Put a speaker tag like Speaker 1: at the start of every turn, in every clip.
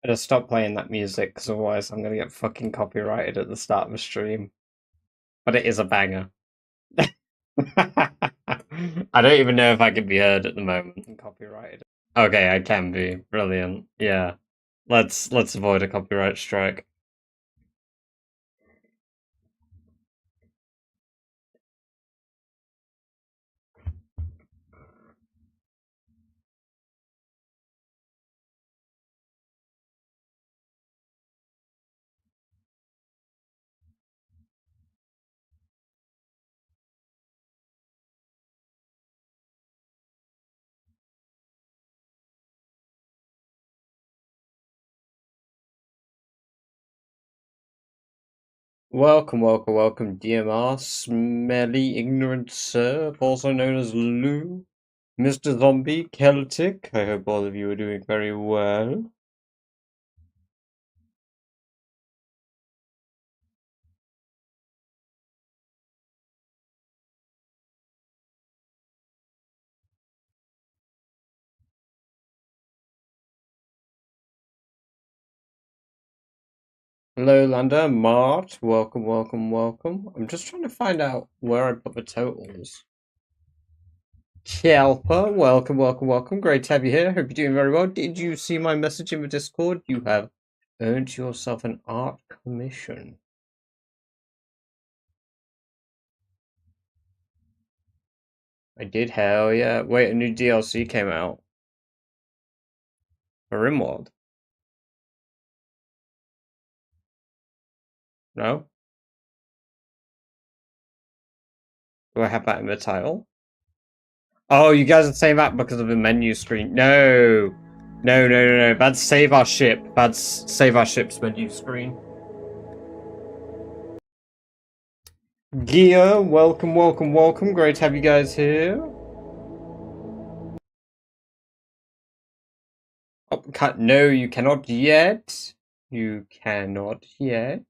Speaker 1: Better stop playing that music, because otherwise I'm gonna get fucking copyrighted at the start of a stream. But it is a banger. I don't even know if I can be heard at the moment and copyrighted. Okay, I can be. Brilliant. Yeah. Let's avoid a copyright strike. Welcome, welcome, welcome, DMR, Smelly Ignorant Sir, also known as Lou, Mr. Zombie, Celtic. I hope all of you are doing very well. Hello, Lander, Mart, welcome, welcome, welcome. I'm just trying to find out where I put the totals. Kelper, welcome, welcome, welcome. Great to have you here. Hope you're doing very well. Did you see my message in the Discord? You have earned yourself an art commission. I did, hell yeah. Wait, a new DLC came out. For Rimworld. No? Do I have that in the title? Oh, you guys are saying that because of the menu screen. No! No, no, no, no. That's Save Our Ship. That's Save Our Ship's menu screen. Gia, welcome, welcome, welcome. Great to have you guys here. Oh, no, you cannot yet. You cannot yet.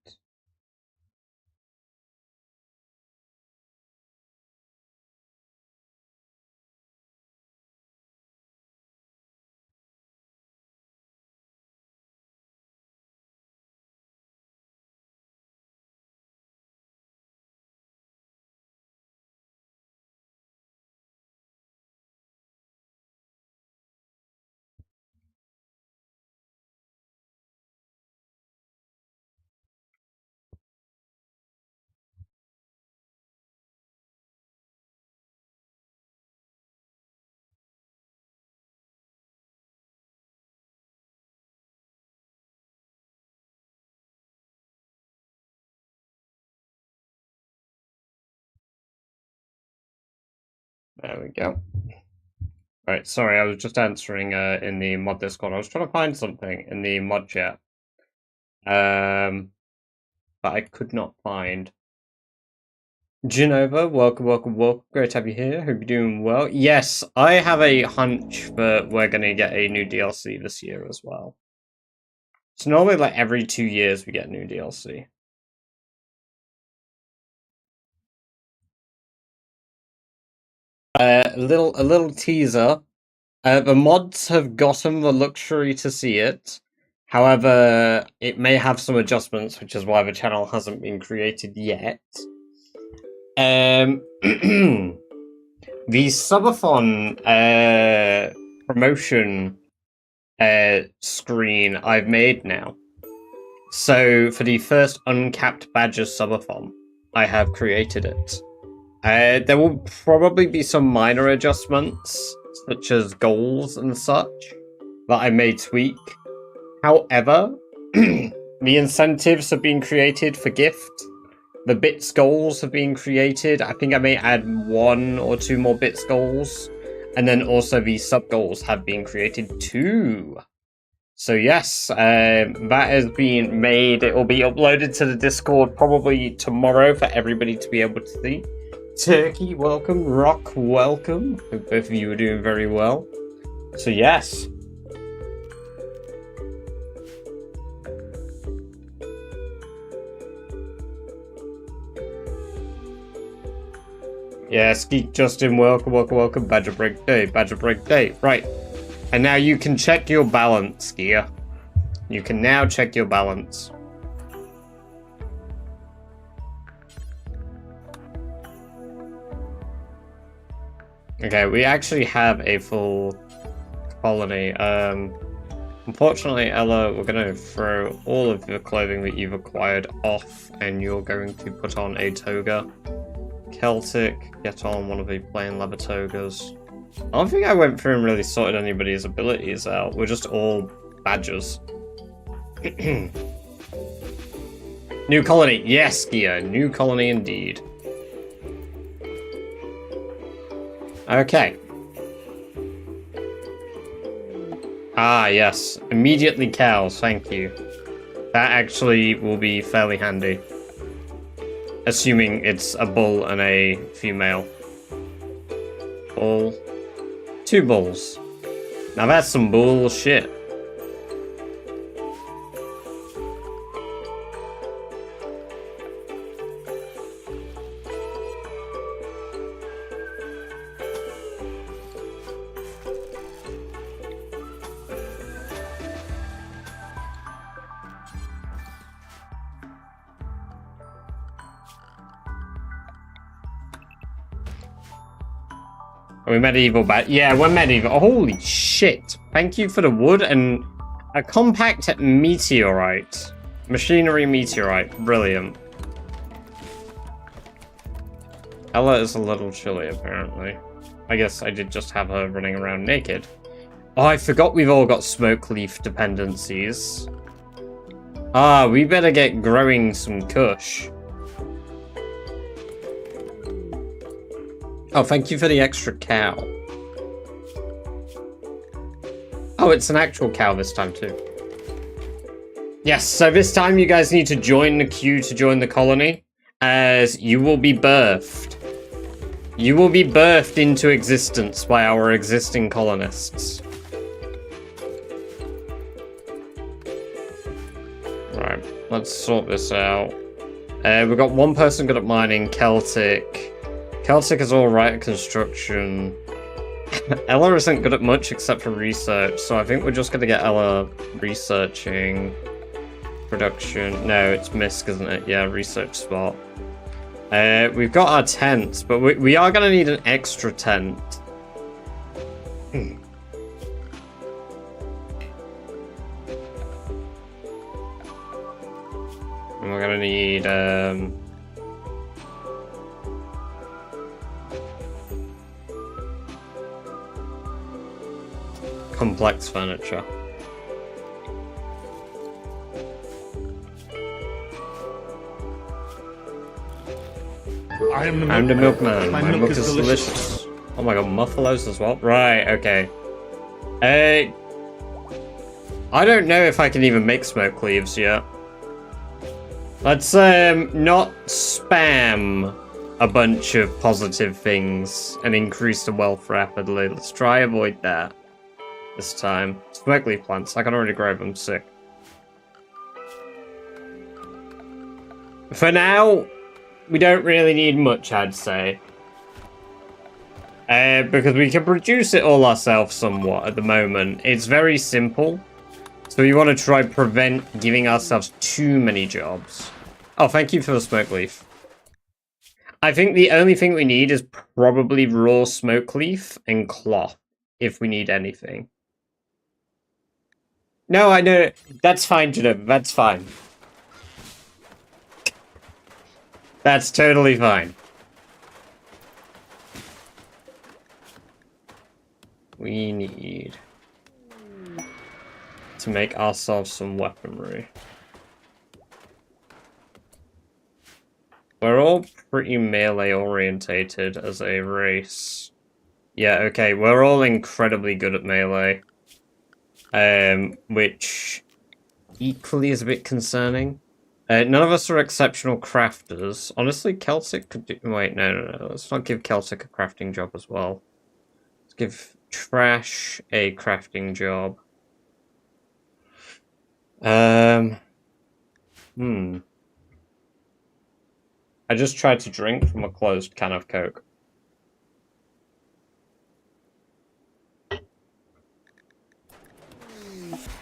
Speaker 1: There we go. Right, sorry, I was just answering in the mod Discord. I was trying to find something in the mod chat. But I could not find. Genova, welcome, welcome, welcome. Great to have you here. Hope you're doing well. Yes, I have a hunch that we're going to get a new DLC this year as well. It's normally like every 2 years we get new DLC. A little teaser. The mods have gotten the luxury to see it. However, it may have some adjustments, which is why the channel hasn't been created yet. The subathon promotion screen I've made now. So for the first Uncapped Badgers subathon, I have created it. There will probably be some minor adjustments, such as goals and such, that I may tweak. However, the incentives have been created for gift. The bits goals have been created. I think I may add 1 or 2 more bits goals. And then also the sub goals have been created too. So yes, that has been made. It will be uploaded to the Discord probably tomorrow for everybody to be able to see. Turkey, welcome. Rock, welcome. Hope both of you are doing very well. So yes. Yes, Geek Justin, welcome, welcome, welcome. Badger Break Day, Badger Break Day. Right. And now you can check your balance, Gear. You can now check your balance. Okay, we actually have a full colony. Unfortunately, Ella, we're going to throw all of the clothing that you've acquired off, and you're going to put on a toga. Celtic, get on one of the plain leather togas. I don't think I went through and really sorted anybody's abilities out. We're just all badgers. New colony. Yes, Gia. New colony indeed. Okay. Ah, yes. Immediately cows, thank you. That actually will be fairly handy. Assuming it's a bull and a female. Bull. 2 bulls. Now that's some bullshit. Are we medieval back? Yeah, we're medieval. Holy shit. Thank you for the wood and a compact meteorite. Machinery meteorite. Brilliant. Ella is a little chilly, apparently. I guess I did just have her running around naked. Oh, I forgot we've all got smoke leaf dependencies. Ah, we better get growing some kush. Oh, thank you for the extra cow. Oh, it's an actual cow this time too. Yes, so this time you guys need to join the queue to join the colony, as you will be birthed. You will be birthed into existence by our existing colonists. Right, let's sort this out. We've got one person good at mining, Celtic. Celtic is alright at construction. Ella isn't good at much except for research, so I think we're just going to get Ella researching production. No, it's Misk, isn't it? Yeah, research spot. We've got our tents, but we are going to need an extra tent. And we're going to need... complex furniture. I'm the milkman. My milk is delicious. Oh my god, muffalos as well? Right, okay. I don't know if I can even make smoke leaves yet. Let's not spam a bunch of positive things and increase the wealth rapidly. Let's try avoid that this time. Smoke leaf plants, I can already grow them, sick. For now, we don't really need much, I'd say. Because we can produce it all ourselves somewhat at the moment. It's very simple. So we want to try prevent giving ourselves too many jobs. Oh, thank you for the smoke leaf. I think the only thing we need is probably raw smoke leaf and cloth, if we need anything. No, I know. That's fine, Janum. That's fine. That's totally fine. We need to make ourselves some weaponry. We're all pretty melee orientated as a race. Yeah, okay, we're all incredibly good at melee. Which equally is a bit concerning. None of us are exceptional crafters. Honestly, Celtic could do... Wait, no. Let's not give Celtic a crafting job as well. Let's give Trash a crafting job. I just tried to drink from a closed can of Coke.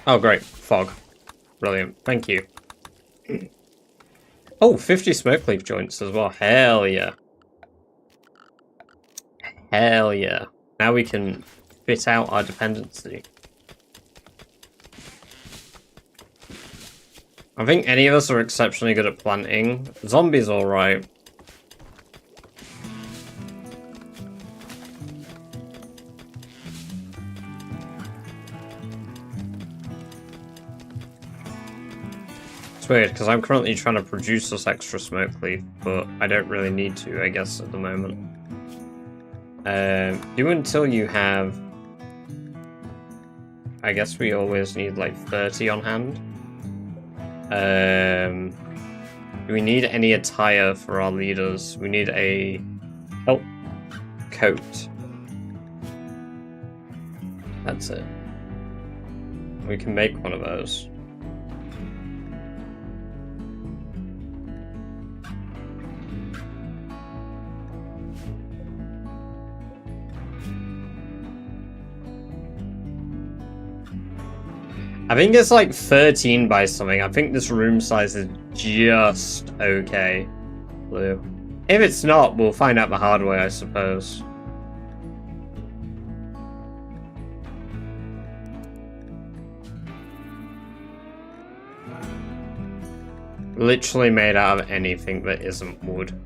Speaker 1: Oh, great. Fog. Brilliant. Thank you. Oh, 50 smoke leaf joints as well. Hell yeah. Hell yeah. Now we can fit out our dependency. I think any of us are exceptionally good at planting. Zombies alright. It's weird, because I'm currently trying to produce this extra smoke leaf, but I don't really need to, I guess, at the moment. Do until you have... I guess we always need, like, 30 on hand. Do we need any attire for our leaders? We need a... Oh. Coat. That's it. We can make one of those. I think it's like 13 by something. I think this room size is just okay. Blue. If it's not, we'll find out the hard way, I suppose. Literally made out of anything that isn't wood.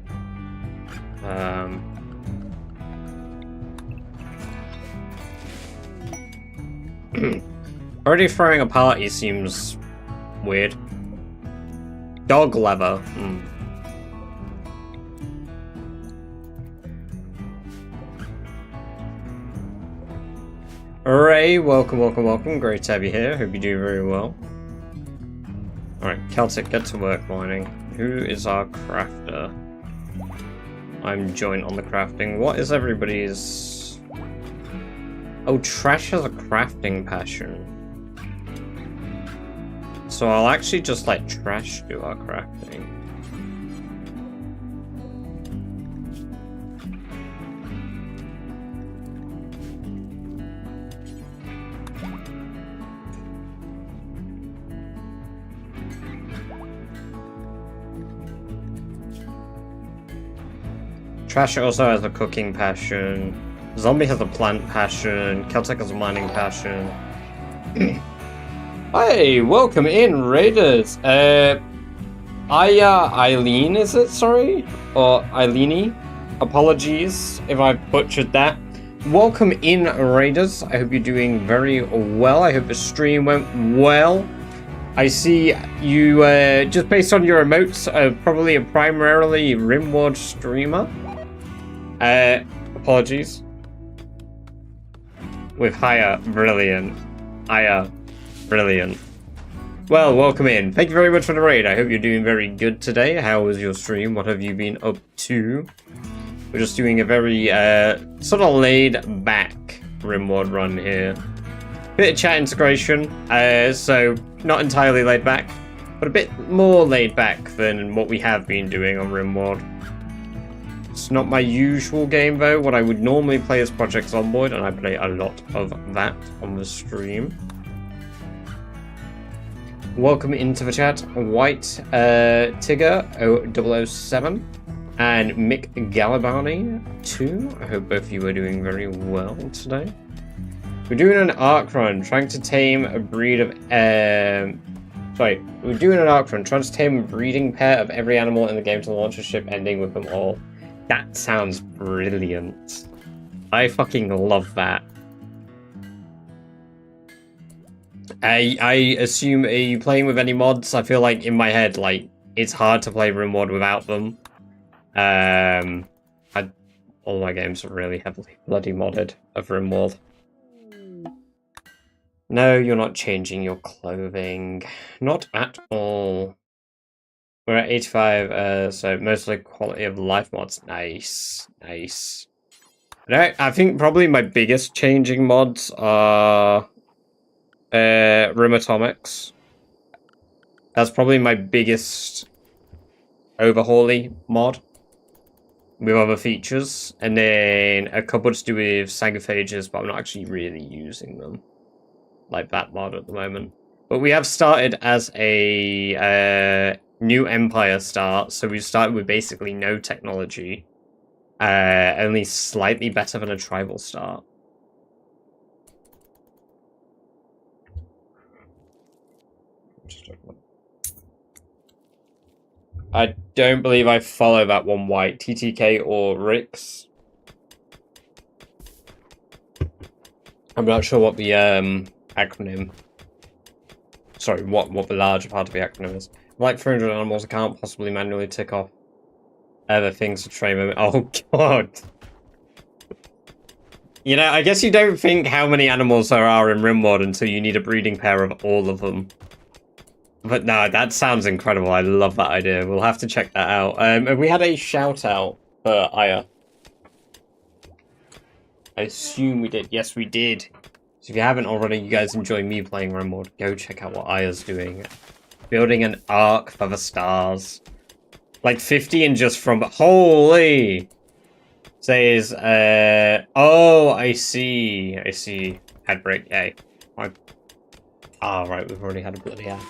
Speaker 1: Already throwing a party seems weird. Dog leather. Ray, welcome. Great to have you here. Hope you do very well. Alright, Celtic, get to work mining. Who is our crafter? I'm joint on the crafting. What is everybody's... Oh, Trash has a crafting passion. So I'll actually just let Trash do our crafting. Trash also has a cooking passion. Zombie has a plant passion. Celtic has a mining passion. Hey, welcome in, Raiders. Eileen, is it? Sorry? Or Eileeny? Apologies if I butchered that. Welcome in, Raiders. I hope you're doing very well. I hope the stream went well. I see you, just based on your emotes, probably a primarily Rimworld streamer. Apologies. With higher, brilliant. Higher. Brilliant. Well, welcome in. Thank you very much for the raid. I hope you're doing very good today. How was your stream? What have you been up to? We're just doing a very sort of laid back Rimworld run here. Bit of chat integration, so not entirely laid back, but a bit more laid back than what we have been doing on Rimworld. It's not my usual game though. What I would normally play is Project Zomboid, and I play a lot of that on the stream. Welcome into the chat, White Tigger 007 and Mick Galabani 2. I hope both of you are doing very well today. We're doing an arc run, trying to tame a breed of we're doing an arc run, trying to tame a breeding pair of every animal in the game to launch a ship, ending with them all. That sounds brilliant. I fucking love that. I assume, are you playing with any mods? I feel like in my head, like, it's hard to play Rimworld without them. All my games are really heavily bloody modded of Rimworld. No, you're not changing your clothing. Not at all. We're at 85, so mostly quality of life mods. Nice, nice. I think probably my biggest changing mods are Rim Atomics. That's probably my biggest overhauly mod with other features, and then a couple to do with sagophages, but I'm not actually really using them like that mod at the moment. But we have started as a new empire start, so we've started with basically no technology. Only slightly better than a tribal start. I don't believe I follow that one white. TTK or Rix. I'm not sure what the acronym. Sorry, what the larger part of the acronym is. Like 300 animals, I can't possibly manually tick off other things to train them. Oh god. You know, I guess you don't think how many animals there are in RimWorld until you need a breeding pair of all of them. But no, that sounds incredible. I love that idea. We'll have to check that out. We had a shout out for Aya. I assume we did. Yes, we did. So if you haven't already, you guys enjoy me playing RimWorld, go check out what Aya's doing. Building an arc for the stars. Like 50 and just from... Holy! Says, oh, I see. I see. Ad break, yay. Right, we've already had a bloody ad.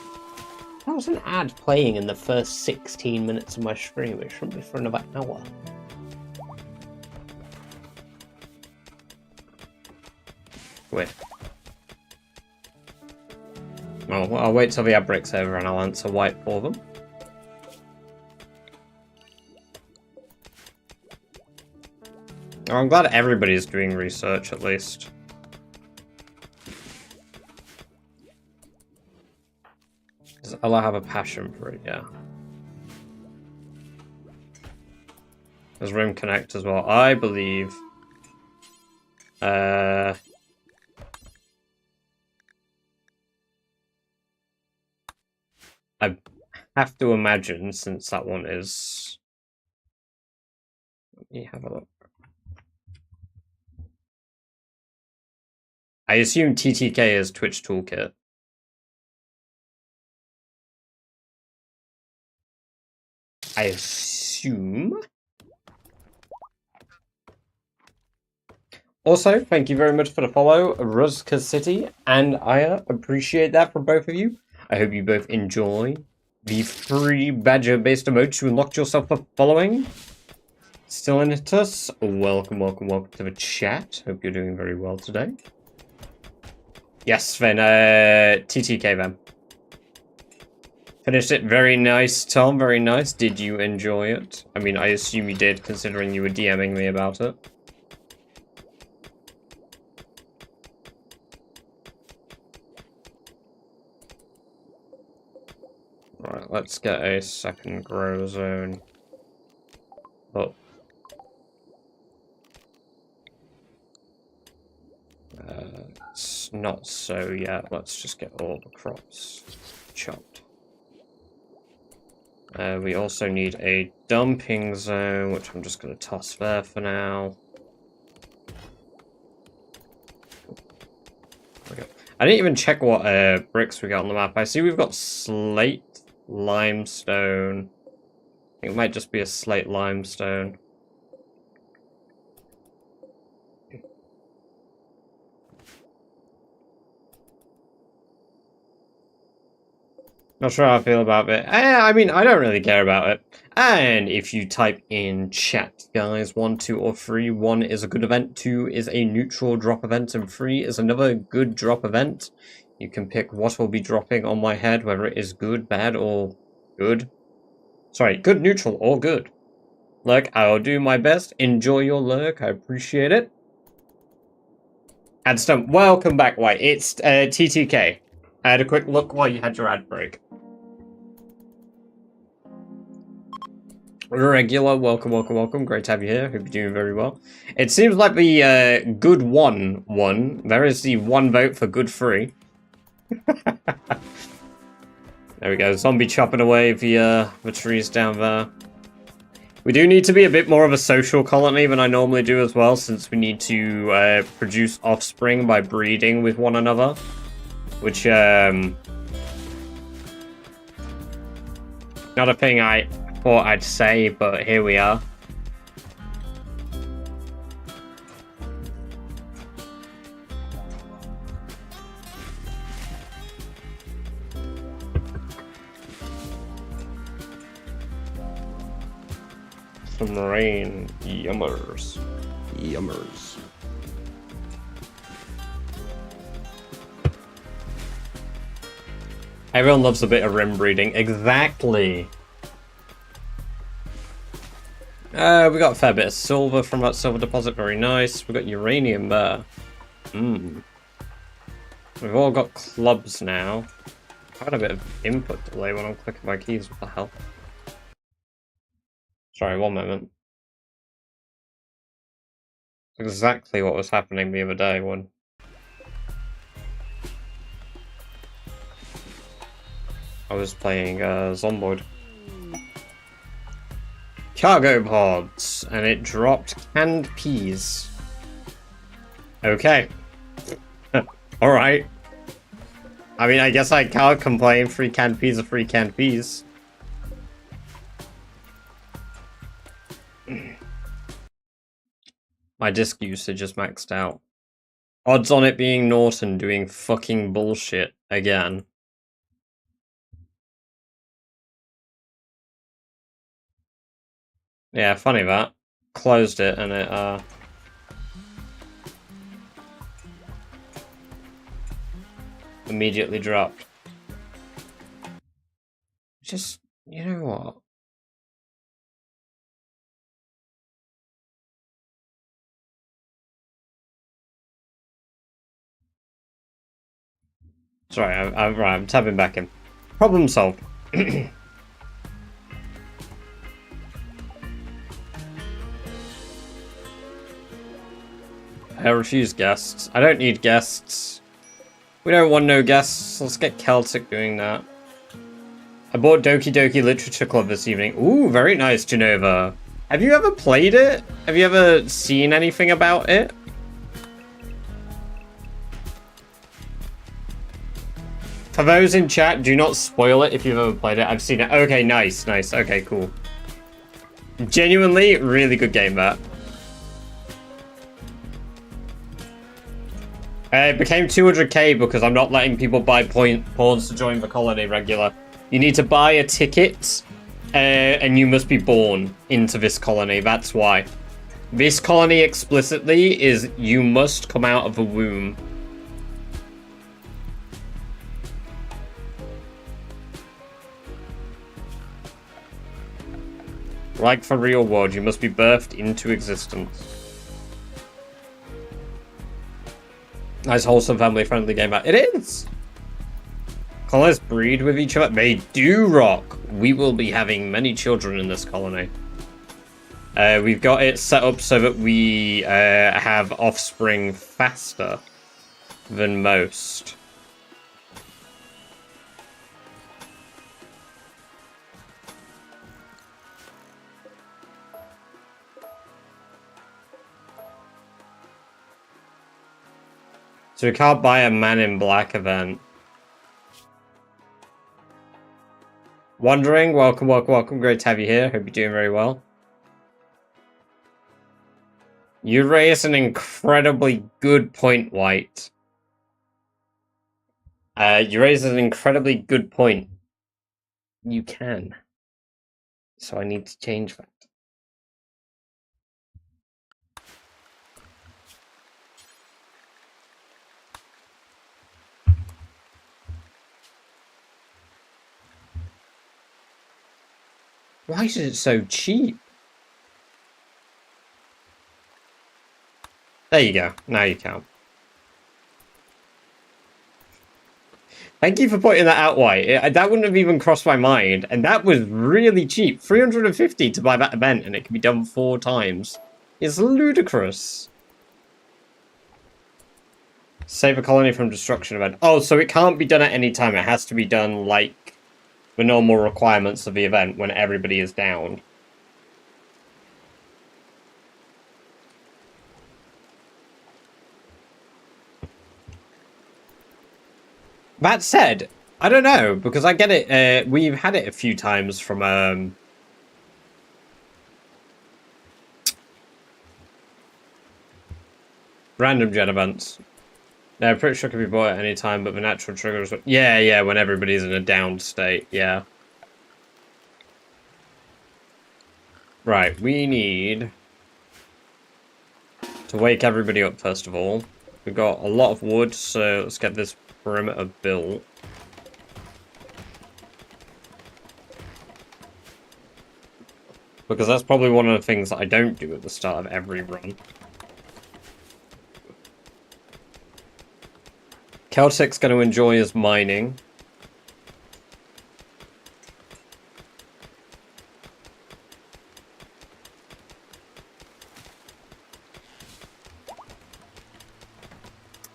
Speaker 1: That was an ad playing in the first 16 minutes of my stream. It shouldn't be for another hour. Weird. Well, I'll wait till the ad break's over and I'll answer white for them. Oh, I'm glad everybody's doing research, at least. Does Allah have a passion for it? Yeah. There's Rim Connect as well. I believe... I have to imagine, since that one is... Let me have a look. I assume TTK is Twitch Toolkit. I assume. Also, thank you very much for the follow, Ruzka City and Aya. Appreciate that from both of you. I hope you both enjoy the free badger-based emotes you unlocked yourself for following. Still in it us? Welcome, welcome, welcome to the chat. Hope you're doing very well today. Yes, then, TTK then. Finished it. Very nice, Tom. Very nice. Did you enjoy it? I mean, I assume you did, considering you were DMing me about it. Right, let's get a second grow zone. Oh. It's not so yet. Let's just get all the crops chopped. We also need a dumping zone, which I'm just going to toss there for now. Okay. I didn't even check what bricks we got on the map. I see we've got slate, limestone. I think it might just be a slate limestone. Not sure how I feel about it. I mean, I don't really care about it. And if you type in chat, guys, 1, 2, or 3, 1 is a good event, 2 is a neutral drop event, and 3 is another good drop event. You can pick what will be dropping on my head, whether it is good, bad, or good. Sorry, good, neutral, or good. Look, I'll do my best. Enjoy your lurk. I appreciate it. Adstump, welcome back, White. It's TTK. I had a quick look while you had your ad break. Regular, welcome, welcome, welcome. Great to have you here. Hope you're doing very well. It seems like the good one won. There is the one vote for good 3. There we go. Zombie chopping away the trees down there. We do need to be a bit more of a social colony than I normally do as well, since we need to produce offspring by breeding with one another. Which, not a thing I thought I'd say, but here we are. Some rain. Yummers. Yummers. Everyone loves a bit of rim breeding. Exactly. We got a fair bit of silver from that silver deposit. Very nice. We got uranium there. We've all got clubs now. I had a bit of input delay when I'm clicking my keys. What the hell? Sorry, one moment. Exactly what was happening the other day when I was playing Zomboid. Cargo pods, and it dropped canned peas. Okay. Alright. I mean, I guess I can't complain. Free canned peas are free canned peas. My disk usage is maxed out. Odds on it being Norton doing fucking bullshit again. Yeah, funny that. Closed it and it, immediately dropped. Just, you know what? Sorry, I'm tapping back in. Problem solved. I refuse guests. I don't need guests. We don't want no guests. Let's get Celtic doing that. I bought Doki Doki Literature Club this evening. Ooh, very nice, Genova. Have you ever played it? Have you ever seen anything about it? For those in chat, do not spoil it if you've ever played it. I've seen it. Okay, nice, nice. Okay, cool. Genuinely, really good game, that. It became 200k because I'm not letting people buy pawns to join the colony regular. You need to buy a ticket, and you must be born into this colony. That's why. This colony explicitly is you must come out of the womb. Like for real world, you must be birthed into existence. Nice, wholesome, family-friendly game. It is! Colonists breed with each other. They do rock. We will be having many children in this colony. We've got it set up so that we have offspring faster than most. So we can't buy a Man in Black event. Wondering, welcome, welcome, welcome. Great to have you here. Hope you're doing very well. You raise an incredibly good point, White. You raise an incredibly good point. You can. So I need to change that. Why is it so cheap? There you go. Now you can. Thank you for pointing that out, White. That wouldn't have even crossed my mind. And that was really cheap. 350 to buy that event, and it can be done 4 times. It's ludicrous. Save a colony from destruction event. Oh, so it can't be done at any time. It has to be done like the normal requirements of the event when everybody is down. That said, I don't know, because I get it, we've had it a few times from, random gen events. Yeah, I'm pretty sure it can be bought at any time, but the natural triggers... Yeah, when everybody's in a down state, yeah. Right, we need to wake everybody up first of all. We've got a lot of wood, so let's get this perimeter built. Because that's probably one of the things that I don't do at the start of every run. Celtic's going to enjoy his mining.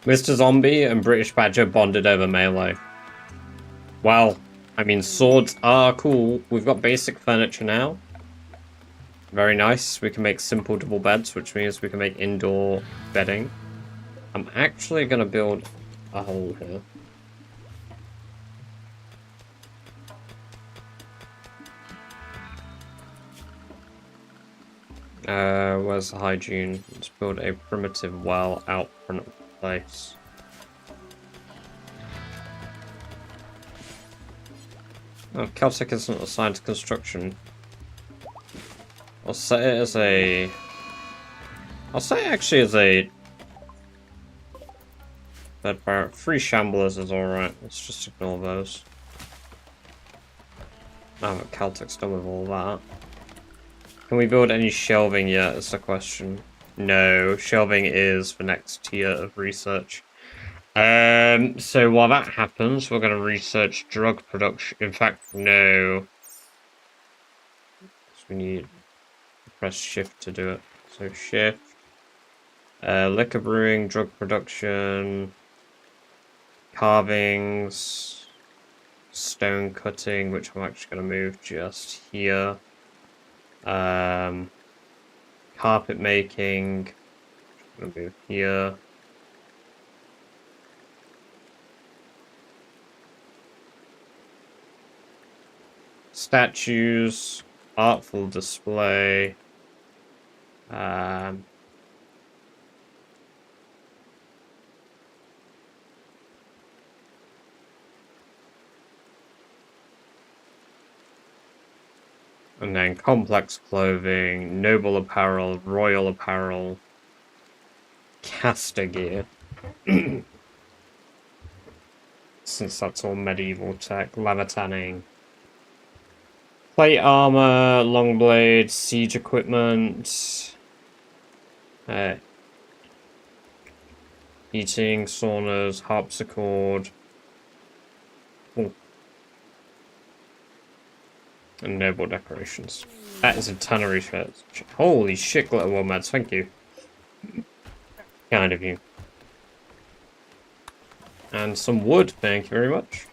Speaker 1: Mr. Zombie and British Badger bonded over melee. Well, I mean, swords are cool. We've got basic furniture now. Very nice. We can make simple double beds, which means we can make indoor bedding. I'm actually going to build a hole here. Where's the hygiene? Let's build a primitive well out front of the place. Oh, Celtic isn't assigned to construction. I'll set it as a... I'll set it actually as a... Bed barrack. 3 shamblers is alright. Let's just ignore those. Oh, but Celtic's done with all that. Can we build any shelving yet, is the question. No, shelving is the next tier of research. So while that happens, we're going to research drug production. In fact, no. We need to press shift to do it. So shift. Liquor brewing, drug production, carvings, stone cutting, which I'm actually going to move just here. Carpet making, I'm going to move here. Statues, artful display. And then complex clothing, noble apparel, royal apparel, caster gear. Since that's all medieval tech, leather tanning. Plate armor, long blade, siege equipment. Heating, saunas, harpsichord. Ooh. And noble decorations. That is a ton of research. Holy shit, glitter womads, thank you. Kind of you. And some wood, thank you very much.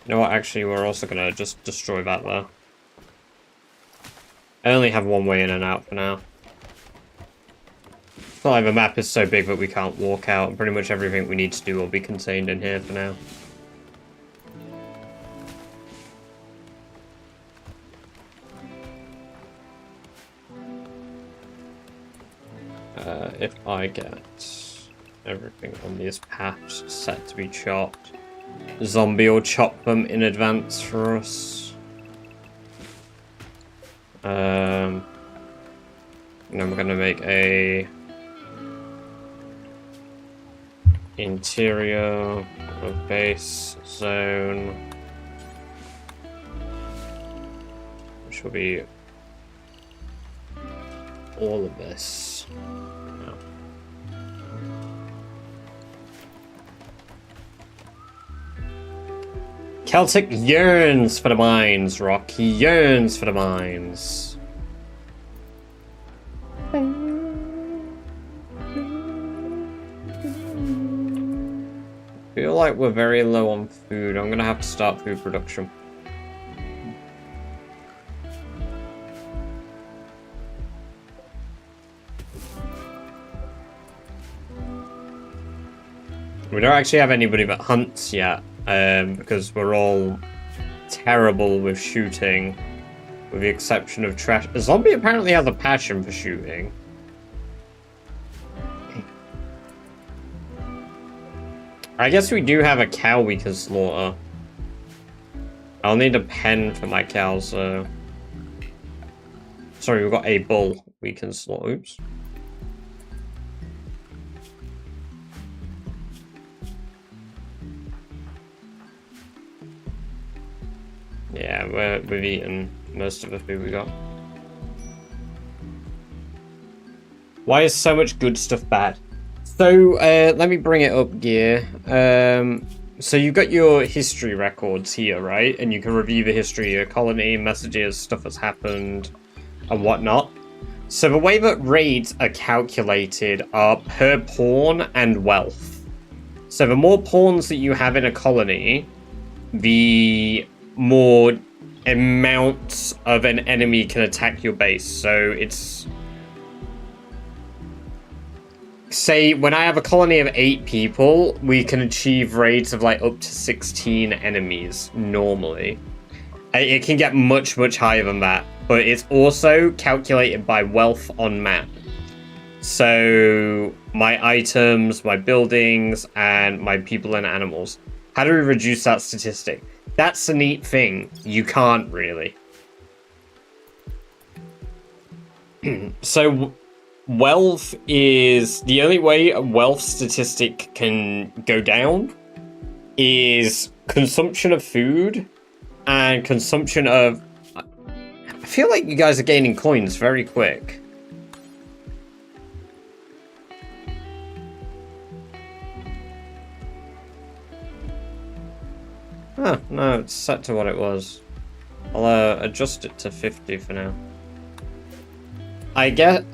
Speaker 1: You know what, actually, we're also gonna just destroy that there. I only have one way in and out for now. It's not like the map is so big that we can't walk out, and pretty much everything we need to do will be contained in here for now. If I get everything on these paths set to be chopped, Zombie will chop them in advance for us. And then we're gonna make a interior of base zone, which will be all of this. No. Celtic yearns for the mines, Rock. He yearns for the mines. I feel like we're very low on food. I'm gonna have to start food production. We don't actually have anybody that hunts yet, because we're all terrible with shooting, with the exception of trash. A zombie apparently has a passion for shooting. I guess we do have a cow we can slaughter. I'll need a pen for my cows, though. Sorry, we've got a bull we can slaughter. Oops. Yeah, we've eaten most of the food we got. Why is so much good stuff bad? So, let me bring it up, Gear. So you've got your history records here, right? And you can review the history of your colony, messages, stuff that's happened, and whatnot. So the way that raids are calculated are per pawn and wealth. So the more pawns that you have in a colony, the more amounts of an enemy can attack your base. So it's... Say, when I have a colony of 8 people, we can achieve raids of like up to 16 enemies, normally. It can get much, much higher than that, but it's also calculated by wealth on map. So, my items, my buildings, and my people and animals. How do we reduce that statistic? That's a neat thing. You can't really. So... Wealth is... The only way a wealth statistic can go down is consumption of food and consumption of... I feel like you guys are gaining coins very quick. Oh, no, it's set to what it was. I'll adjust it to 50 for now. I get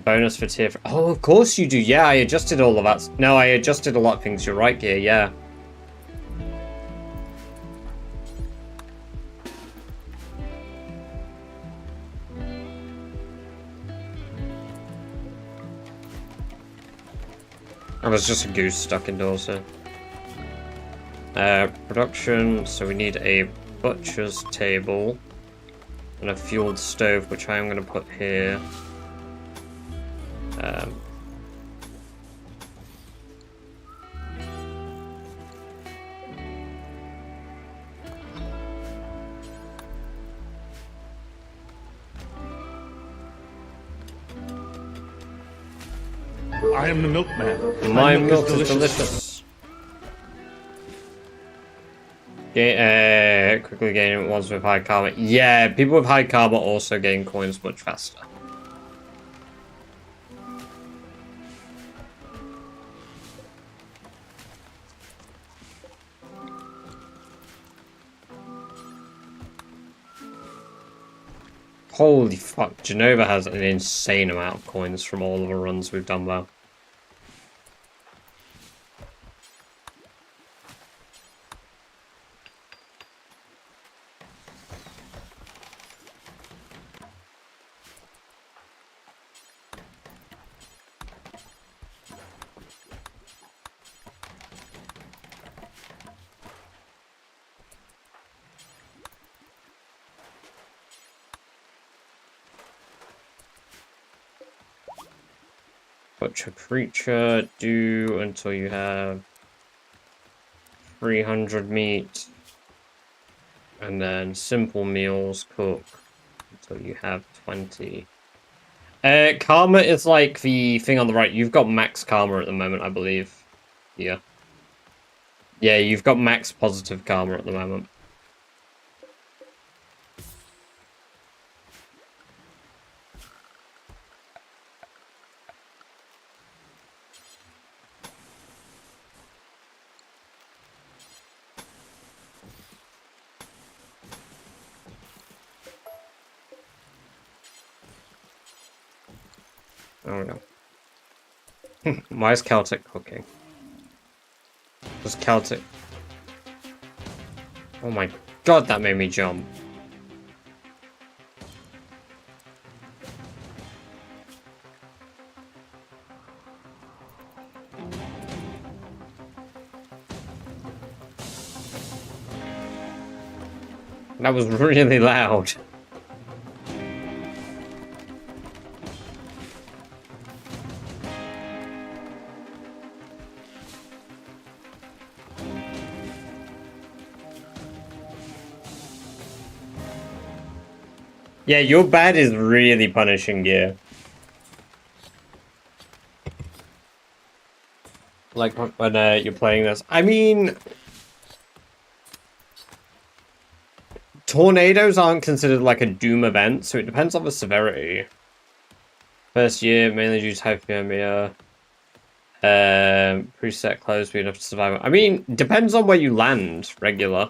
Speaker 1: bonus for tier. Oh, of course you do. Yeah, I adjusted all of that. No, I adjusted a lot of things. You're right, Gear. Yeah. I was just a goose stuck indoors. So. Production. So we need a butcher's table. And a fueled stove, which I am going to put here.
Speaker 2: I am the milkman.
Speaker 1: My milk is delicious. Quickly gaining ones with high karma. Yeah, people with high karma also gain coins much faster. Holy fuck, Genova has an insane amount of coins from all of the runs we've done well. Butcher creature, do until you have 300 meat. And then simple meals, cook until you have 20. Karma is like the thing on the right. You've got max karma at the moment, I believe. Yeah. Yeah, you've got max positive karma at the moment. There we go. Why is Celtic cooking? Does Celtic... Oh my god, that made me jump. That was really loud. Yeah, your bad is really punishing you. Like when you're playing this. I mean, tornadoes aren't considered like a doom event, so it depends on the severity. First year, mainly due to hypothermia. Preset close speed enough to survive. I mean, depends on where you land, regular.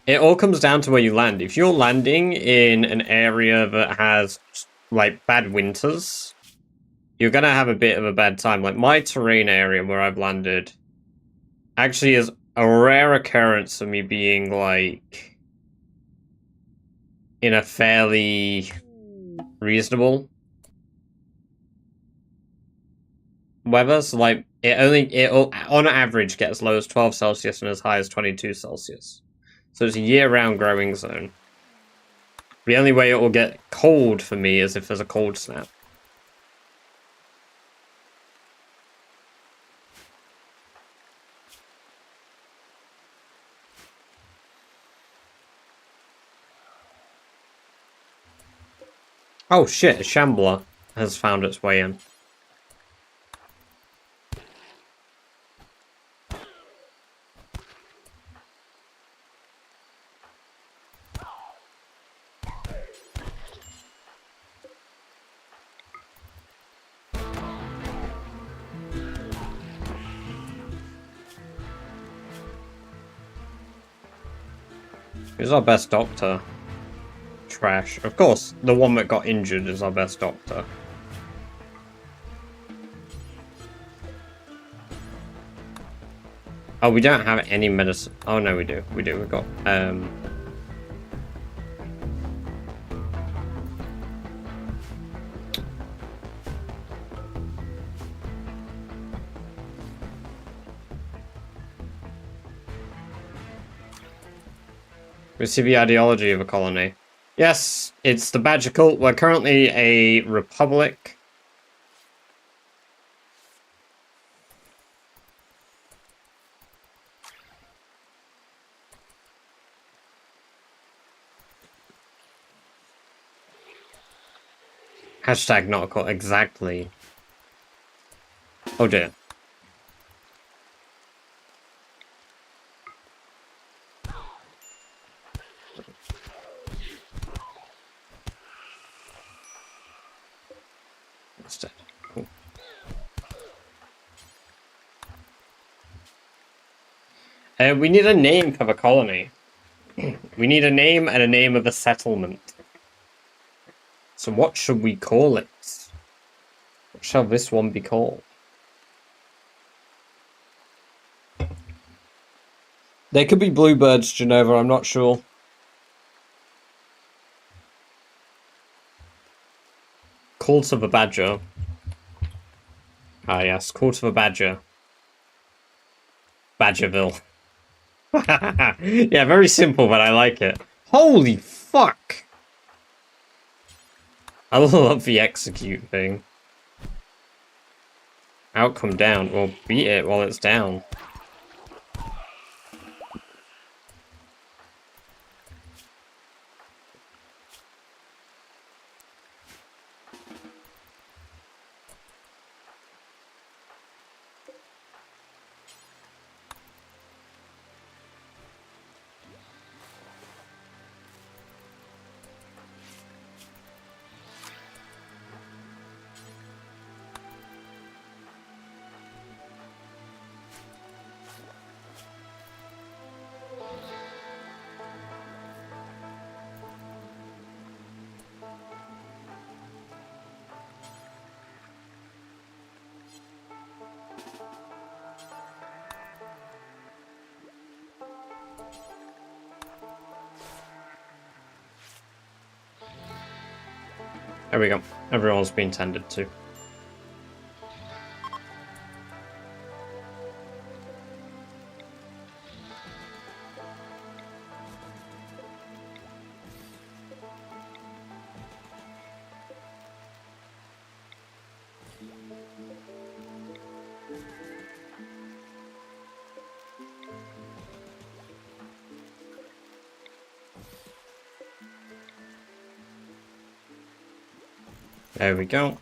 Speaker 1: It all comes down to where you land. If you're landing in an area that has, like, bad winters, you're gonna have a bit of a bad time. Like, my terrain area where I've landed actually is a rare occurrence of me being, like, in a fairly reasonable weather. So, like, it on average gets as low as 12 Celsius and as high as 22 Celsius. So it's a year-round growing zone. The only way it will get cold for me is if there's a cold snap. Oh shit, a shambler has found its way in. Who's our best doctor? Trash. Of course, the one that got injured is our best doctor. Oh, we don't have any medicine. Oh, no, we do. We do. We've got, we see the ideology of a colony. Yes, it's the Badger cult. We're currently a republic. Hashtag not a cult. Exactly. Oh dear. That's dead. Cool. We need a name for the colony. We need a name and a name of a settlement. So what should we call it? What shall this one be called? They could be bluebirds, Genova, I'm not sure. Cult of a Badger. Ah yes, Cult of a Badger. Badgerville. Yeah, very simple, but I like it. Holy fuck! I love the execute thing. Outcome down. Well, beat it while it's down. There we go. Everyone's been tended to. There we go.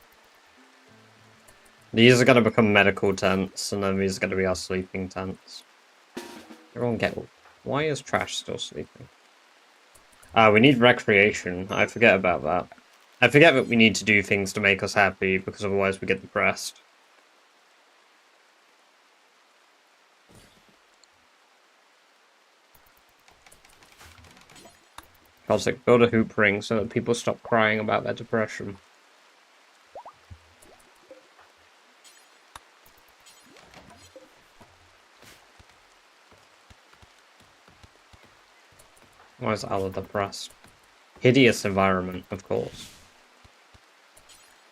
Speaker 1: These are going to become medical tents, and then these are going to be our sleeping tents. Everyone get... Why is Trash still sleeping? We need recreation. I forget about that. I forget that we need to do things to make us happy, because otherwise we get depressed. Cossack, build a hoop ring so that people stop crying about their depression. Why is Allah depressed? Hideous environment, of course.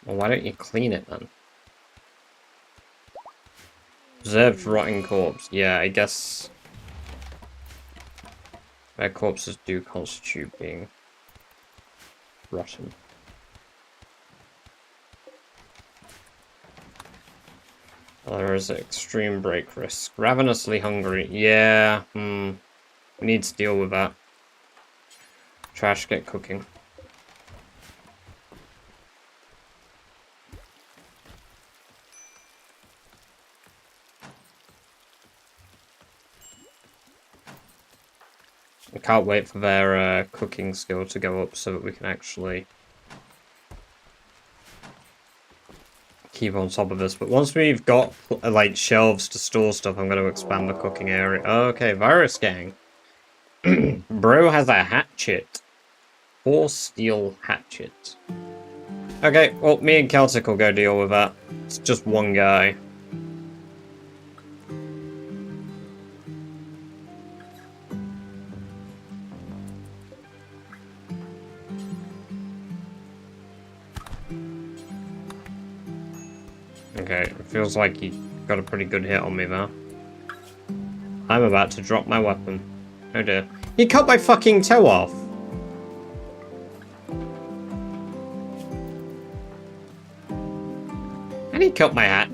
Speaker 1: Well, why don't you clean it then? Preserved rotting corpse. Yeah, I guess... Their corpses do constitute being rotten. There is extreme break risk. Ravenously hungry. Yeah, We need to deal with that. Trash, get cooking. I can't wait for their cooking skill to go up so that we can actually keep on top of this. But once we've got like shelves to store stuff, I'm going to expand the cooking area. Okay, virus gang. Bro has a hatchet. 4 steel hatchet. Okay, well, me and Celtic will go deal with that. It's just one guy. Okay, it feels like he got a pretty good hit on me there. I'm about to drop my weapon. Oh dear. He cut my fucking toe off! And he cut my hat.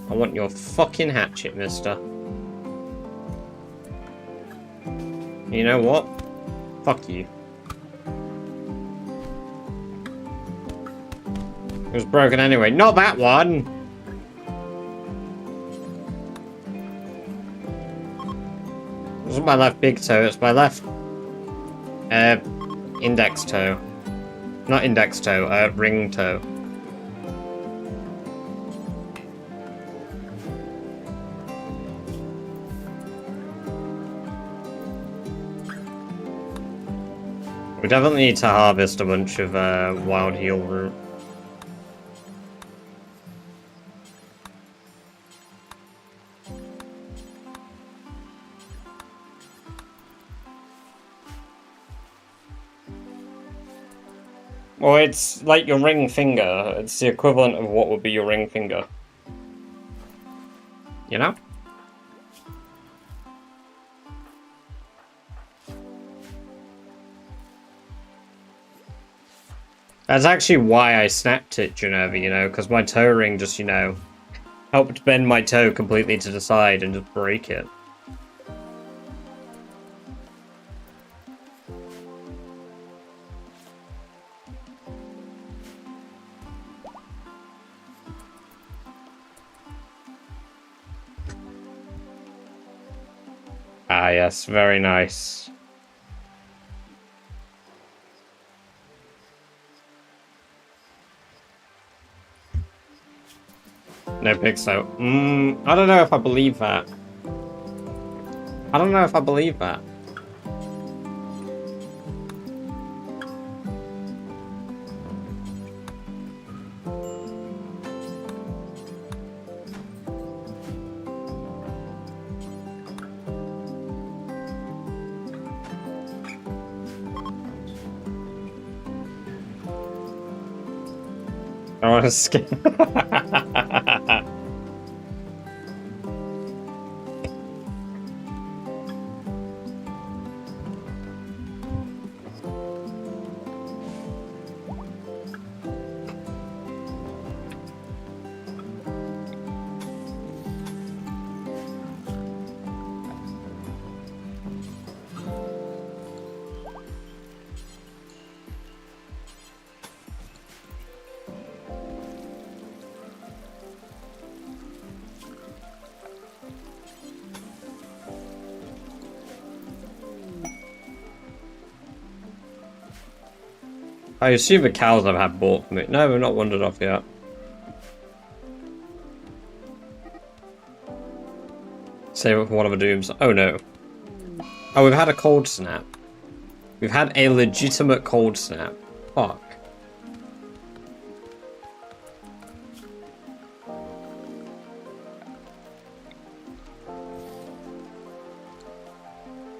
Speaker 1: I want your fucking hatchet, mister. You know what? Fuck you. It was broken anyway. Not that one! It wasn't my left big toe, it's my left... index toe. Not index toe, ring toe. We definitely need to harvest a bunch of wild heal root. Well, it's like your ring finger. It's the equivalent of what would be your ring finger. You know? That's actually why I snapped it, Geneva, you know, because my toe ring just, you know, helped bend my toe completely to the side and just break it. Ah, yes, very nice. No pixel. I don't know if I believe that. I don't know if I believe that. I want to skip. I assume the cows I've had bought for me. No, we've not wandered off yet. Save it for one of the dooms. Oh no. Oh, we've had a cold snap. We've had a legitimate cold snap. Fuck.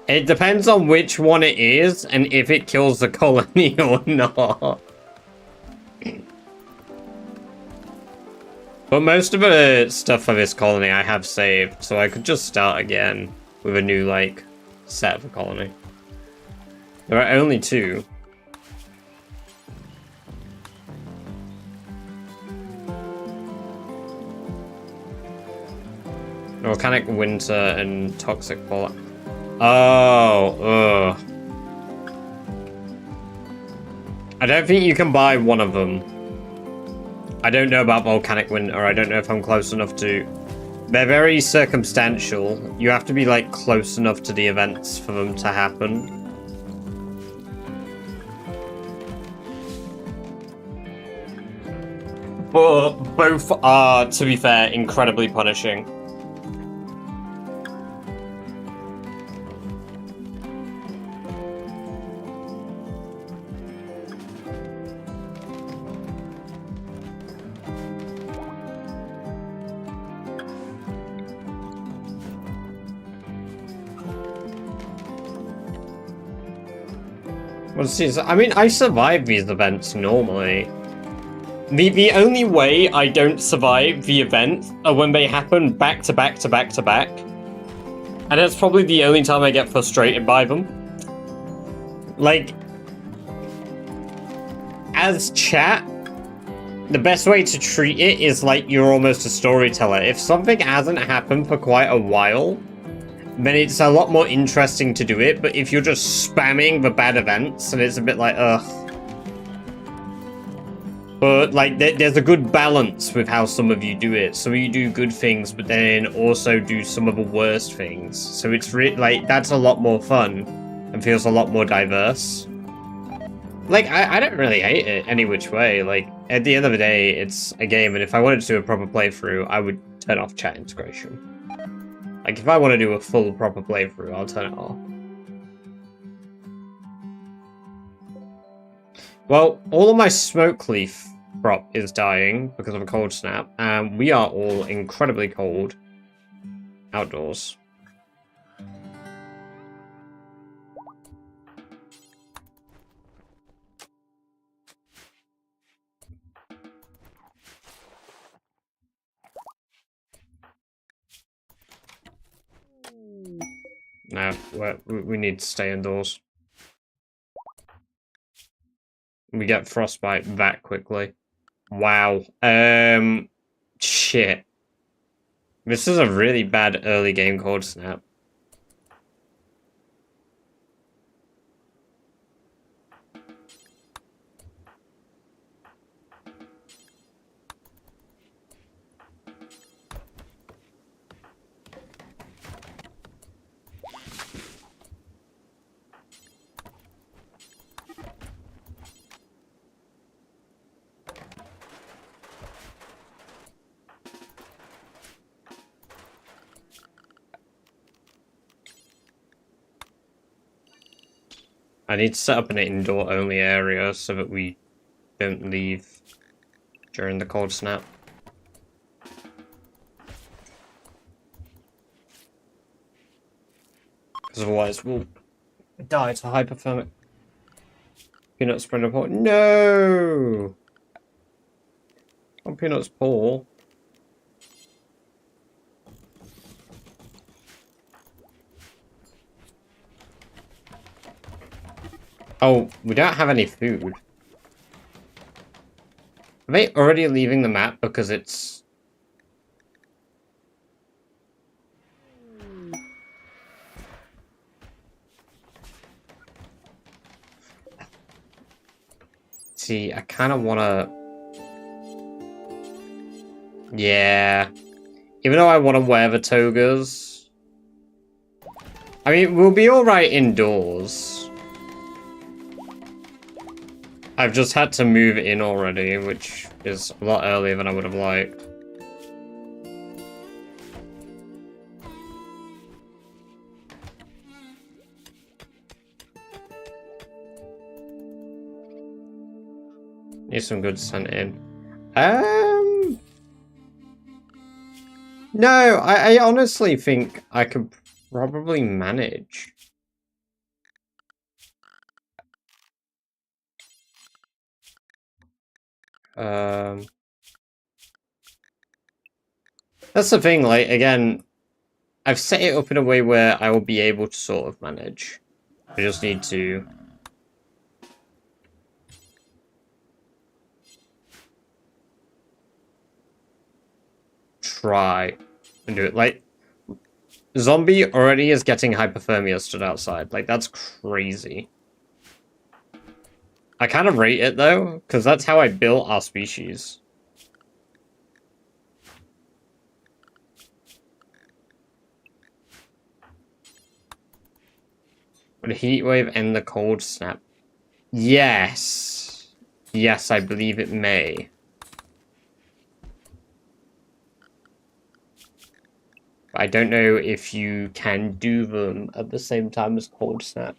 Speaker 1: It depends on which one it is and if it kills the colony or not. But most of the stuff for this colony I have saved, so I could just start again with a new, like, set of a colony. There are only 2. Volcanic winter and toxic polar. Oh, ugh. I don't think you can buy one of them. I don't know about volcanic winter. I don't know if I'm close enough to... They're very circumstantial. You have to be, like, close enough to the events for them to happen. But both are, to be fair, incredibly punishing. Well, see, I mean, I survive these events normally. The only way I don't survive the events are when they happen back to back to back to back. And that's probably the only time I get frustrated by them. Like, as chat, the best way to treat it is like you're almost a storyteller. If something hasn't happened for quite a while, then it's a lot more interesting to do it, but if you're just spamming the bad events, and it's a bit like, ugh. But, like, there's a good balance with how some of you do it. Some of you do good things, but then also do some of the worst things. So it's like, that's a lot more fun, and feels a lot more diverse. Like, I don't really hate it any which way. Like, at the end of the day, it's a game, and if I wanted to do a proper playthrough, I would turn off chat integration. Like, if I want to do a full, proper playthrough, I'll turn it off. Well, all of my smoke leaf crop is dying because of a cold snap, and we are all incredibly cold outdoors. No, we need to stay indoors. We get frostbite that quickly. Wow. Shit. This is a really bad early game cold snap. I need to set up an indoor-only area so that we don't leave during the cold snap. Because otherwise we'll die to hypothermic peanut spread report. No! Oh, Peanut's poor. Oh, we don't have any food. Are they already leaving the map because it's... See, I kind of want to... Yeah. Even though I want to wear the togas. I mean, we'll be alright indoors. I've just had to move in already, which is a lot earlier than I would have liked. Need some good sent in. No, I honestly think I could probably manage. That's the thing, like, again, I've set it up in a way where I will be able to sort of manage. I just need to... try and do it. Like, Zombie already is getting hypothermia stood outside. Like, that's crazy. I kind of rate it, though, because that's how I built our species. Would a heat wave end the cold snap? Yes. Yes, I believe it may. But I don't know if you can do them at the same time as cold snap.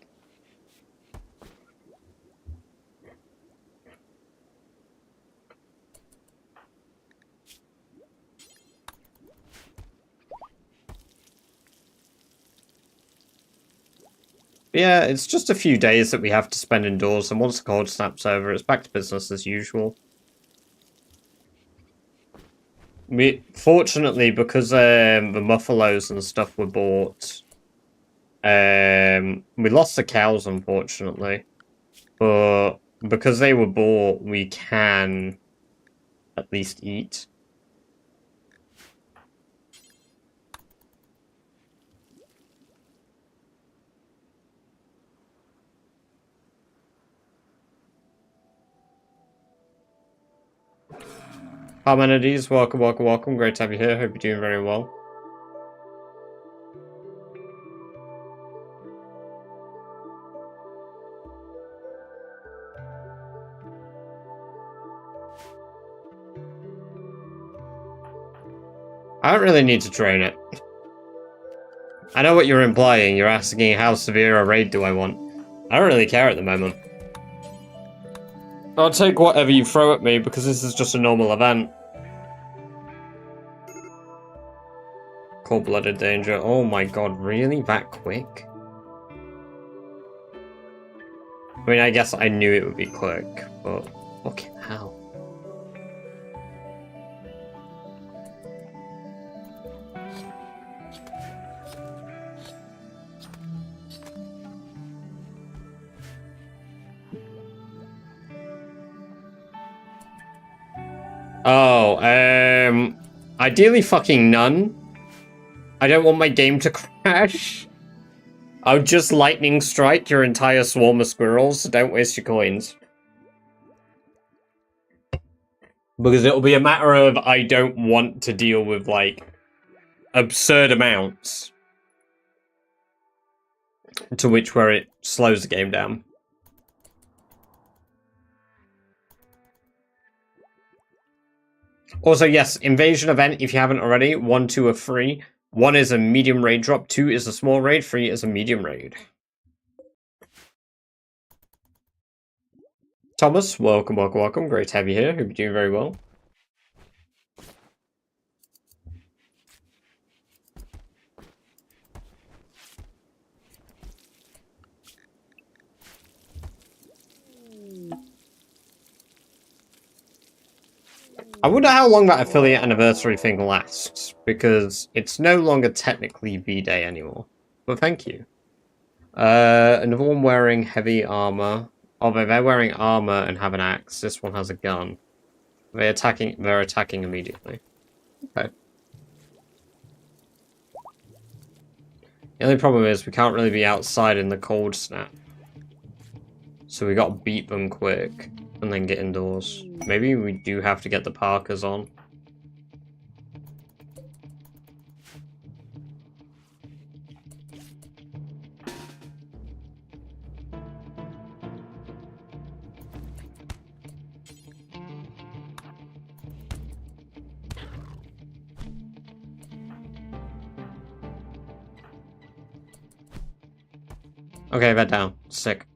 Speaker 1: Yeah, it's just a few days that we have to spend indoors, and once the cold snap's over, it's back to business as usual. Fortunately, because the buffaloes and stuff were bought, we lost the cows, unfortunately. But because they were bought, we can at least eat. Parmenides, welcome, welcome, welcome. Great to have you here. Hope you're doing very well. I don't really need to train it. I know what you're implying. You're asking how severe a raid do I want. I don't really care at the moment. I'll take whatever you throw at me because this is just a normal event. Cold-blooded danger. Oh my god, really? That quick? I mean, I guess I knew it would be quick, but fucking hell. Oh, ideally fucking none. I don't want my game to crash. I'll just lightning strike your entire swarm of squirrels, so don't waste your coins. Because it'll be a matter of I don't want to deal with, like, absurd amounts. To which where it slows the game down. Also, yes, invasion event, if you haven't already, 1, 2 are free. 1 is a medium raid drop, 2 is a small raid, 3 is a medium raid. Thomas, welcome, welcome, welcome. Great to have you here. Hope you're doing very well. I wonder how long that affiliate anniversary thing lasts, because it's no longer technically V-Day anymore. But thank you. Another one wearing heavy armor. Oh, they're wearing armor and have an axe. This one has a gun. They're attacking immediately. Okay. The only problem is we can't really be outside in the cold snap. So we gotta beat them quick and then get indoors. Maybe we do have to get the Parkers on. Okay, bed down. Sick.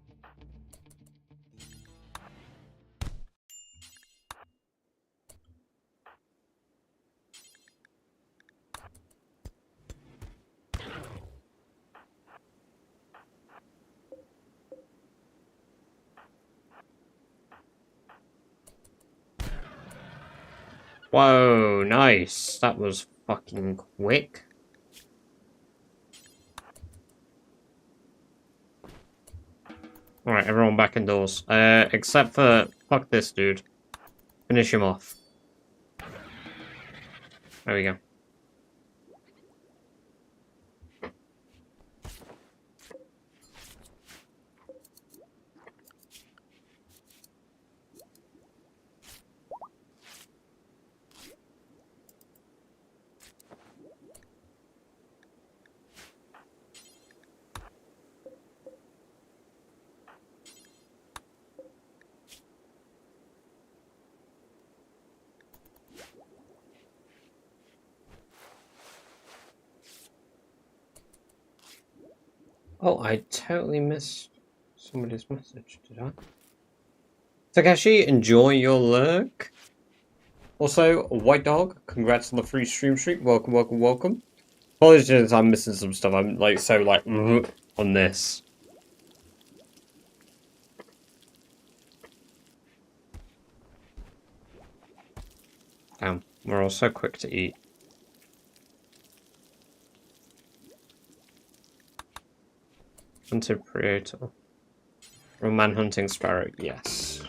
Speaker 1: Whoa, nice. That was fucking quick. Alright, everyone back indoors. Except for... Fuck this dude. Finish him off. There we go. Oh, I totally missed somebody's message, did I? Takeshi, enjoy your lurk. Also, White Dog, congrats on the free stream streak. Welcome, welcome, welcome. Apologies, I'm missing some stuff. I'm like so like on this. Damn, we're all so quick to eat. Hunted Predator. Or man-hunting sparrow, yes.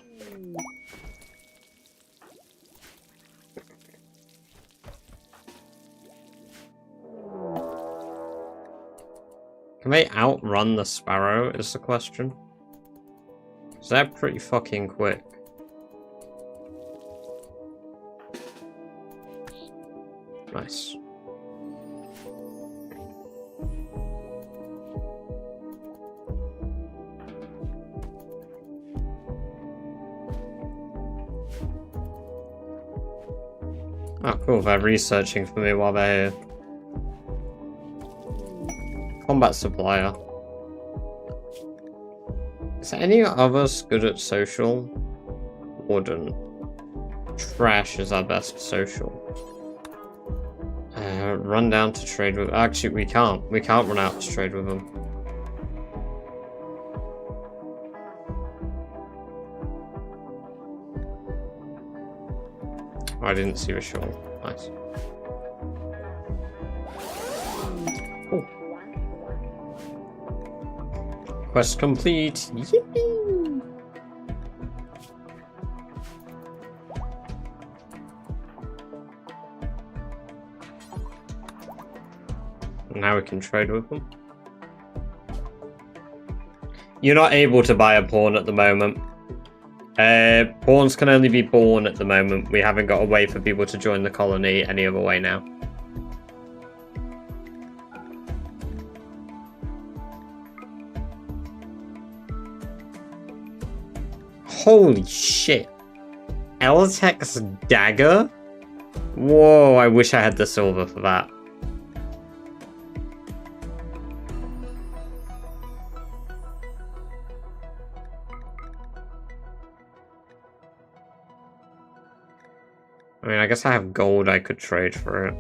Speaker 1: Can they outrun the sparrow, is the question? Because they're pretty fucking quick. Nice. Oh, cool. They're researching for me while they're here. Combat supplier. Is there any of us good at social? Warden. Trash is our best social. Run down to trade with... Actually, we can't. We can't run out to trade with them. Oh, I didn't see the shawl. Nice. Oh. Quest complete. Yippee! Now we can trade with them. You're not able to buy a pawn at the moment. Pawns can only be born at the moment. We haven't got a way for people to join the colony any other way now. Holy shit. Eltec's dagger? Whoa, I wish I had the silver for that. I mean, I guess I have gold I could trade for it.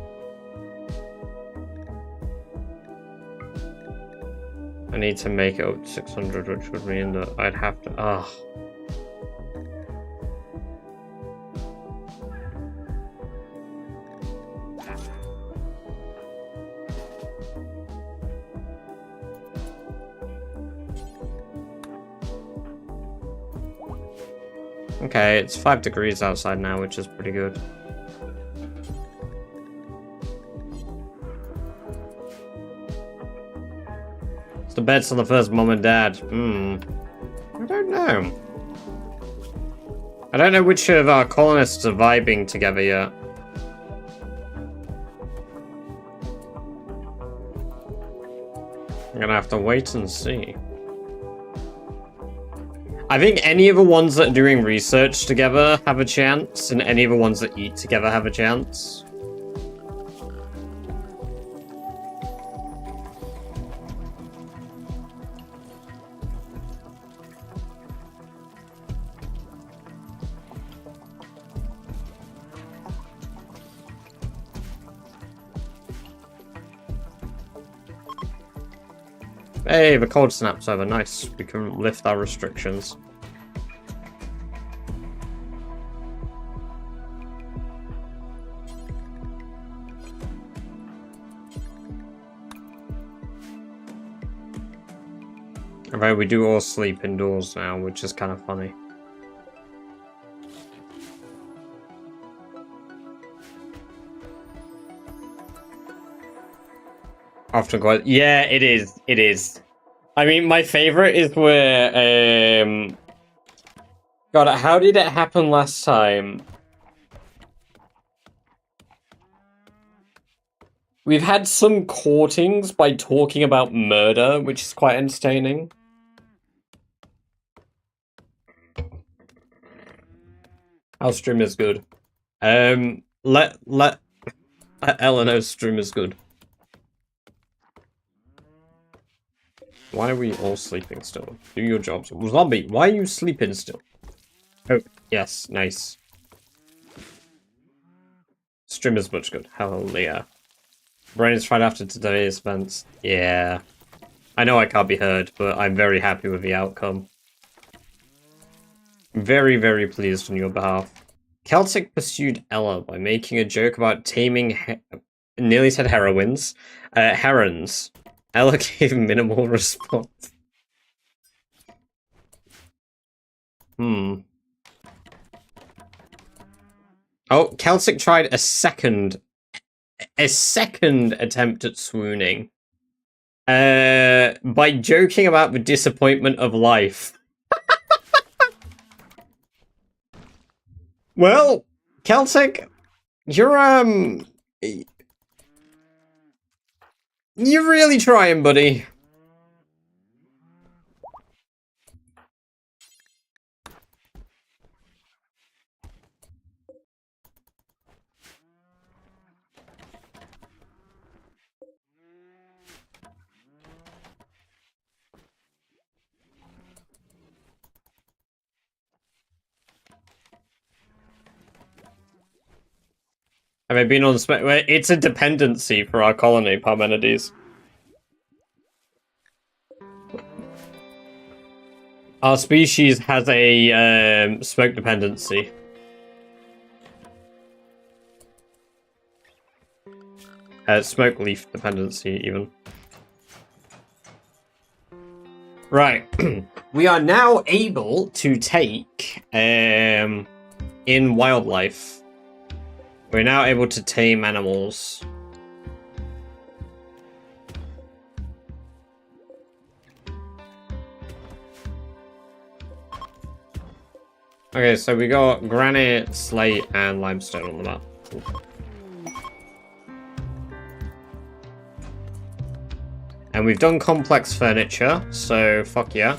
Speaker 1: I need to make it up to 600, which would mean that I'd have to... Ah. Okay, it's 5 degrees outside now, which is pretty good. It's the bets on the first mom and dad. I don't know. I don't know which of our colonists are vibing together yet. I'm gonna have to wait and see. I think any of the ones that are doing research together have a chance, and any of the ones that eat together have a chance. Hey, the cold snap's over. Nice. We can lift our restrictions. Alright, we do all sleep indoors now, which is kind of funny. Often quite. Yeah, it is. It is. I mean, my favorite is where, God, how did it happen last time? We've had some courtings by talking about murder, which is quite entertaining. Our stream is good. Let Eleanor's stream is good. Why are we all sleeping still? Do your jobs. Zombie, why are you sleeping still? Oh, yes, nice. Stream is much good. Hell yeah. Brain is tried after today's events. Yeah. I know I can't be heard, but I'm very happy with the outcome. Very, very pleased on your behalf. Celtic pursued Ella by making a joke about taming nearly said heroines. Herons. Ella gave minimal response. Oh, Celtic tried a second attempt at swooning. By joking about the disappointment of life. Well, Celtic, you're really trying, buddy. Have I been on the it's a dependency for our colony, Parmenides. Our species has a smoke dependency. Smoke leaf dependency, even. Right. We are now able to take, in wildlife, we're now able to tame animals. Okay, so we got granite, slate, and limestone on the map. And we've done complex furniture, so fuck yeah.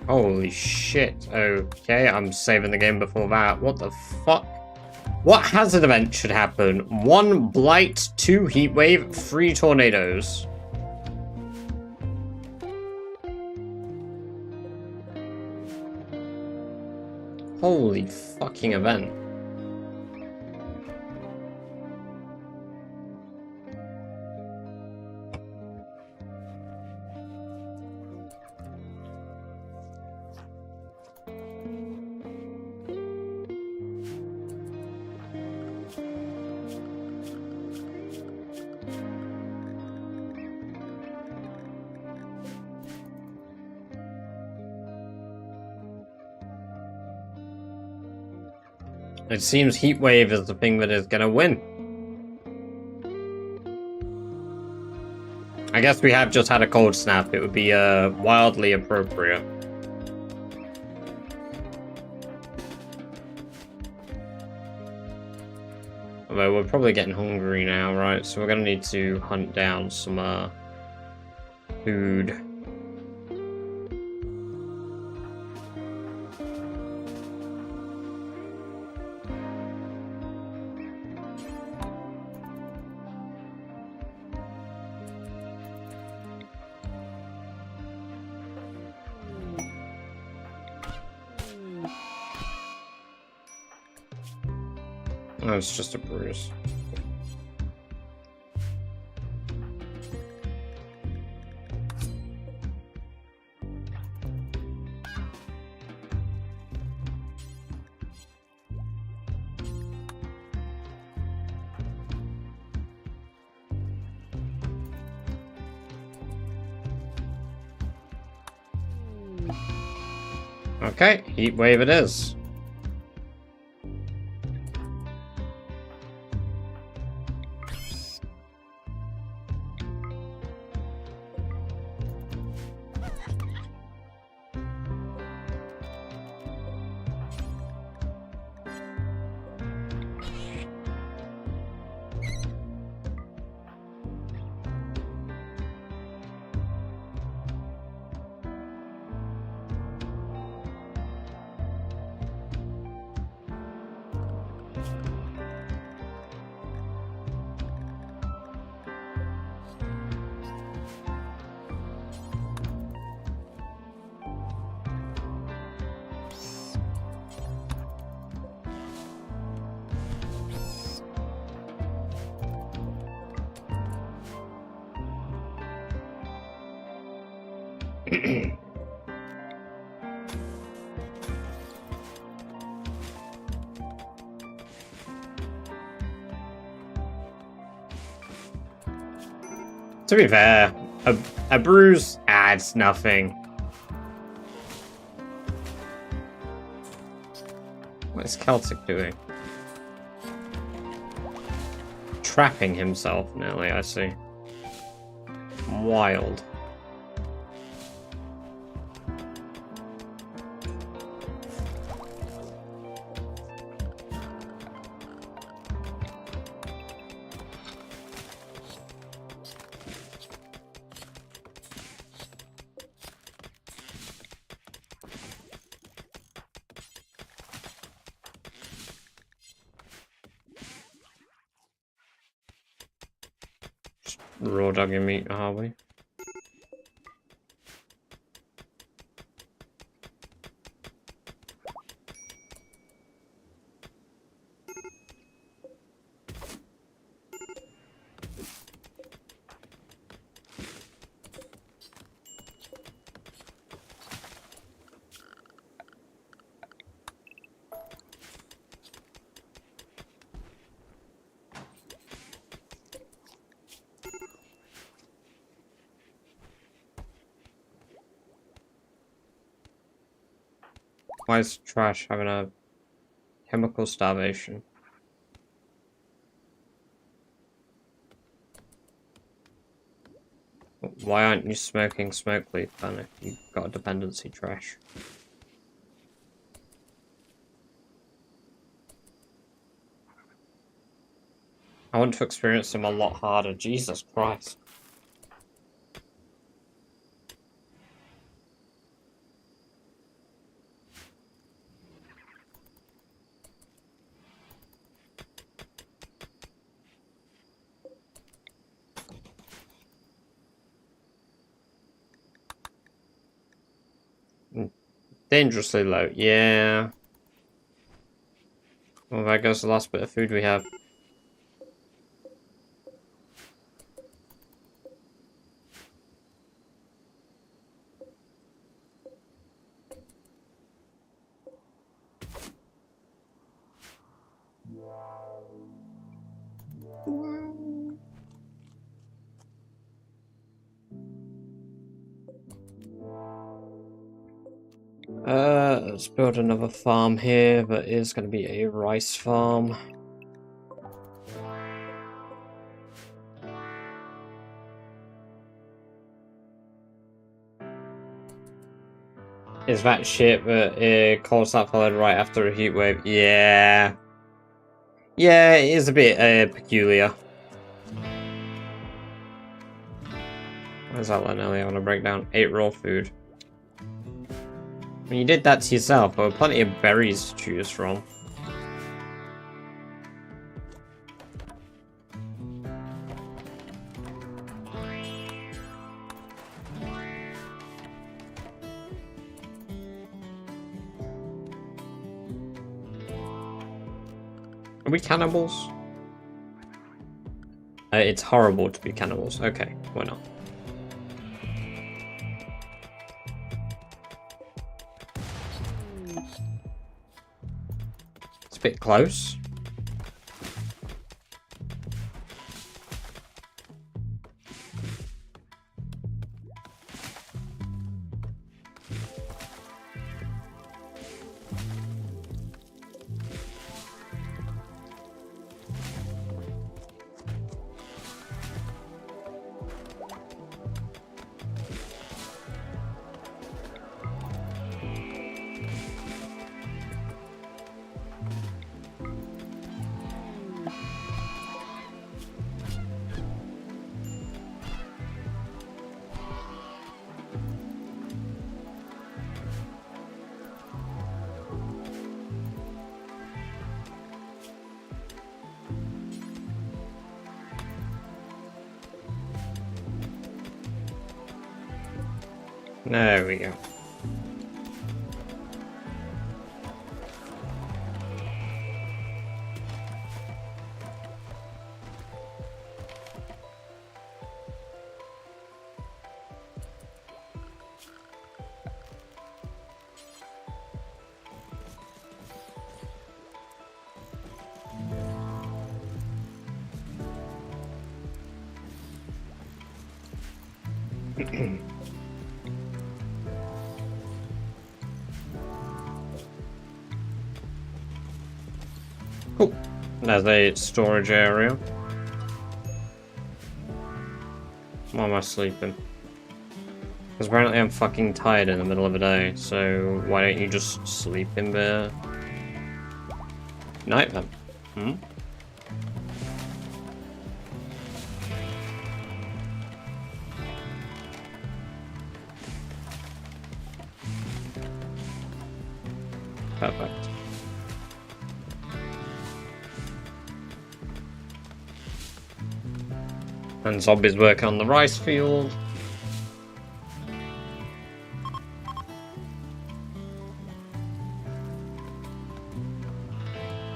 Speaker 1: Holy shit. Okay, I'm saving the game before that. What the fuck? What hazard event should happen? 1 blight, 2 heatwave, 3 tornadoes. Holy fucking event. It seems heat wave is the thing that is gonna win. I guess we have just had a cold snap. It would be wildly appropriate. Although we're probably getting hungry now, right? So we're gonna need to hunt down some food. Oh, it's just a bruise. Okay, heat wave it is. To be fair, a bruise adds nothing. What is Celtic doing? Trapping himself nearly, I see. Wild. Raw doggy meat, are we? Why is trash having a chemical starvation? Why aren't you smoking smoke leaf then if you've got a dependency trash? I want to experience them a lot harder, Jesus Christ. Dangerously low, yeah. Well, there goes the last bit of food we have. let's build another farm here, but it is going to be a rice farm. Is that shit that cold snap followed right after a heat wave? Yeah. Yeah, it is a bit peculiar. What is that one, Ellie? I want to break down 8 raw food. I mean, you did that to yourself, but plenty of berries to choose from. Are we cannibals? It's horrible to be cannibals. Okay, why not? It's a bit close. There we go. Cool. There's a storage area. Why am I sleeping? Because apparently I'm fucking tired in the middle of the day, so why don't you just sleep in the night then? Hmm? Perfect. And zombies working on the rice field.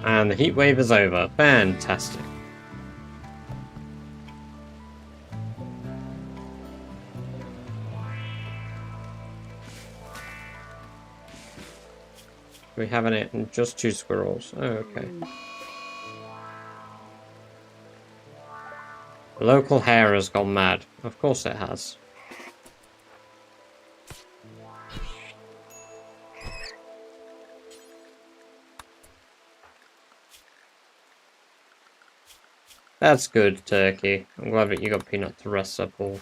Speaker 1: And the heat wave is over. Fantastic. We haven't eaten just 2 squirrels. Oh, okay. The local hare has gone mad. Of course it has. That's good, Turkey. I'm glad that you got Peanut to rest up all.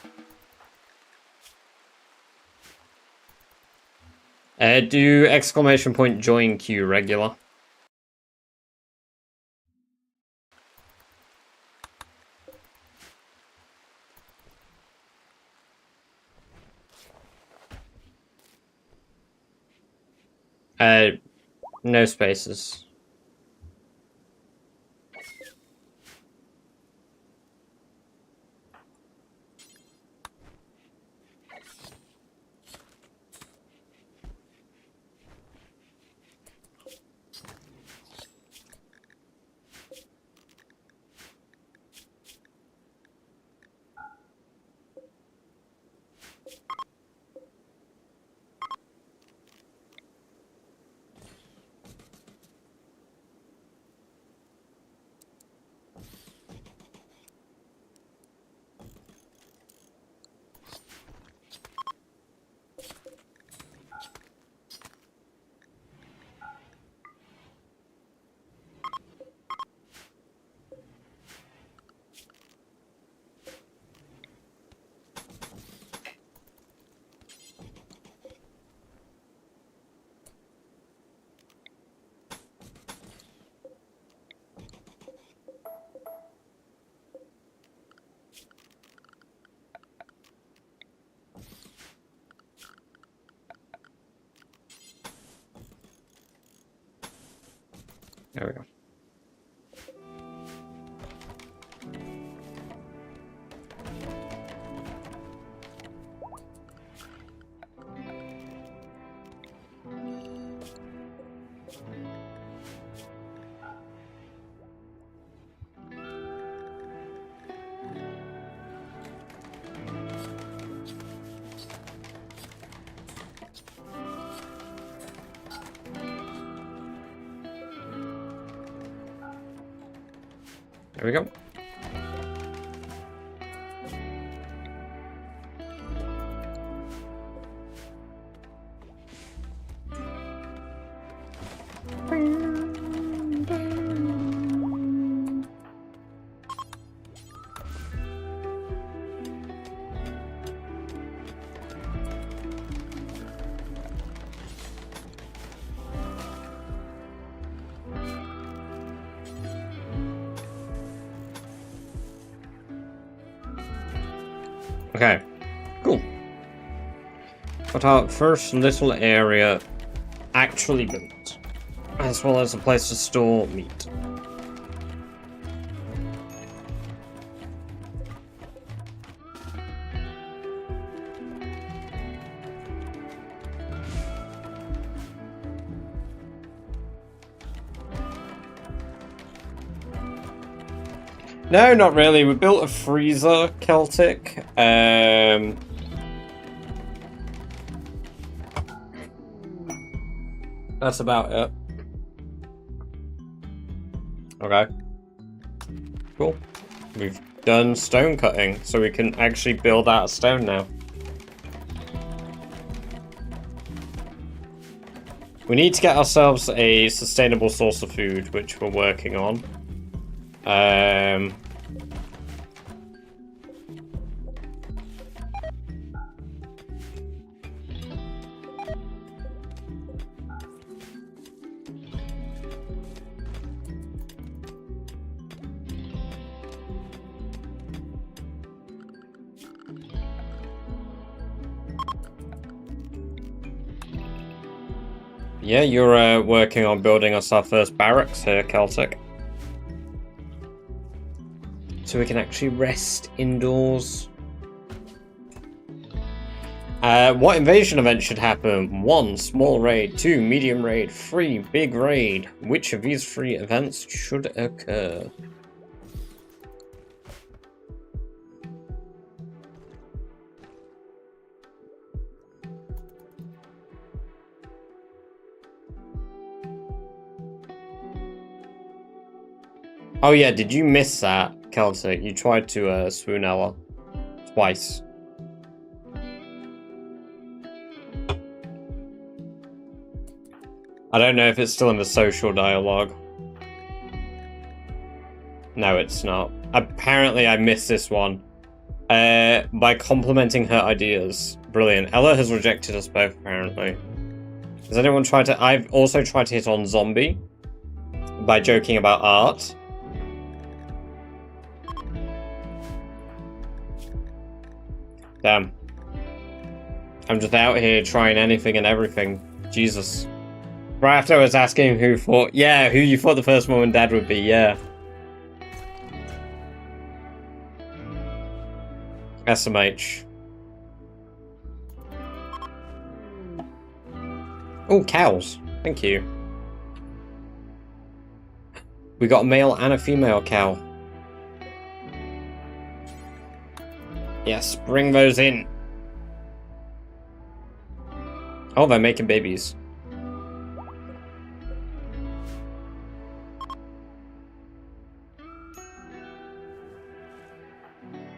Speaker 1: Do exclamation point join queue regular. No spaces. There we go. There we go. Okay, cool. Got our first little area actually built, as well as a place to store meat. No, not really. We built a freezer, Celtic. That's about it. Okay. Cool. We've done stone cutting, so we can actually build out of stone now. We need to get ourselves a sustainable source of food, which we're working on. Yeah, you're working on building us our first barracks here, Celtic. So we can actually rest indoors. What invasion event should happen? 1, small raid. 2, medium raid. 3, big raid. Which of these 3 events should occur? Oh yeah, did you miss that, Celtic? You tried to swoon Ella twice. I don't know if it's still in the social dialogue. No, it's not. Apparently I missed this one. By complimenting her ideas. Brilliant. Ella has rejected us both, apparently. Has anyone tried to... I've also tried to hit on Zombie by joking about art. Damn. I'm just out here trying anything and everything. Jesus. Right after I was asking who you thought the first mom and dad would be, yeah. SMH. Oh, cows. Thank you. We got a male and a female cow. Yes, bring those in. Oh, they're making babies.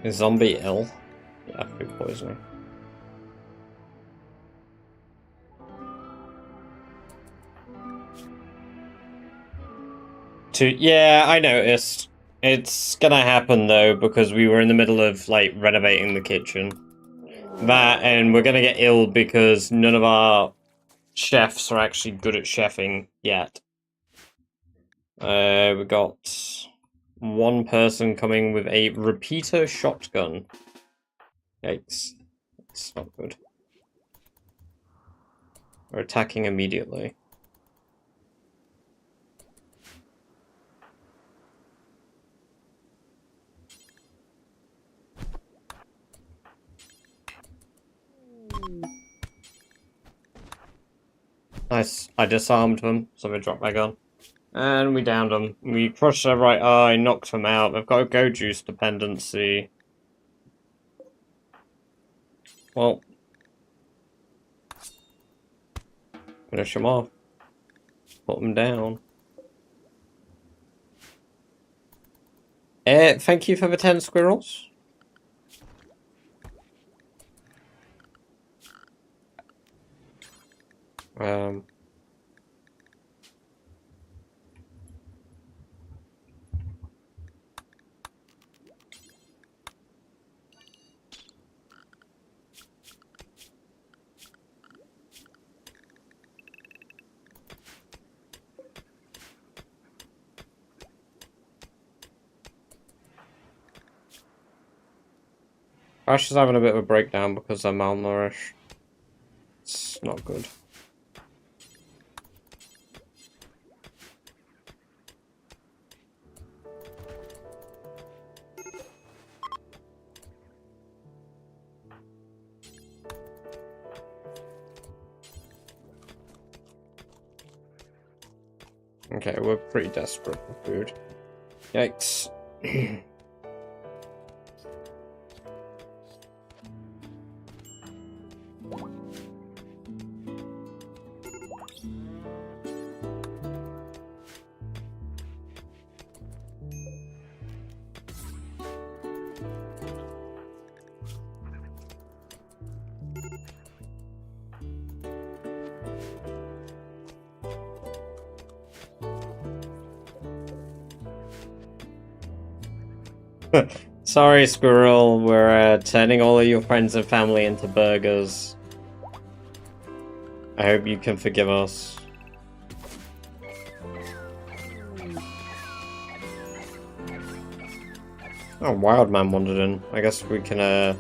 Speaker 1: Is Zombie ill? Yeah, food poisoning. Yeah, I noticed. It's gonna happen though, because we were in the middle of, like, renovating the kitchen. That, and we're gonna get ill because none of our chefs are actually good at chefing yet. We got one person coming with a repeater shotgun. Yikes. That's not good. We're attacking immediately. Nice. I disarmed them, so they dropped my gun. And we downed them. We crushed their right eye, knocked them out. They've got a go juice dependency. Well, finish them off. Put them down. Thank you for the 10 squirrels. Ash is having a bit of a breakdown because they're malnourished. It's not good. Okay, we're pretty desperate for food. Yikes. Sorry, Squirrel. We're turning all of your friends and family into burgers. I hope you can forgive us. Oh, Wild Man wandered in. I guess we can,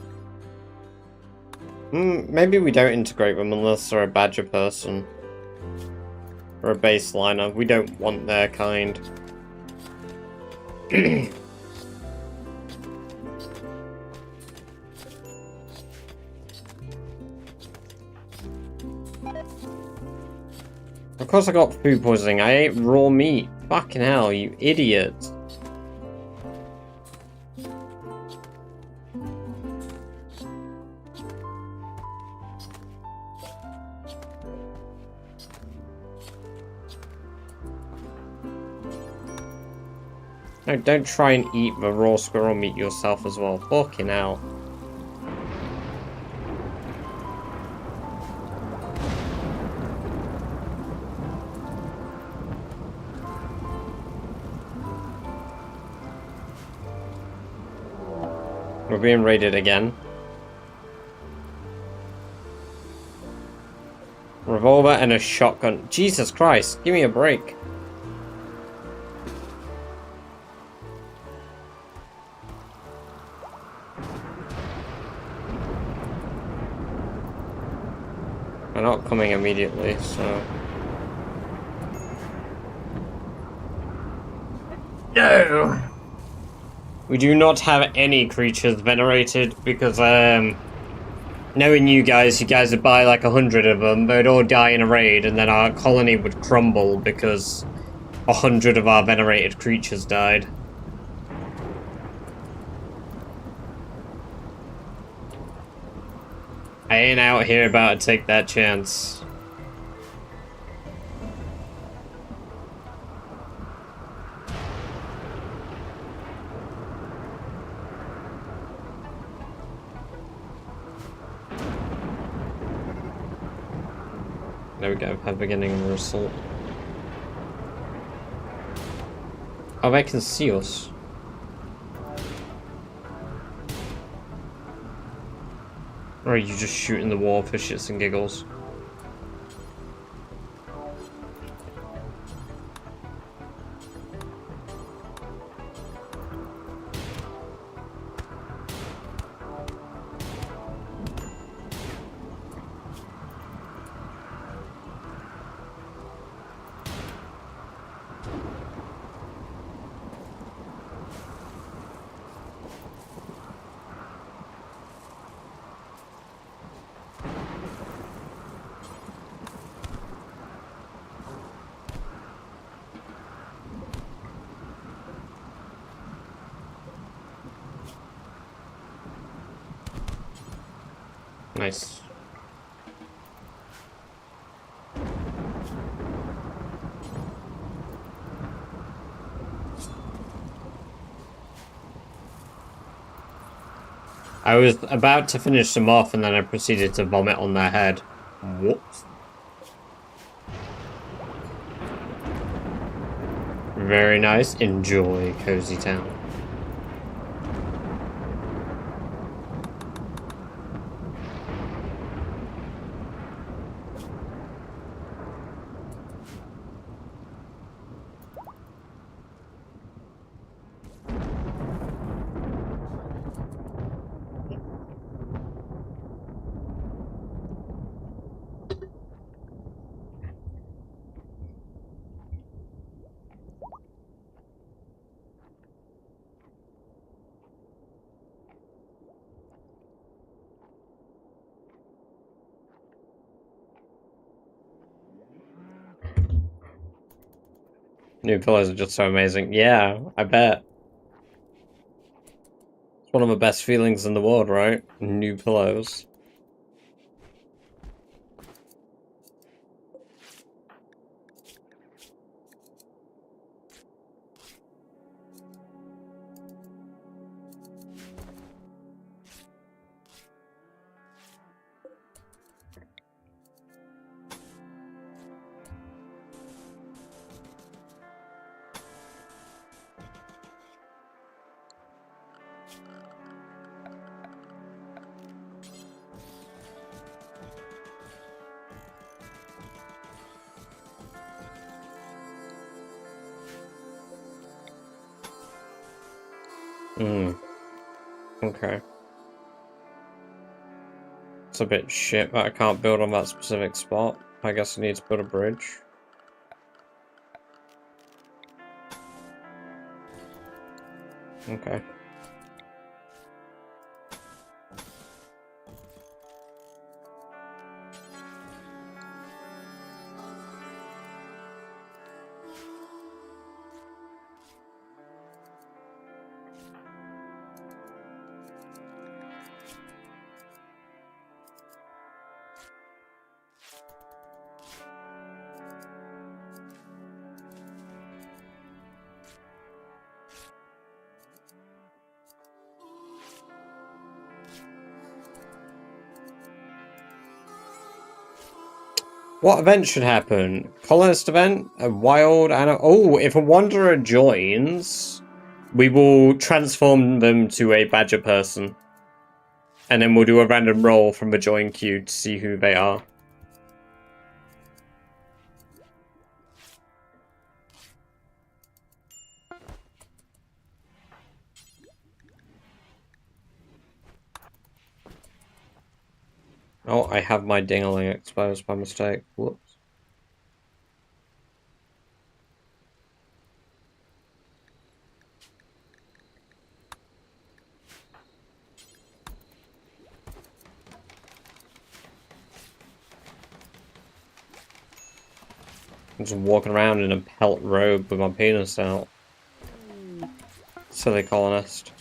Speaker 1: maybe we don't integrate them unless they're a badger person. Or a baseliner. We don't want their kind. Of course I got food poisoning. I ate raw meat. Fucking hell, you idiot. No, don't try and eat the raw squirrel meat yourself as well. Fucking hell. We're being raided again. Revolver and a shotgun. Jesus Christ, give me a break. They're not coming immediately, so... No! We do not have any creatures venerated because, knowing you guys would buy like 100 of them, they'd all die in a raid, and then our colony would crumble because 100 of our venerated creatures died. I ain't out here about to take that chance. There we go, have beginning of assault. Oh, they can see us. Or are you just shooting the wall for shits and giggles? Nice. I was about to finish them off and then I proceeded to vomit on their head. Whoops. Very nice. Enjoy Cozy Town. New pillows are just so amazing. Yeah, I bet. It's one of the best feelings in the world, right? New pillows. Okay. It's a bit shit that I can't build on that specific spot. I guess I need to build a bridge. Okay. What event should happen? Colonist event? A wild animal? Oh, if a wanderer joins, we will transform them to a badger person. And then we'll do a random roll from the join queue to see who they are. Oh, I have my dingling exposed by mistake. Whoops. I'm just walking around in a pelt robe with my penis out. Silly colonist.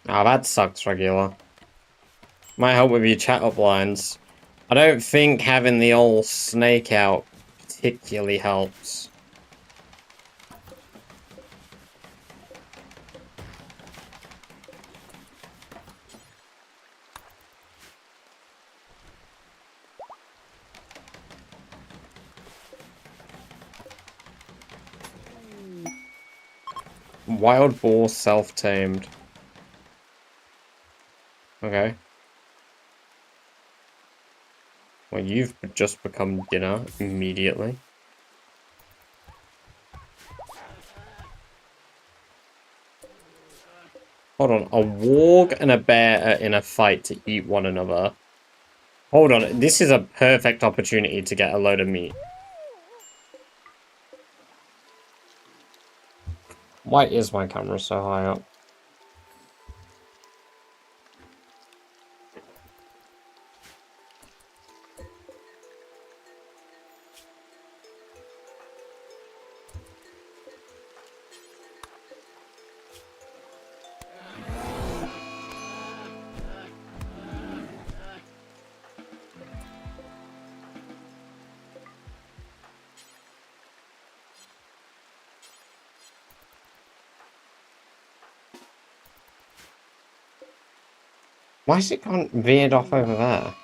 Speaker 1: Ah, that sucks, regular. Might help with your chat-up lines. I don't think having the old snake out particularly helps. Wild boar self-tamed. Okay. Well, you've just become dinner immediately. Hold on, a warg and a bear are in a fight to eat one another. Hold on, this is a perfect opportunity to get a load of meat. Why is my camera so high up? Why is it gone veered off over there?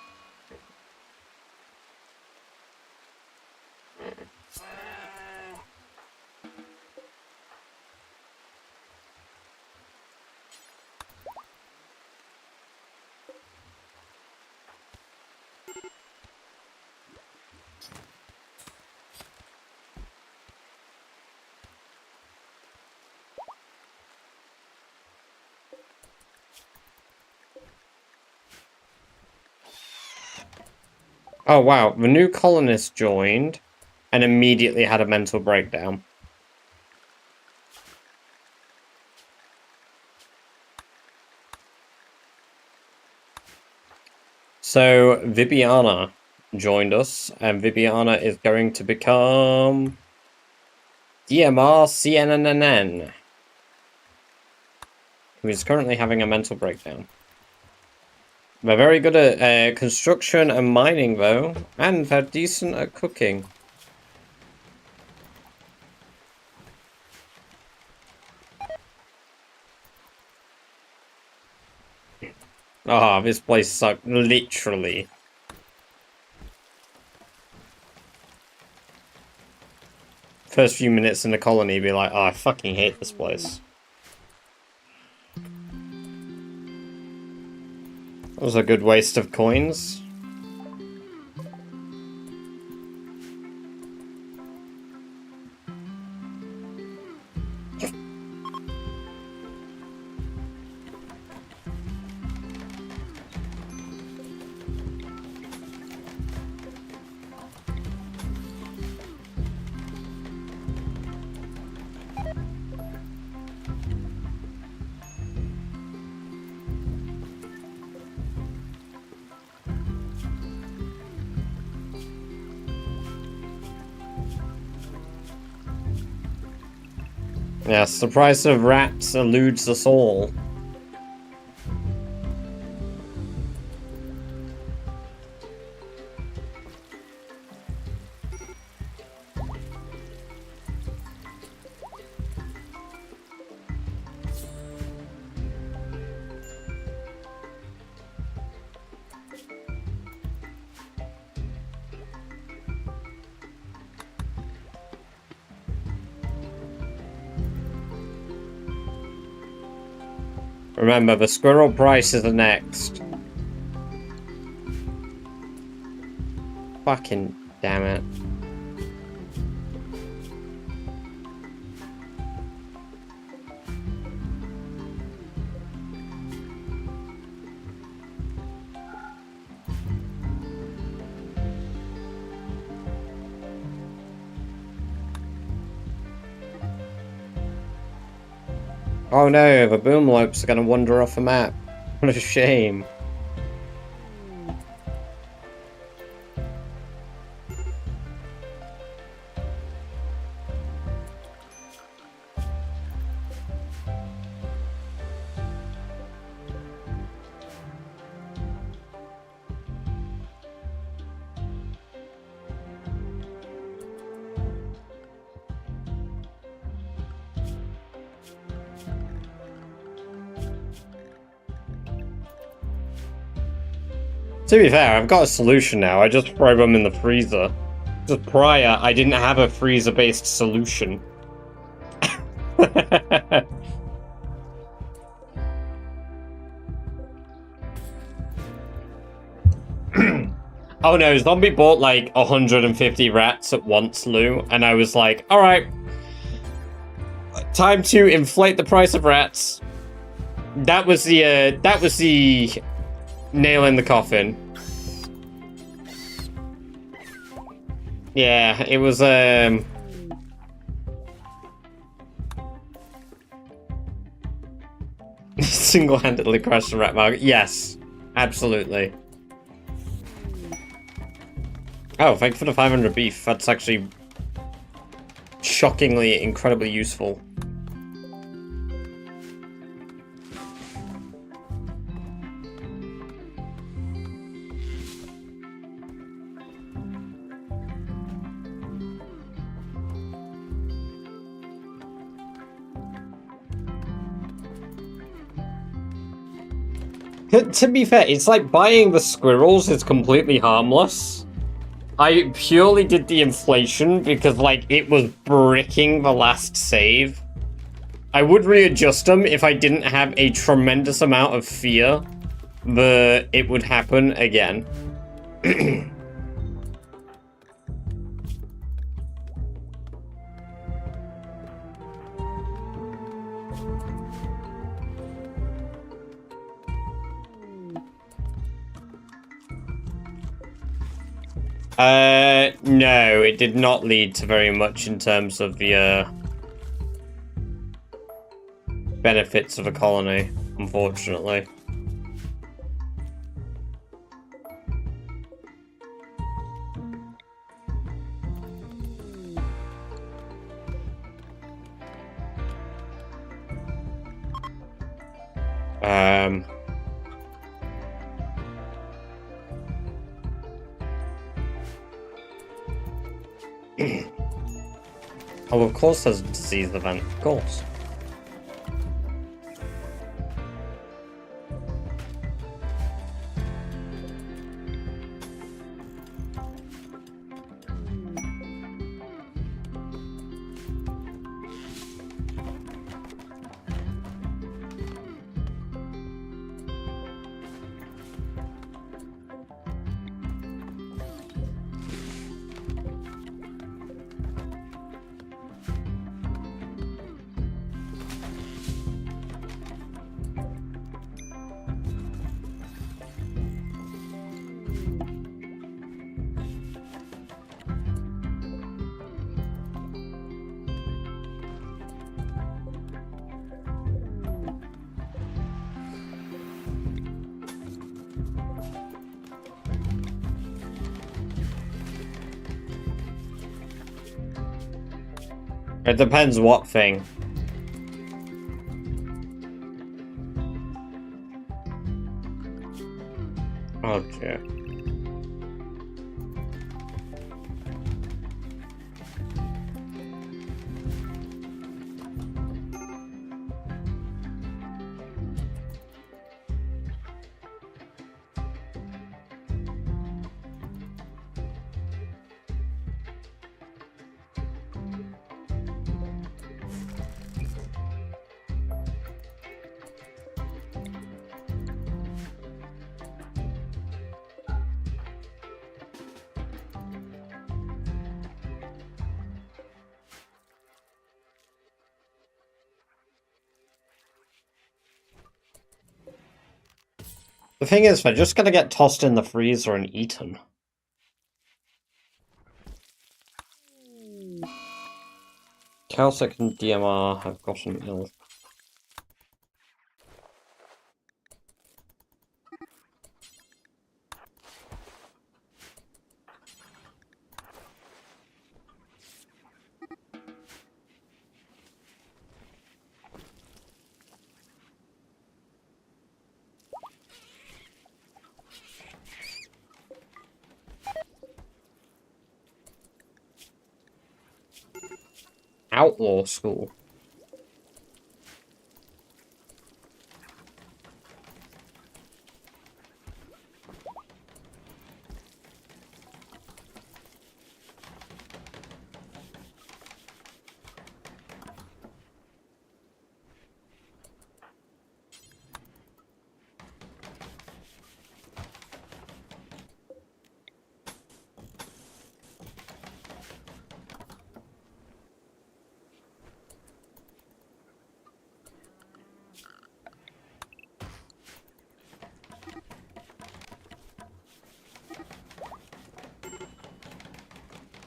Speaker 1: Oh wow, the new colonist joined and immediately had a mental breakdown. So Vibiana joined us, and Vibiana is going to become DMR CNNN, who is currently having a mental breakdown. They're very good at construction and mining, though, and they're decent at cooking. Ah, oh, this place sucks, literally. First few minutes in the colony, be like, oh, I fucking hate this place. That was a good waste of coins. Yes, the price of rats eludes us all. Remember, the squirrel prices are next. Fucking damn it. Oh no, the boomlopes are gonna wander off the map. What a shame. To be fair, I've got a solution now. I just throw them in the freezer. Just prior, I didn't have a freezer-based solution. Oh no, Zombie bought like 150 rats at once, Lou, and I was like, alright. Time to inflate the price of rats. That was the nail in the coffin. Yeah, it was single-handedly crashed the rat market. Yes, absolutely. Oh, thanks for the 500 beef. That's actually shockingly incredibly useful. To be fair, it's like buying the squirrels is completely harmless. I purely did the inflation because, like, it was bricking the last save. I would readjust them if I didn't have a tremendous amount of fear that it would happen again. No, it did not lead to very much in terms of the, benefits of a colony, unfortunately. Oh, of course there's a disease event, of course. It depends what thing. Oh dear. The thing is, they're just gonna get tossed in the freezer and eaten. Calcic and DMR have gotten ill. Outlaw school.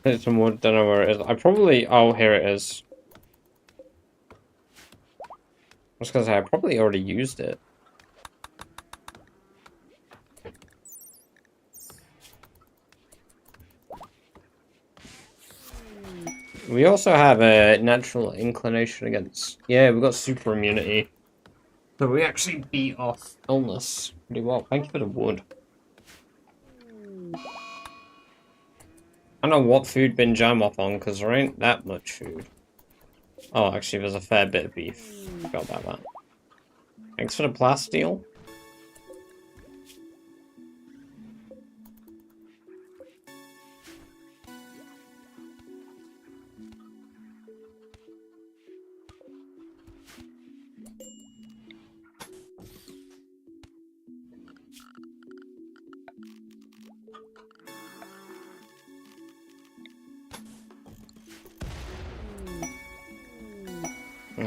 Speaker 1: There's some wood, don't know where it is. I probably... Oh, here it is. I was gonna say, I probably already used it. We also have a natural inclination against... Yeah, we've got super immunity. So we actually beat off illness pretty well. Thank you for the wood. I don't know what food binge I'm off on, because there ain't that much food. Oh, actually, there's a fair bit of beef. Forgot about that. Thanks for the plasteel.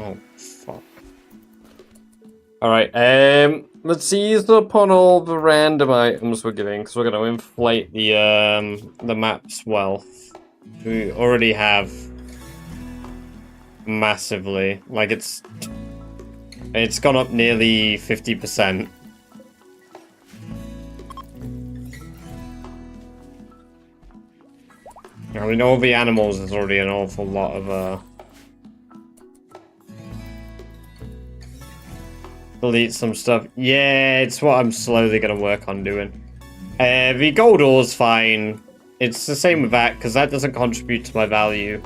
Speaker 1: Oh, fuck. Alright, let's ease up on all the random items we're getting, because we're going to inflate the map's wealth. We already have massively. Like, it's gone up nearly 50%. I mean, all the animals is already an awful lot of, delete some stuff. Yeah, it's what I'm slowly gonna work on doing. The gold ore's fine. It's the same with that, because that doesn't contribute to my value.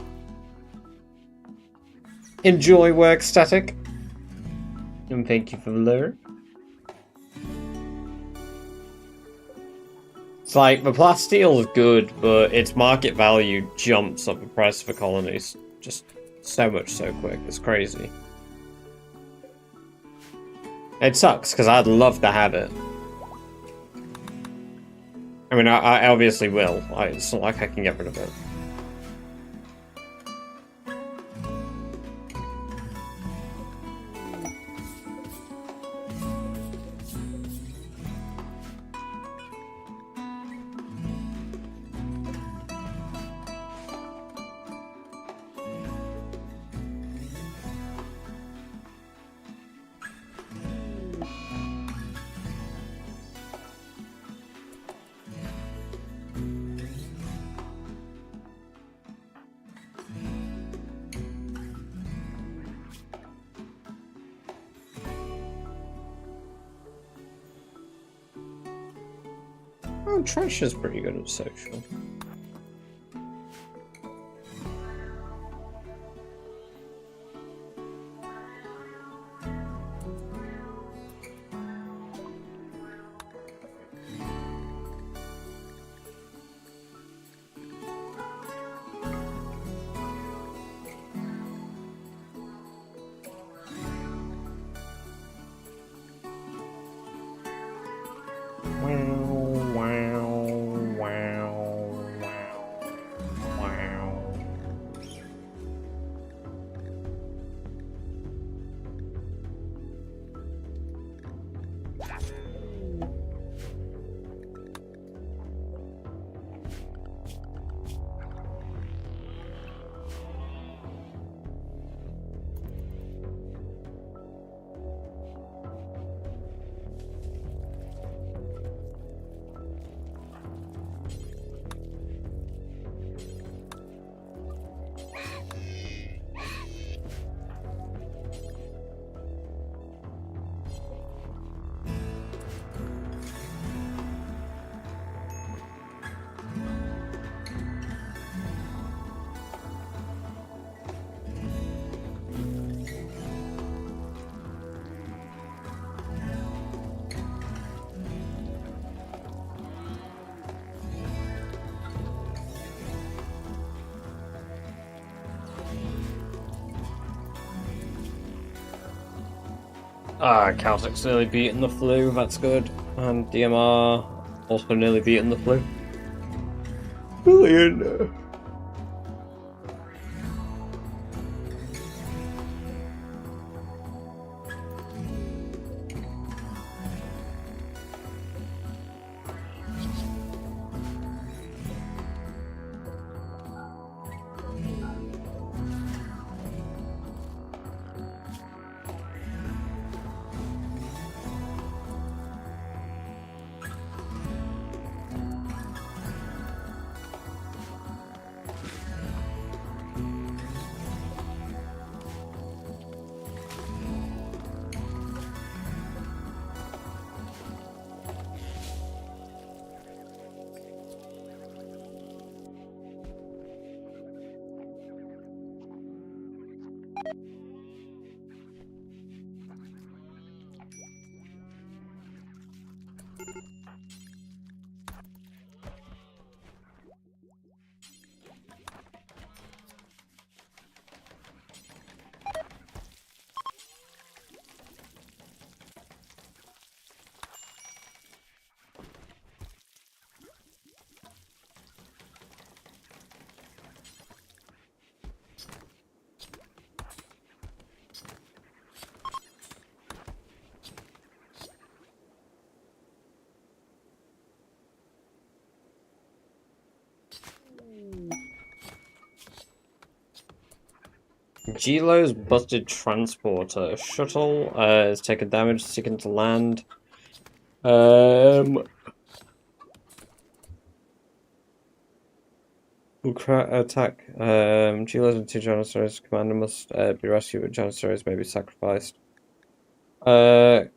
Speaker 1: Enjoy work, Static. And thank you for the lure. It's like, the plasteel is good, but its market value jumps up the price for colonies. Just so much so quick. It's crazy. It sucks, because I'd love to have it. I mean, I obviously will. It's not like I can get rid of it. Oh, Trash is pretty good at social. Ah, Celtic's nearly beaten the flu, that's good. And DMR also nearly beaten the flu. Brilliant. Gilo's busted transporter. A shuttle has taken damage sticking to land. Will attack. Gilo's and 2 Janissaries. Commander must be rescued, but Janissaries may be sacrificed. They're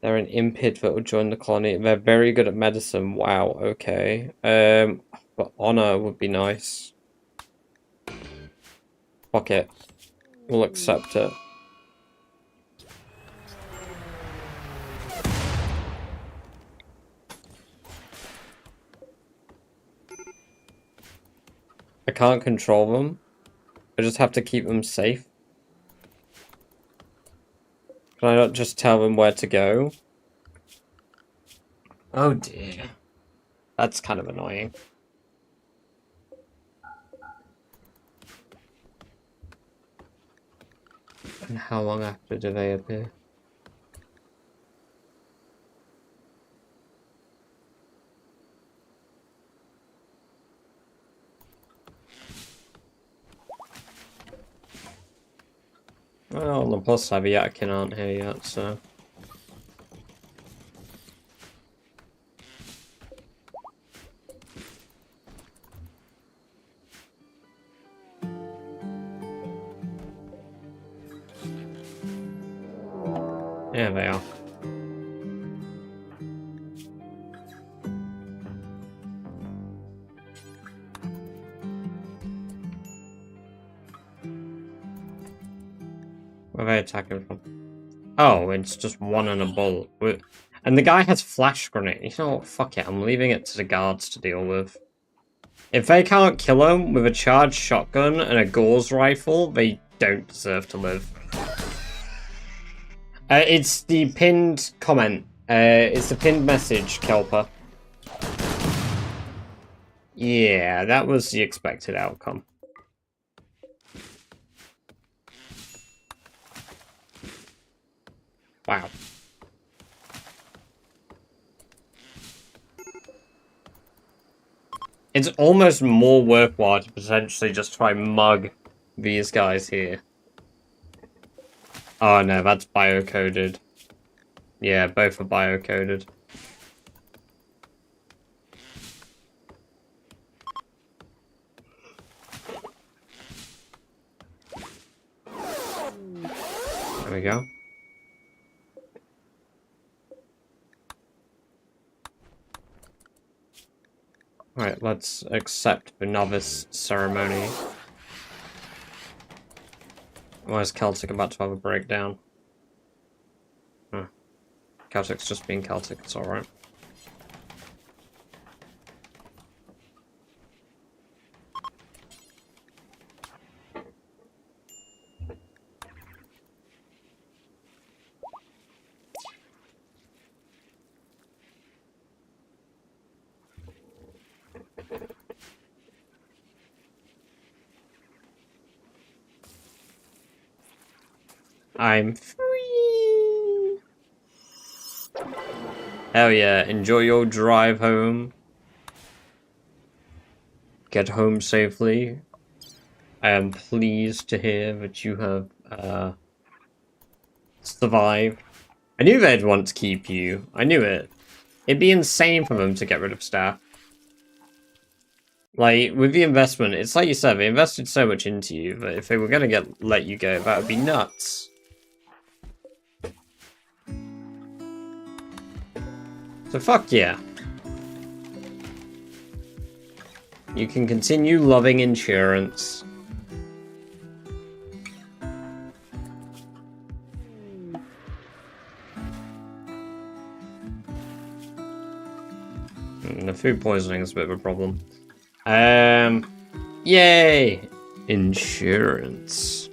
Speaker 1: an impid that will join the colony. They're very good at medicine. Wow, okay. But honor would be nice. Fuck it. We'll accept it. I can't control them. I just have to keep them safe. Can I not just tell them where to go? Oh dear. That's kind of annoying. And how long after do they appear? Well, on the plus side, the Yatkin aren't here yet, so... Yeah, they are. Where are they attacking from? Oh, it's just one and a bull. And the guy has flash grenade. You know what? Fuck it. I'm leaving it to the guards to deal with. If they can't kill him with a charged shotgun and a gauze rifle, they don't deserve to live. It's the pinned comment. It's the pinned message, Kelper. Yeah, that was the expected outcome. Wow. It's almost more worthwhile to potentially just try mug these guys here. Oh no, that's biocoded. Yeah, both are biocoded. There we go. Alright, let's accept the novice ceremony. Why is Celtic about to have a breakdown? Huh. Celtic's just being Celtic, it's alright. I'm free! Hell yeah, enjoy your drive home. Get home safely. I am pleased to hear that you have, survived. I knew they'd want to keep you. I knew it. It'd be insane for them to get rid of staff. Like, with the investment, it's like you said, they invested so much into you that if they were going to let you go, that would be nuts. So fuck yeah. You can continue loving insurance. The food poisoning is a bit of a problem. Yay! Insurance.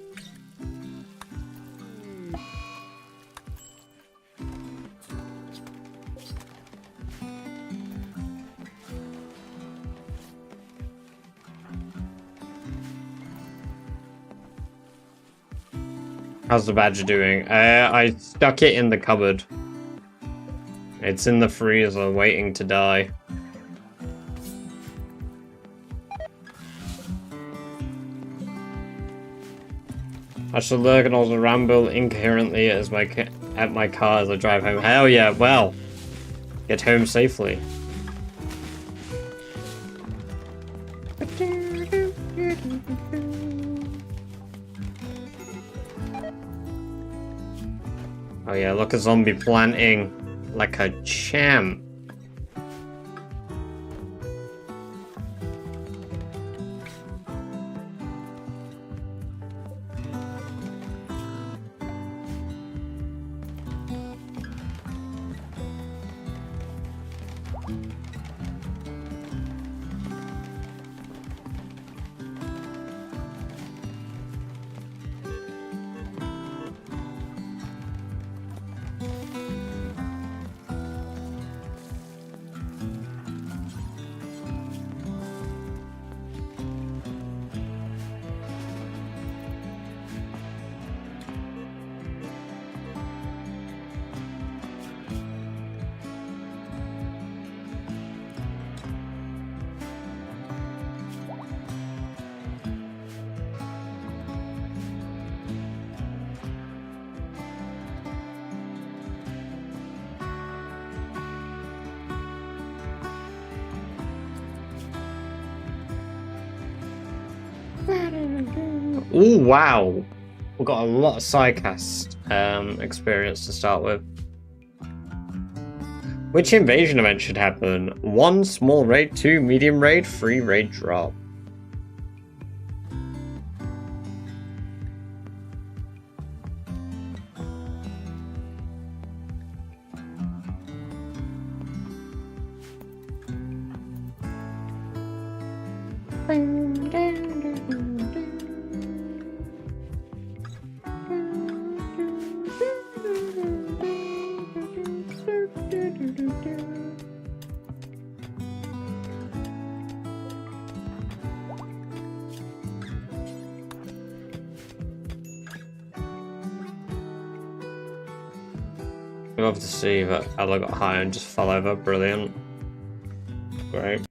Speaker 1: How's the badger doing? I stuck it in the cupboard. It's in the freezer waiting to die. I shall lurk and also ramble incoherently at my car as I drive home. Hell yeah, well, get home safely. Oh yeah, look at zombie planting like a champ. Ooh, wow. We've got a lot of sidecast experience to start with. Which invasion event should happen? 1 small raid, 2 medium raid, 3 raid drop. I'd love to see that Ella got high and just fell over. Brilliant. Great.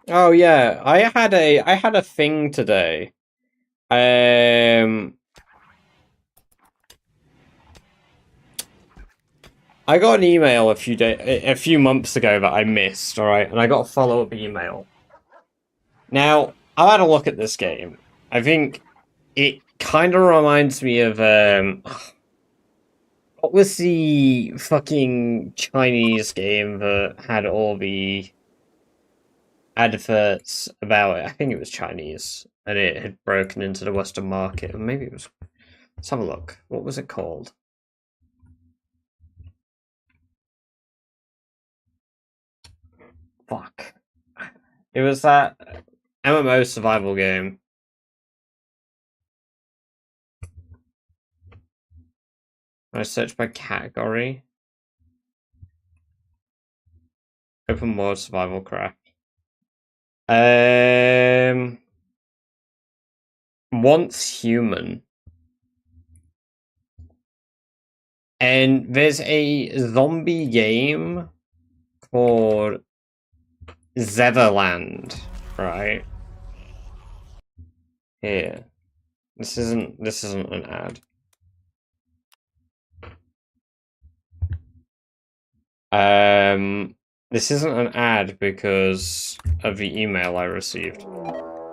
Speaker 1: Oh yeah, I had a thing today. I got an email a few months ago that I missed, alright, and I got a follow-up email. Now, I had a look at this game. I think it kind of reminds me of, what was the fucking Chinese game that had all the adverts about it? I think it was Chinese, and it had broken into the Western market, and maybe it was... Let's have a look. What was it called? Fuck. It was that MMO survival game. I searched by category. Open world survival craft. Once Human. And there's a zombie game called Zetherland, right? Here. This isn't an ad. This isn't an ad because of the email I received.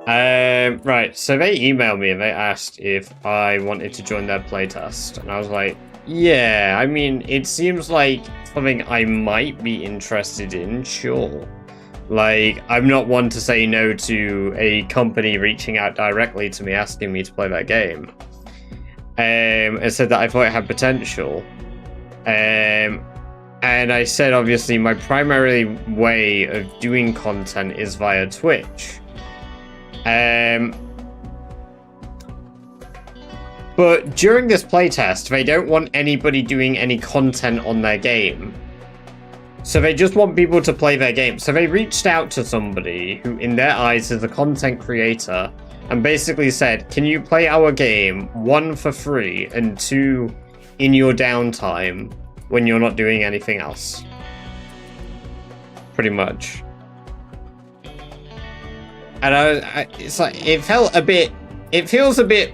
Speaker 1: Right, so they emailed me and they asked if I wanted to join their playtest, and I was like, yeah, I mean, it seems like something I might be interested in, sure. Like, I'm not one to say no to a company reaching out directly to me asking me to play that game. It said that I thought it had potential. And I said, obviously, my primary way of doing content is via Twitch. But during this playtest, they don't want anybody doing any content on their game. So they just want people to play their game. So they reached out to somebody who, in their eyes, is a content creator and basically said, can you play our game, 1, for free, and 2, in your downtime when you're not doing anything else? Pretty much. And it's like, it feels a bit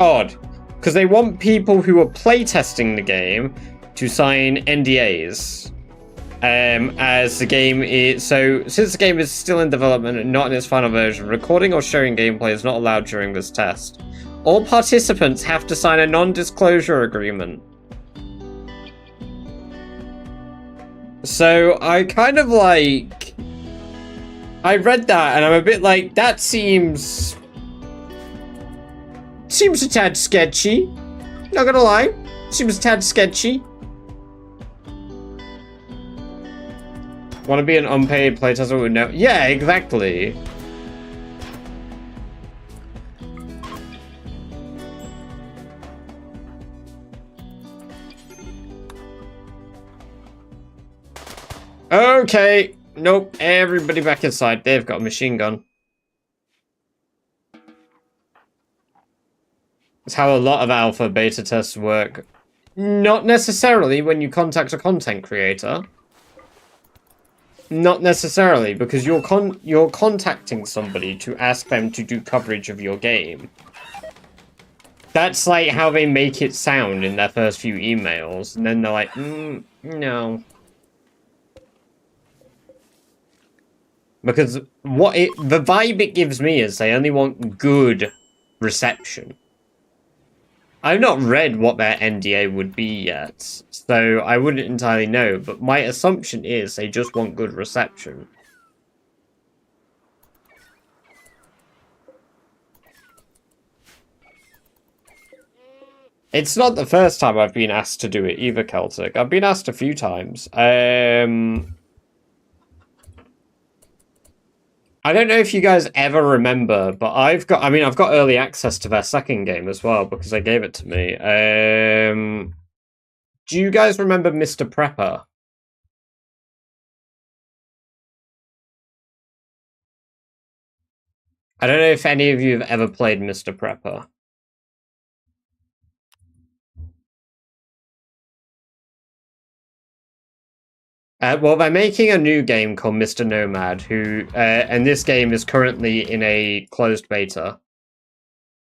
Speaker 1: odd. Because they want people who are playtesting the game to sign NDAs, as the game is... So, since the game is still in development and not in its final version, recording or showing gameplay is not allowed during this test. All participants have to sign a non-disclosure agreement. So, I kind of like... I read that and I'm a bit like, that seems a tad sketchy. Not gonna lie. Seems a tad sketchy. Want to be an unpaid playtester with no... Yeah, exactly. Okay. Nope. Everybody back inside. They've got a machine gun. It's how a lot of alpha beta tests work. Not necessarily when you contact a content creator. Not necessarily, because you're contacting somebody to ask them to do coverage of your game. That's like how they make it sound in their first few emails, and then they're like, no. Because the vibe it gives me is they only want good reception. I've not read what their NDA would be yet, so I wouldn't entirely know, but my assumption is they just want good reception. It's not the first time I've been asked to do it either, Celtic. I've been asked a few times. I don't know if you guys ever remember, but I've got early access to their second game as well, because they gave it to me. Do you guys remember Mr. Prepper? I don't know if any of you have ever played Mr. Prepper. Well, they're making a new game called Mr. Nomad, and this game is currently in a closed beta.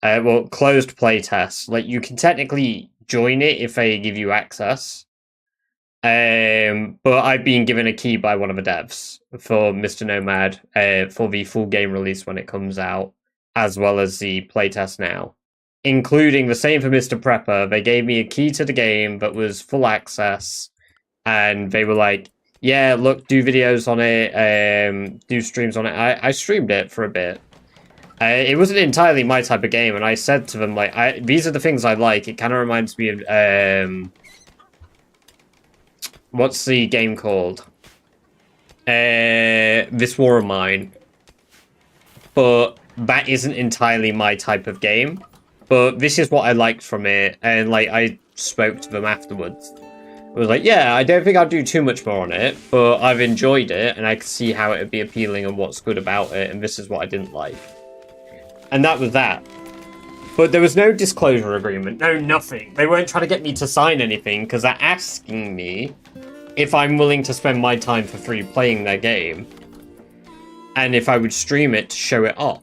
Speaker 1: Closed playtest. Like, you can technically join it if they give you access. But I've been given a key by one of the devs for Mr. Nomad, for the full game release when it comes out, as well as the playtest now. Including the same for Mr. Prepper. They gave me a key to the game that was full access, and they were like, yeah, look, do videos on it, do streams on it. I streamed it for a bit. It wasn't entirely my type of game, and I said to them, like, these are the things I like. It kind of reminds me of, what's the game called? This War of Mine. But that isn't entirely my type of game. But this is what I liked from it, and, like, I spoke to them afterwards. I was like, yeah, I don't think I'll do too much more on it, but I've enjoyed it, and I can see how it would be appealing and what's good about it, and this is what I didn't like. And that was that. But there was no disclosure agreement, no nothing. They weren't trying to get me to sign anything, because they're asking me if I'm willing to spend my time for free playing their game, and if I would stream it to show it off.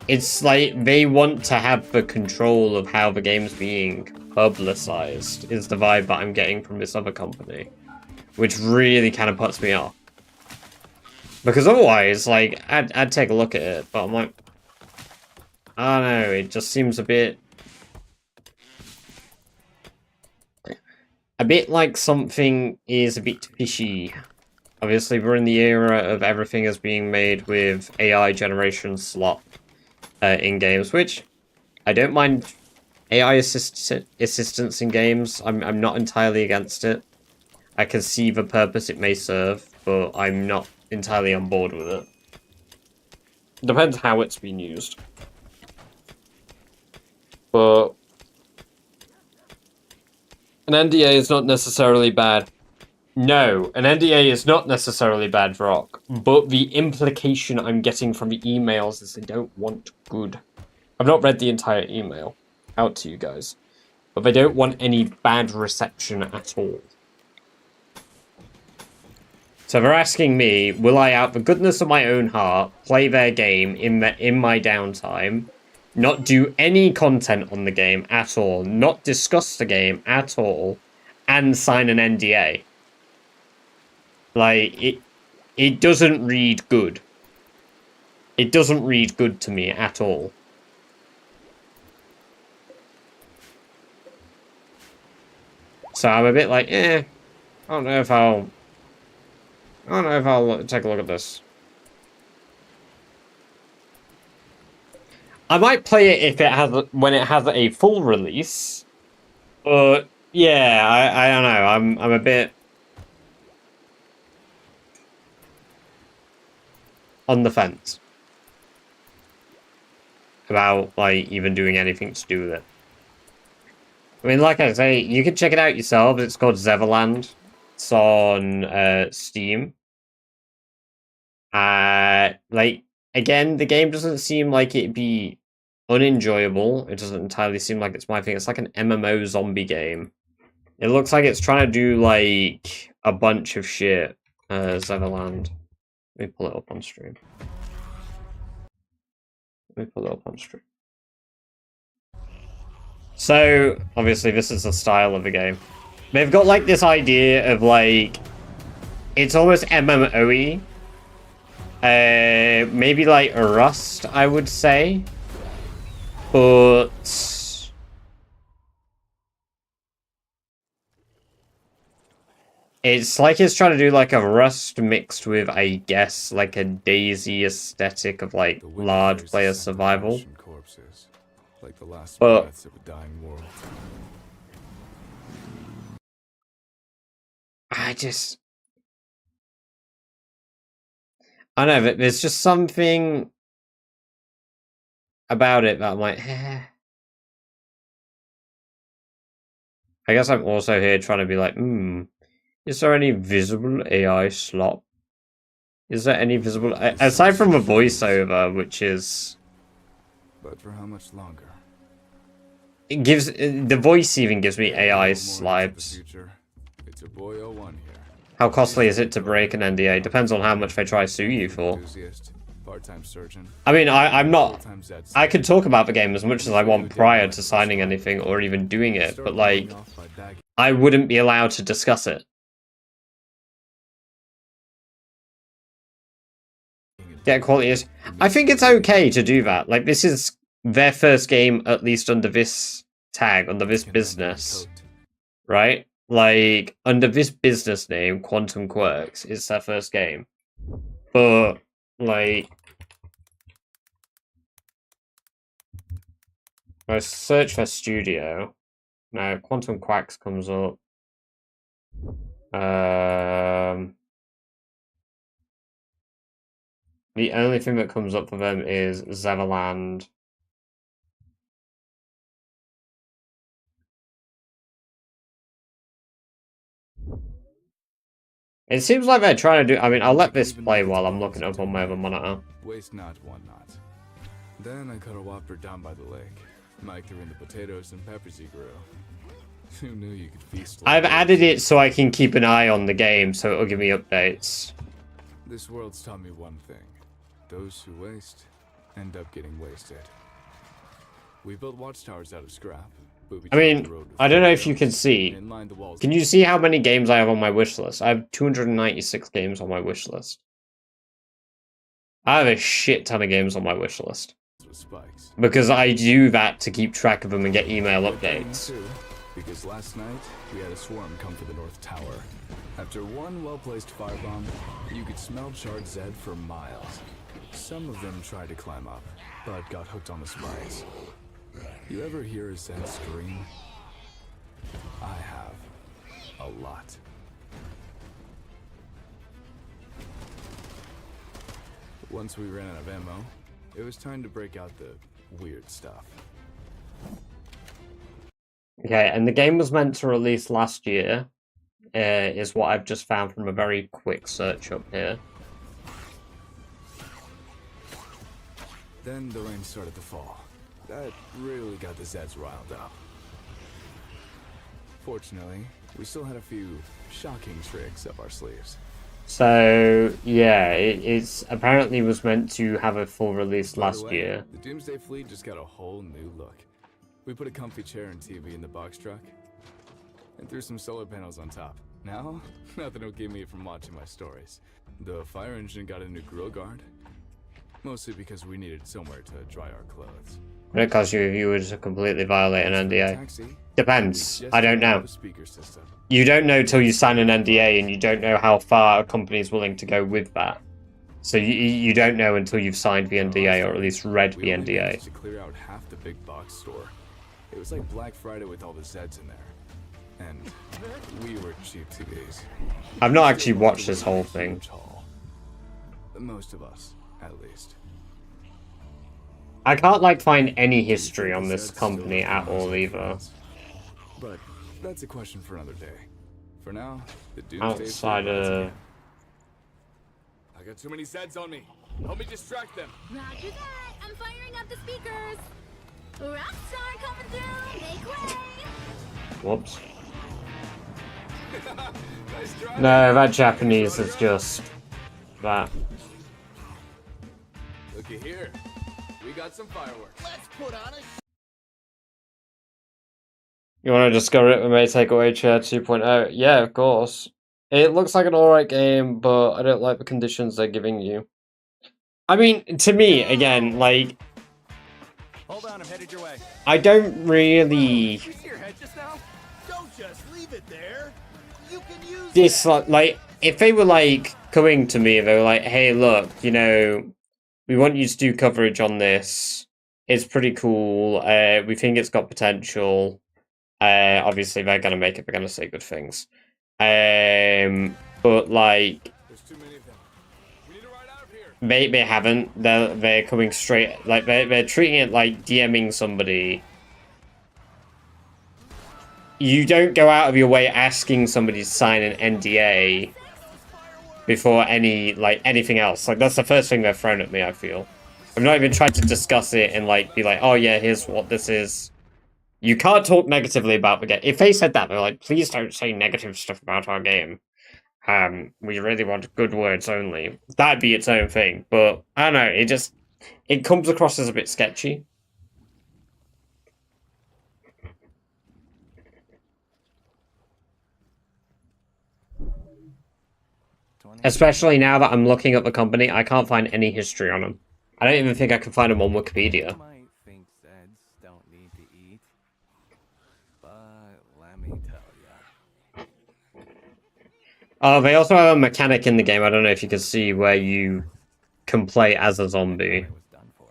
Speaker 1: It's like they want to have the control of how the game's being publicized, is the vibe that I'm getting from this other company, which really kind of puts me off. Because otherwise, like, I'd take a look at it, but I'm like, I don't know, it just seems a bit like something is a bit fishy. Obviously, we're in the era of everything is being made with AI generation slop in games, which I don't mind. AI assistance in games, I'm not entirely against it. I can see the purpose it may serve, but I'm not entirely on board with it. Depends how it's been used. But An NDA is not necessarily bad. No, an NDA is not necessarily bad, Rock. But the implication I'm getting from the emails is they don't want good. I've not read the entire email out to you guys, but they don't want any bad reception at all. So they're asking me, will I, out the goodness of my own heart, play their game in my downtime, not do any content on the game at all, not discuss the game at all, and sign an NDA? Like, it doesn't read good. It doesn't read good to me at all. So I'm a bit like, I don't know if I'll take a look at this. I might play it if when it has a full release. But yeah, I don't know. I'm a bit on the fence about like even doing anything to do with it. I mean, like I say, you can check it out yourself. It's called Zeverland. It's on Steam. Like, again, the game doesn't seem like it'd be unenjoyable. It doesn't entirely seem like it's my thing. It's like an MMO zombie game. It looks like it's trying to do, like, a bunch of shit. Zeverland. Let me pull it up on stream. So, obviously, this is the style of the game. They've got, like, this idea of, like, it's almost MMO-y. Maybe, like, Rust, I would say. But it's like it's trying to do, like, a Rust mixed with, I guess, like, a Daisy aesthetic of, like, large player survival.
Speaker 2: Like the last
Speaker 1: but
Speaker 2: breaths of a dying world.
Speaker 1: I don't know, there's just something about it that I'm like, I guess I'm also here trying to be like, is there any visible AI slop? Is there any visible, aside from a voiceover, which is...
Speaker 2: But for how much longer?
Speaker 1: It gives, the voice even gives me AI slibes.
Speaker 2: It's a boy 01 here.
Speaker 1: How costly is it to break an NDA? Depends on how much they try to sue you for.
Speaker 2: Part-time surgeon.
Speaker 1: I mean, I'm not... I could talk about the game as much as I want prior to signing anything or even doing it, but, like, I wouldn't be allowed to discuss it. Yeah, quality is... I think it's okay to do that. Like, this is their first game, at least under this tag, under this business, right? Like, under this business name, Quantum Quirks, it's their first game. But, like... I search for studio. Now, Quantum Quacks comes up. The only thing that comes up for them is Zeverland. It seems like they're trying to do... I mean, I'll let this play while I'm looking up on my other monitor.
Speaker 2: Waste not, one not. Then I caught a whopper down by the lake. Mike threw in the potatoes and peppers he grew. Who knew you could feast like
Speaker 1: I've added it so I can keep an eye on the game, so it'll give me updates.
Speaker 2: This world's taught me one thing. Those who waste end up getting wasted. We built watchtowers out of scrap.
Speaker 1: I mean, I don't know if you can see. Can you see how many games I have on my wish list? I have 296 games on my wish list. I have a shit ton of games on my wish list. Because I do that to keep track of them and get email updates.
Speaker 2: Because last night, we had a swarm come for the North Tower. After one well-placed firebomb, you could smell charred Zed for miles. Some of them tried to climb up, but got hooked on the spikes. You ever hear a Zed scream? I have. A lot. Once we ran out of ammo, it was time to break out the weird stuff.
Speaker 1: Okay, and the game was meant to release last year, is what I've just found from a very quick search up here.
Speaker 2: Then the rain started to fall. That really got the Zeds riled up. Fortunately, we still had a few shocking tricks up our sleeves.
Speaker 1: So yeah, it's apparently was meant to have a full release last year.
Speaker 2: The Doomsday Fleet just got a whole new look. We put a comfy chair and TV in the box truck and threw some solar panels on top. Now, nothing will keep me from watching my stories. The fire engine got a new grill guard, mostly because we needed somewhere to dry our clothes.
Speaker 1: When it costs you if you were to completely violate an NDA. Depends. I don't know. You don't know till you sign an NDA, and you don't know how far a company is willing to go with that. So you don't know until you've signed the NDA, or at least read the NDA.
Speaker 2: We managed to clear out half the big box store. It was like Black Friday with all the Zeds in there. And we were cheap TVs.
Speaker 1: I've not actually watched this whole thing.
Speaker 2: Most of us, at least.
Speaker 1: I can't like find any history on this company at all either.
Speaker 2: But that's a question for another day. For now, the Doomsday
Speaker 1: outside of...
Speaker 2: I got too many Zeds on me. Help me distract them.
Speaker 3: Roger that. I'm firing up the speakers. Rockstar coming through. Make way.
Speaker 1: Whoops.
Speaker 2: Nice try.
Speaker 1: No, that Japanese is just that.
Speaker 2: Looky here. We got some fireworks.
Speaker 4: Let's put on a
Speaker 1: You want to discover it? We may take away Chair 2.0. Yeah, of course. It looks like an alright game, but I don't like the conditions they're giving you. I mean, to me, again, like...
Speaker 4: Hold on, I'm headed your way.
Speaker 1: I don't really...
Speaker 4: You see your head just now? Don't just leave it there. You can use
Speaker 1: dislike, like, if they were, like, coming to me, they were like, hey, look, you know, we want you to do coverage on this. It's pretty cool. We think it's got potential. Obviously, they're going to make it. They're going to say good things. But, like...
Speaker 2: There's too many of them. We need to ride out of here.
Speaker 1: They haven't. They're coming straight... Like, they're treating it like DMing somebody. You don't go out of your way asking somebody to sign an NDA before anything else. Like, that's the first thing they've thrown at me, I feel. I've not even tried to discuss it and, like, be like, oh, yeah, here's what this is. You can't talk negatively about the game. If they said that, they're like, please don't say negative stuff about our game. We really want good words only. That'd be its own thing. But, I don't know, it comes across as a bit sketchy. Especially now that I'm looking at the company, I can't find any history on them. I don't even think I can find them on Wikipedia.
Speaker 4: You might think Zeds don't need to eat, but let me tell ya.
Speaker 1: Oh, they also have a mechanic in the game. I don't know if you can see where you can play as a zombie.
Speaker 4: It was done for.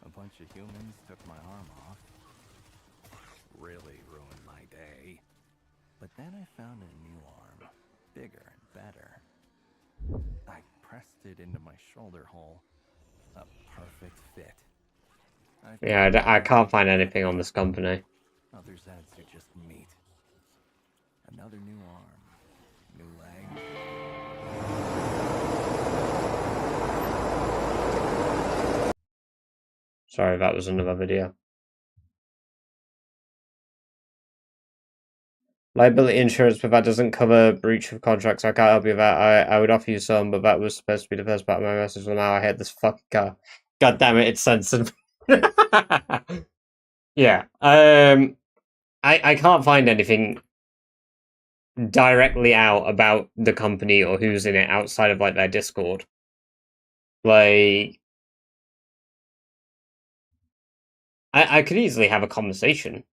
Speaker 4: A bunch of humans took my arm off. Really ruined my day. But then I found a new arm, bigger and better. I pressed it into my shoulder hole. A perfect fit.
Speaker 1: Yeah, I can't find anything on this company.
Speaker 4: Other Zeds are just meat. Another new arm, new leg.
Speaker 1: Sorry, that was another video. Liability insurance, but that doesn't cover breach of contract, so I can't help you with that. I would offer you some, but that was supposed to be the first part of my message, and now I hate this fucking car. God damn it, it's censored. Yeah. I can't find anything directly out about the company or who's in it outside of, like, their Discord. Like... I could easily have a conversation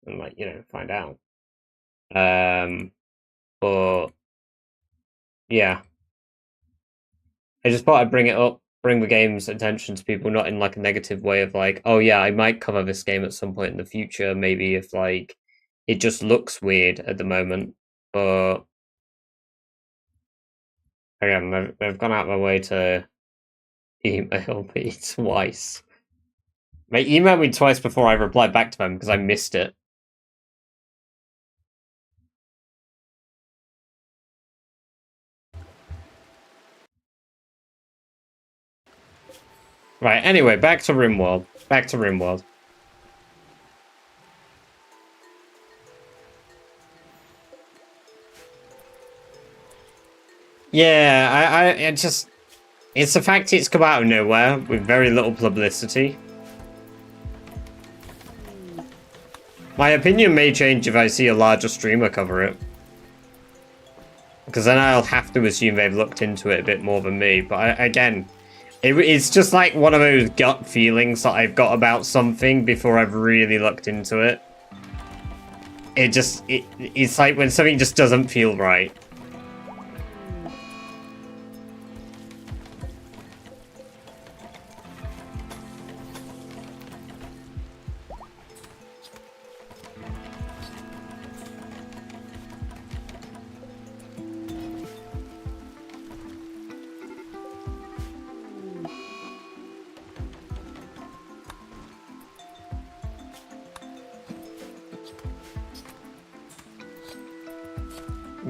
Speaker 1: and, like, you know, find out. But yeah, I just thought I'd bring it up, bring the game's attention to people, not in like a negative way of like, oh yeah, I might cover this game at some point in the future, maybe if like it just looks weird at the moment. But again, they've gone out of their way to email me twice. They emailed me twice before I replied back to them because I missed it. Right, anyway, back to RimWorld. Back to RimWorld. Yeah, I just... It's the fact it's come out of nowhere with very little publicity. My opinion may change if I see a larger streamer cover it. Because then I'll have to assume they've looked into it a bit more than me. But again, it's just like one of those gut feelings that I've got about something before I've really looked into it. It's like when something just doesn't feel right.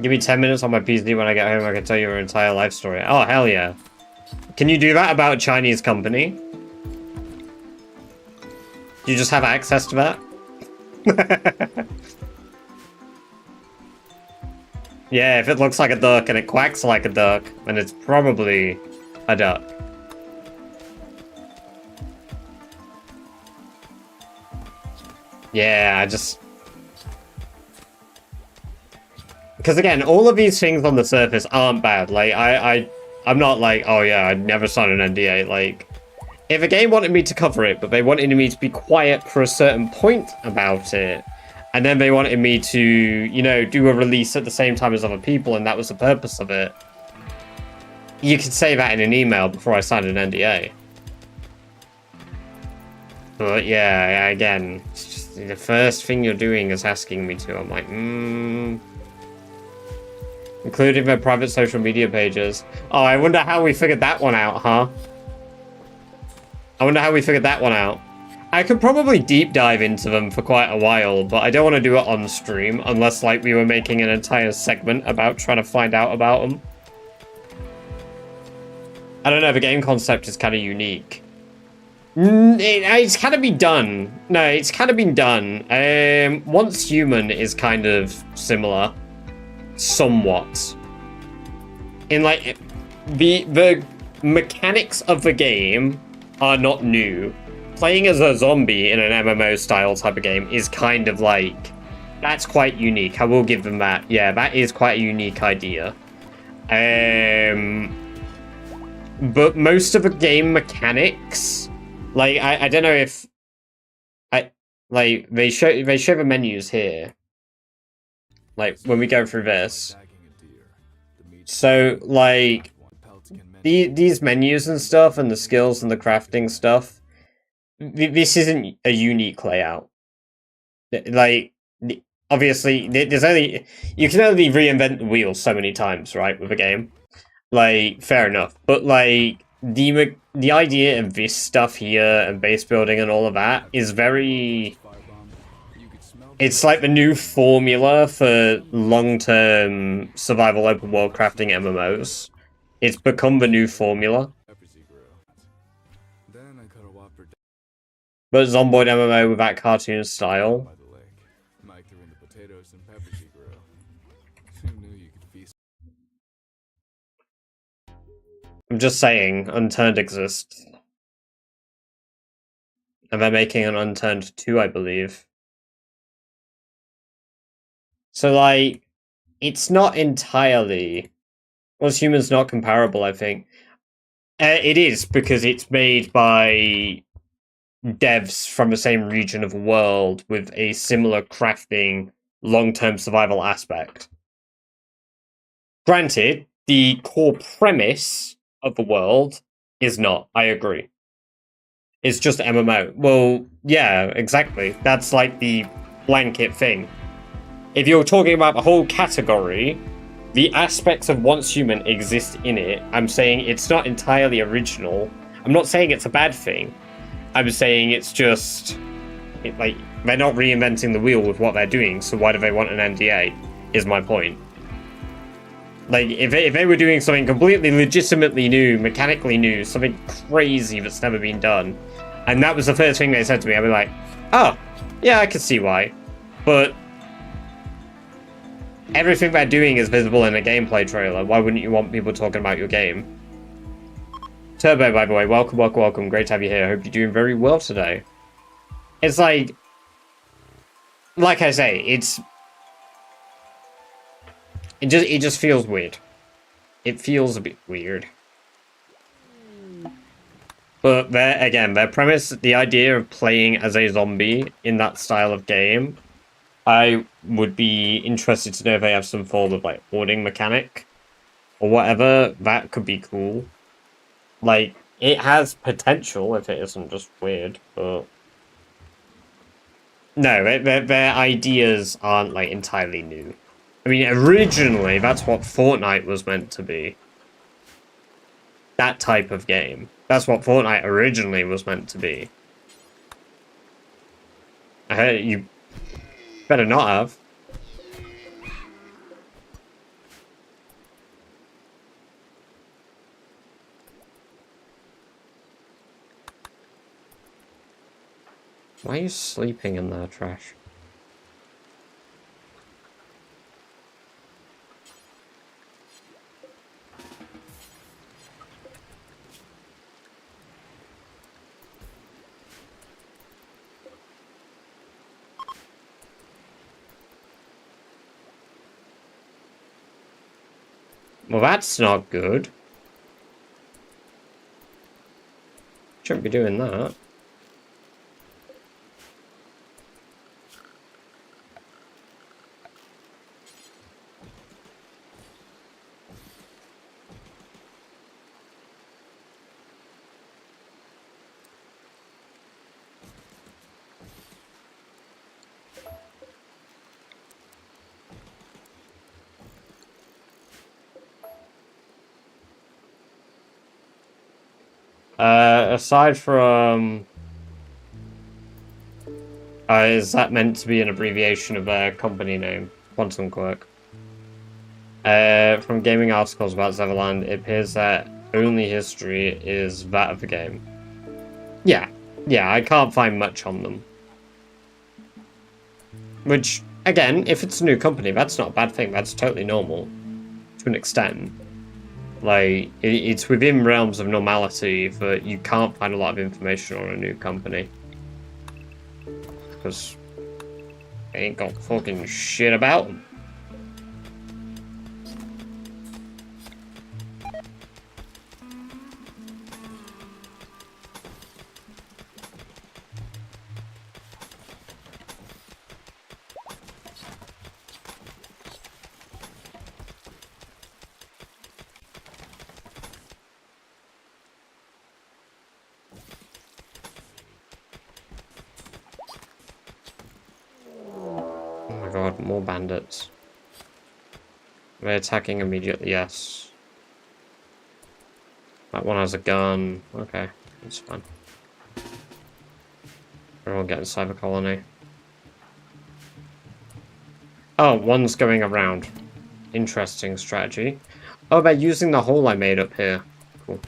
Speaker 1: Give me 10 minutes on my PC when I get home, I can tell you your entire life story. Oh, hell yeah. Can you do that about a Chinese company? Do you just have access to that? Yeah, if it looks like a duck and it quacks like a duck, then it's probably a duck. Yeah, I just... Because again, all of these things on the surface aren't bad. Like, I'm not like, oh yeah, I'd never sign an NDA. Like, if a game wanted me to cover it, but they wanted me to be quiet for a certain point about it, and then they wanted me to, you know, do a release at the same time as other people, and that was the purpose of it, you could say that in an email before I signed an NDA. But yeah, again, it's just the first thing you're doing is asking me to. I'm like, Including their private social media pages. Oh, I wonder how we figured that one out, huh? I wonder how we figured that one out. I could probably deep dive into them for quite a while, but I don't want to do it on stream unless, like, we were making an entire segment about trying to find out about them. I don't know, the game concept is kind of unique. It's kind of been done. No, it's kind of been done. Once Human is kind of similar. Somewhat. In like the mechanics of the game are not new. Playing as a zombie in an MMO style type of game is kind of like, that's quite unique. I will give them that. Yeah, that is quite a unique idea. But most of the game mechanics, like I don't know if they show the menus here. Like, when we go through this. So, like, these menus and stuff, and the skills and the crafting stuff, this isn't a unique layout. Like, obviously, there's only... You can only reinvent the wheel so many times, right, with a game. Like, fair enough. But, like, the idea of this stuff here, and base building and all of that, is very... It's like the new formula for long-term survival open world crafting MMOs. It's become the new formula. But Zomboid MMO with that cartoon style. I'm just saying, Unturned exists. And they're making an Unturned 2, I believe. So, like, it's not entirely... Well, Human's not comparable, I think. It is, because it's made by devs from the same region of the world with a similar crafting, long-term survival aspect. Granted, the core premise of the world is not, I agree. It's just MMO. Well, yeah, exactly. That's like the blanket thing. If you're talking about the whole category, the aspects of Once Human exist in it. I'm saying it's not entirely original. I'm not saying it's a bad thing. I'm saying it's just like they're not reinventing the wheel with what they're doing. So why do they want an NDA? Is my point. Like if they were doing something completely legitimately new, mechanically new, something crazy that's never been done, and that was the first thing they said to me, I'd be like, oh, yeah, I can see why. But everything they're doing is visible in a gameplay trailer. Why wouldn't you want people talking about your game? Turbo, by the way, welcome, welcome, welcome. Great to have you here. I hope you're doing very well today. It's like I say, it just feels weird. It feels a bit weird. But their premise, the idea of playing as a zombie in that style of game, I would be interested to know if they have some form of like hoarding mechanic or whatever. That could be cool. Like, it has potential if it isn't just weird, but no, their ideas aren't like entirely new. I mean, originally that's what Fortnite was meant to be. That type of game. That's what Fortnite originally was meant to be. I heard you better not have. Why are you sleeping in there, Trash? Well, that's not good. Shouldn't be doing that. Aside from... is that meant to be an abbreviation of their company name? Quantum Quirk. From gaming articles about Zeverland, it appears that only history is that of the game. Yeah, I can't find much on them. Which, again, if it's a new company, that's not a bad thing. That's totally normal. To an extent. Like, it's within realms of normality that you can't find a lot of information on a new company. Because they ain't got fucking shit about them. God, more bandits. They're attacking immediately, yes. That one has a gun. Okay, that's fine. Everyone get inside the colony. Oh, one's going around. Interesting strategy. Oh, they're using the hole I made up here. Cool.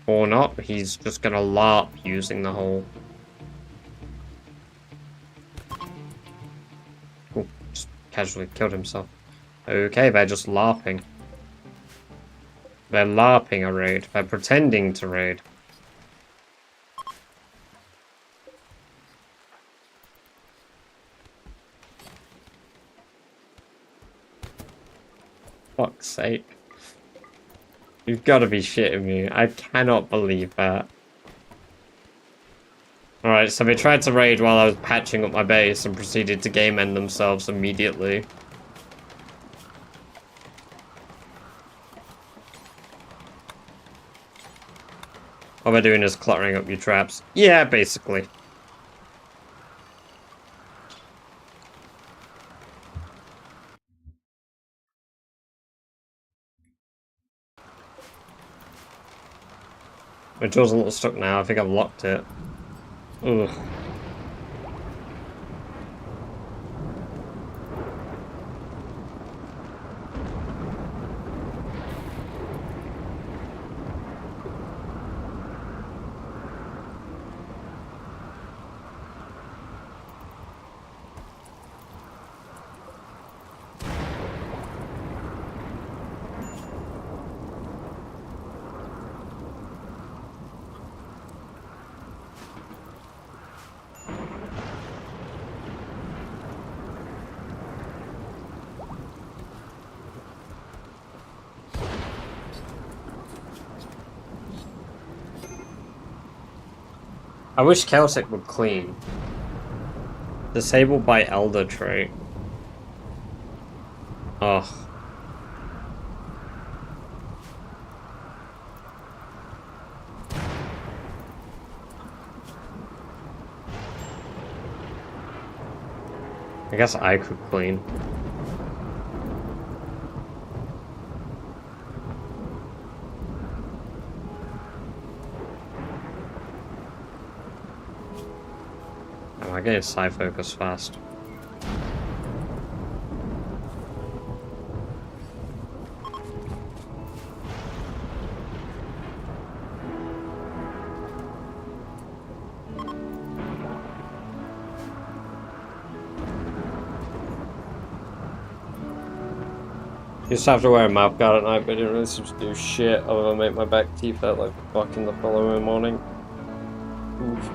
Speaker 1: Or not, he's just gonna LARP using the hole. Cool, just casually killed himself. Okay, they're just LARPing. They're LARPing a raid. They're pretending to raid. Fuck's sake. You've got to be shitting me. I cannot believe that. Alright, so they tried to raid while I was patching up my base and proceeded to game end themselves immediately. All they're doing is cluttering up your traps. Yeah, basically. My door's a little stuck now. I think I've locked it. Ugh. I wish Celtic would clean. Disabled by Elder trait. Ugh. I guess I could clean. Oh, I get side focus fast. You just have to wear a mouth guard at night, but it didn't really seem to do shit other than make my back teeth hurt like fucking the following morning. Oof.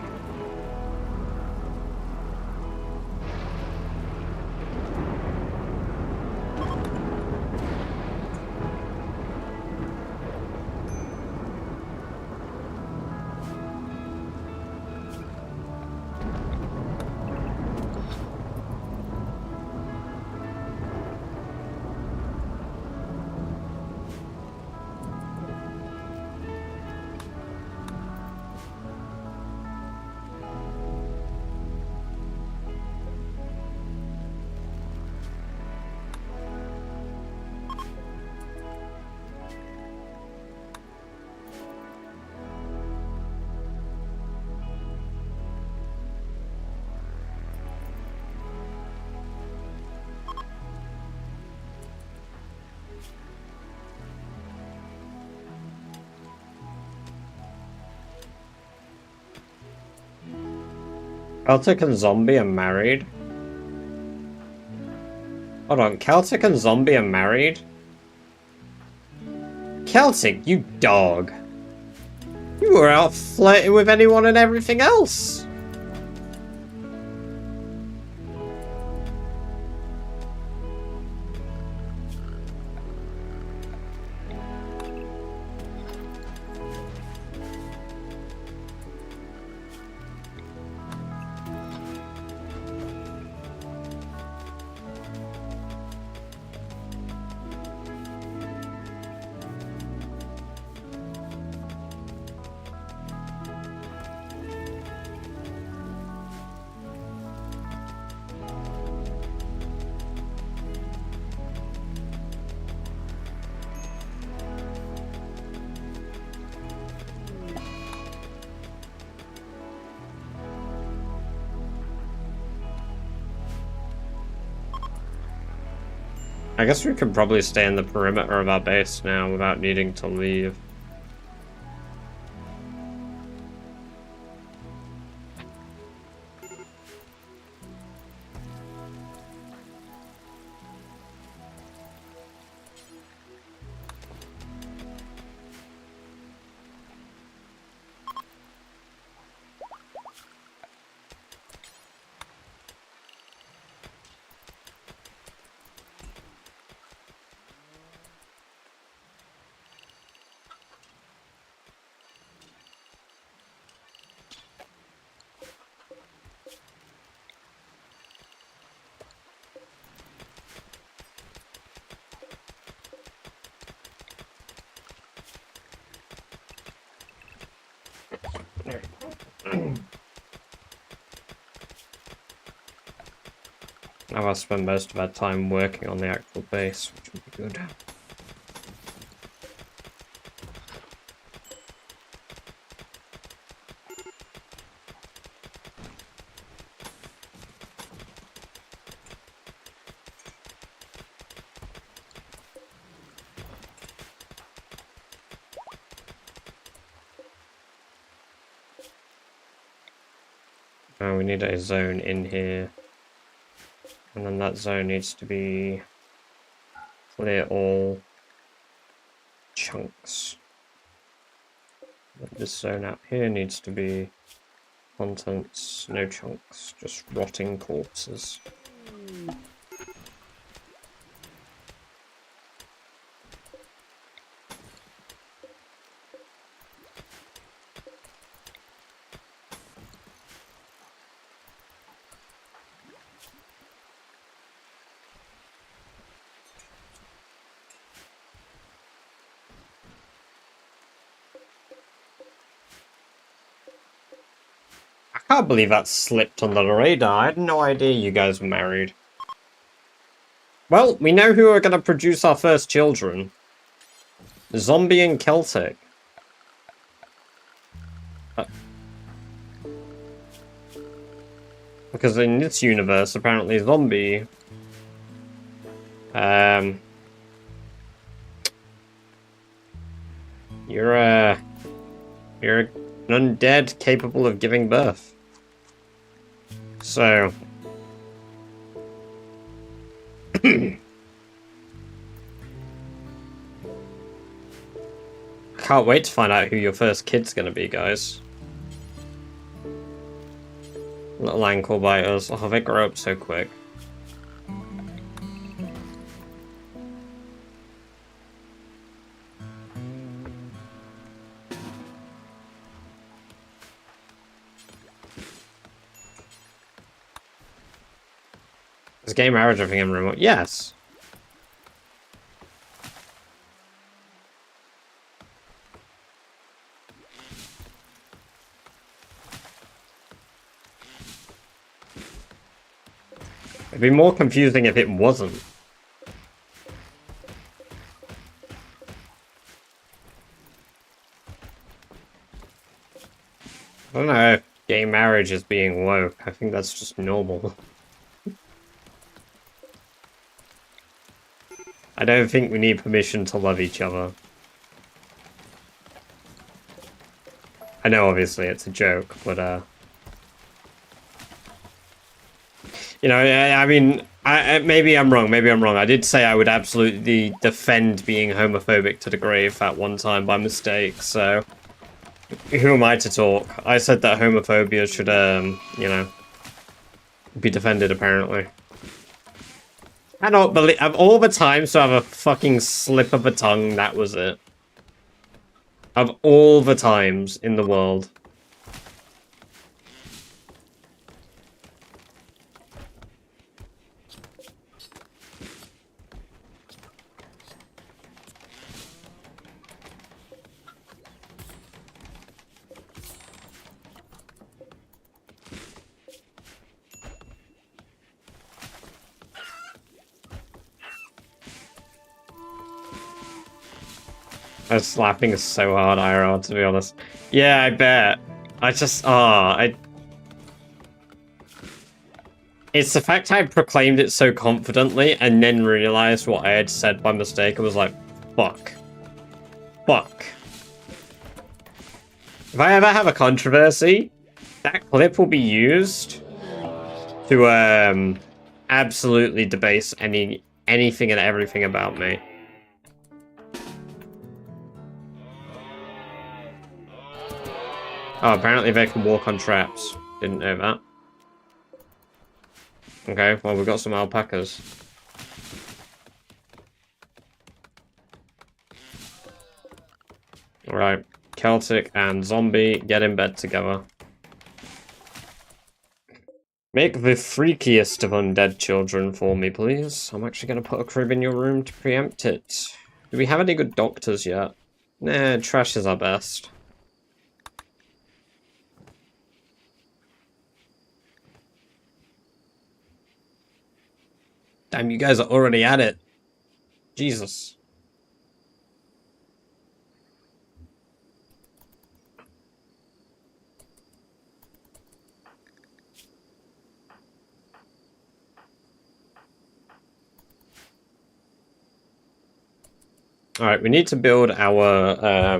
Speaker 1: Celtic and Zombie are married? Hold on, Celtic and Zombie are married? Celtic, you dog. You were out flirting with anyone and everything else. I guess we could probably stay in the perimeter of our base now without needing to leave. Now I'll spend most of our time working on the actual base, which would be good. Oh, we need a zone in here. And then that zone needs to be clear all chunks. This zone out here needs to be contents, no chunks, just rotting corpses. I can't believe that slipped under the radar. I had no idea you guys were married. Well, we know who are going to produce our first children. Zombie and Celtic. Because in this universe, apparently Zombie... You're an undead capable of giving birth. So... Can't wait to find out who your first kid's gonna be, guys. Little ankle biters. Oh, they grow up so quick. Is gay marriage a thing in remote? Yes. It'd be more confusing if it wasn't. I don't know if gay marriage is being woke. I think that's just normal. I don't think we need permission to love each other. I know, obviously, it's a joke, but, you know, I mean, maybe I'm wrong, I did say I would absolutely defend being homophobic to the grave at one time by mistake, so... Who am I to talk? I said that homophobia should, you know, be defended, apparently. I don't believe... Of all the times to have a fucking slip of a tongue, that was it. Of all the times in the world. I was slapping so hard IRL, to be honest. Yeah, I bet. I just... It's the fact I proclaimed it so confidently and then realized what I had said by mistake and was like, fuck. Fuck. If I ever have a controversy, that clip will be used to absolutely debase anything and everything about me. Oh, apparently they can walk on traps. Didn't know that. Okay, well, we've got some alpacas. Alright, Celtic and Zombie, get in bed together. Make the freakiest of undead children for me, please. I'm actually going to put a crib in your room to preempt it. Do we have any good doctors yet? Nah, trash is our best. Damn, you guys are already at it. Jesus. Alright, we need to build our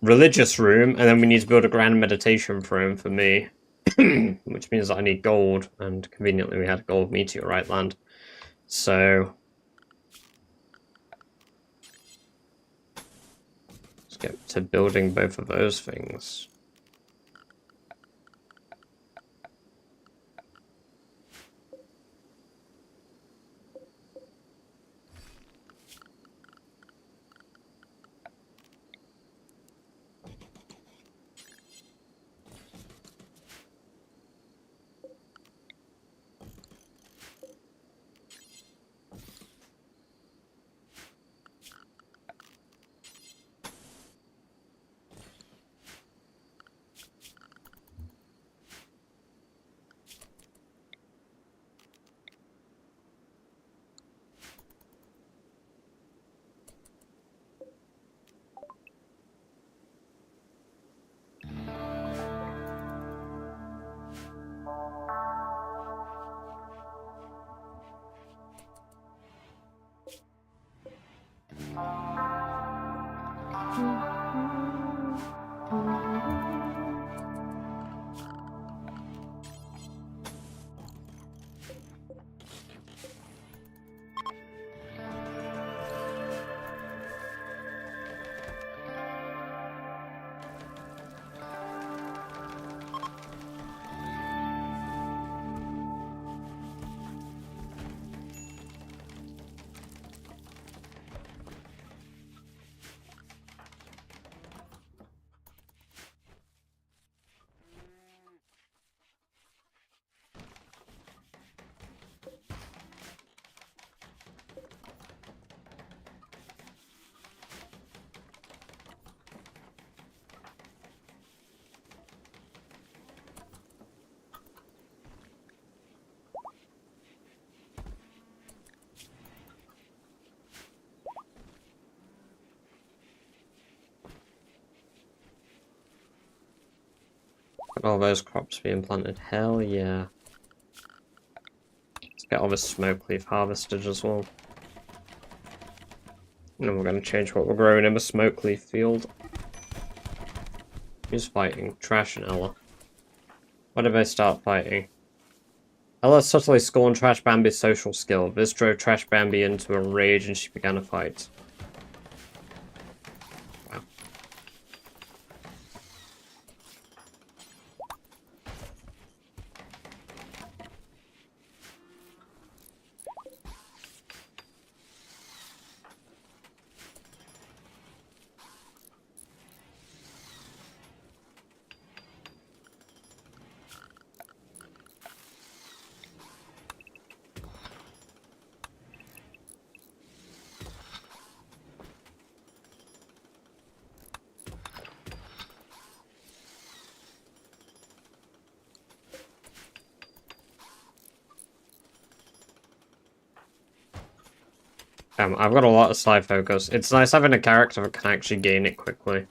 Speaker 1: religious room, and then we need to build a grand meditation room for me. which means that I need gold, and conveniently we had a gold meteorite land. So let's get to building both of those things. Look at all those crops being planted. Hell yeah. Let's get all this smoke leaf harvested as well. And then we're going to change what we're growing in the smoke leaf field. Who's fighting? Trash and Ella. Why did they start fighting? Ella subtly scorned Trash Bambi's social skill. This drove Trash Bambi into a rage and she began a fight. Wow. I've got a lot of side focus. It's nice having a character that can actually gain it quickly.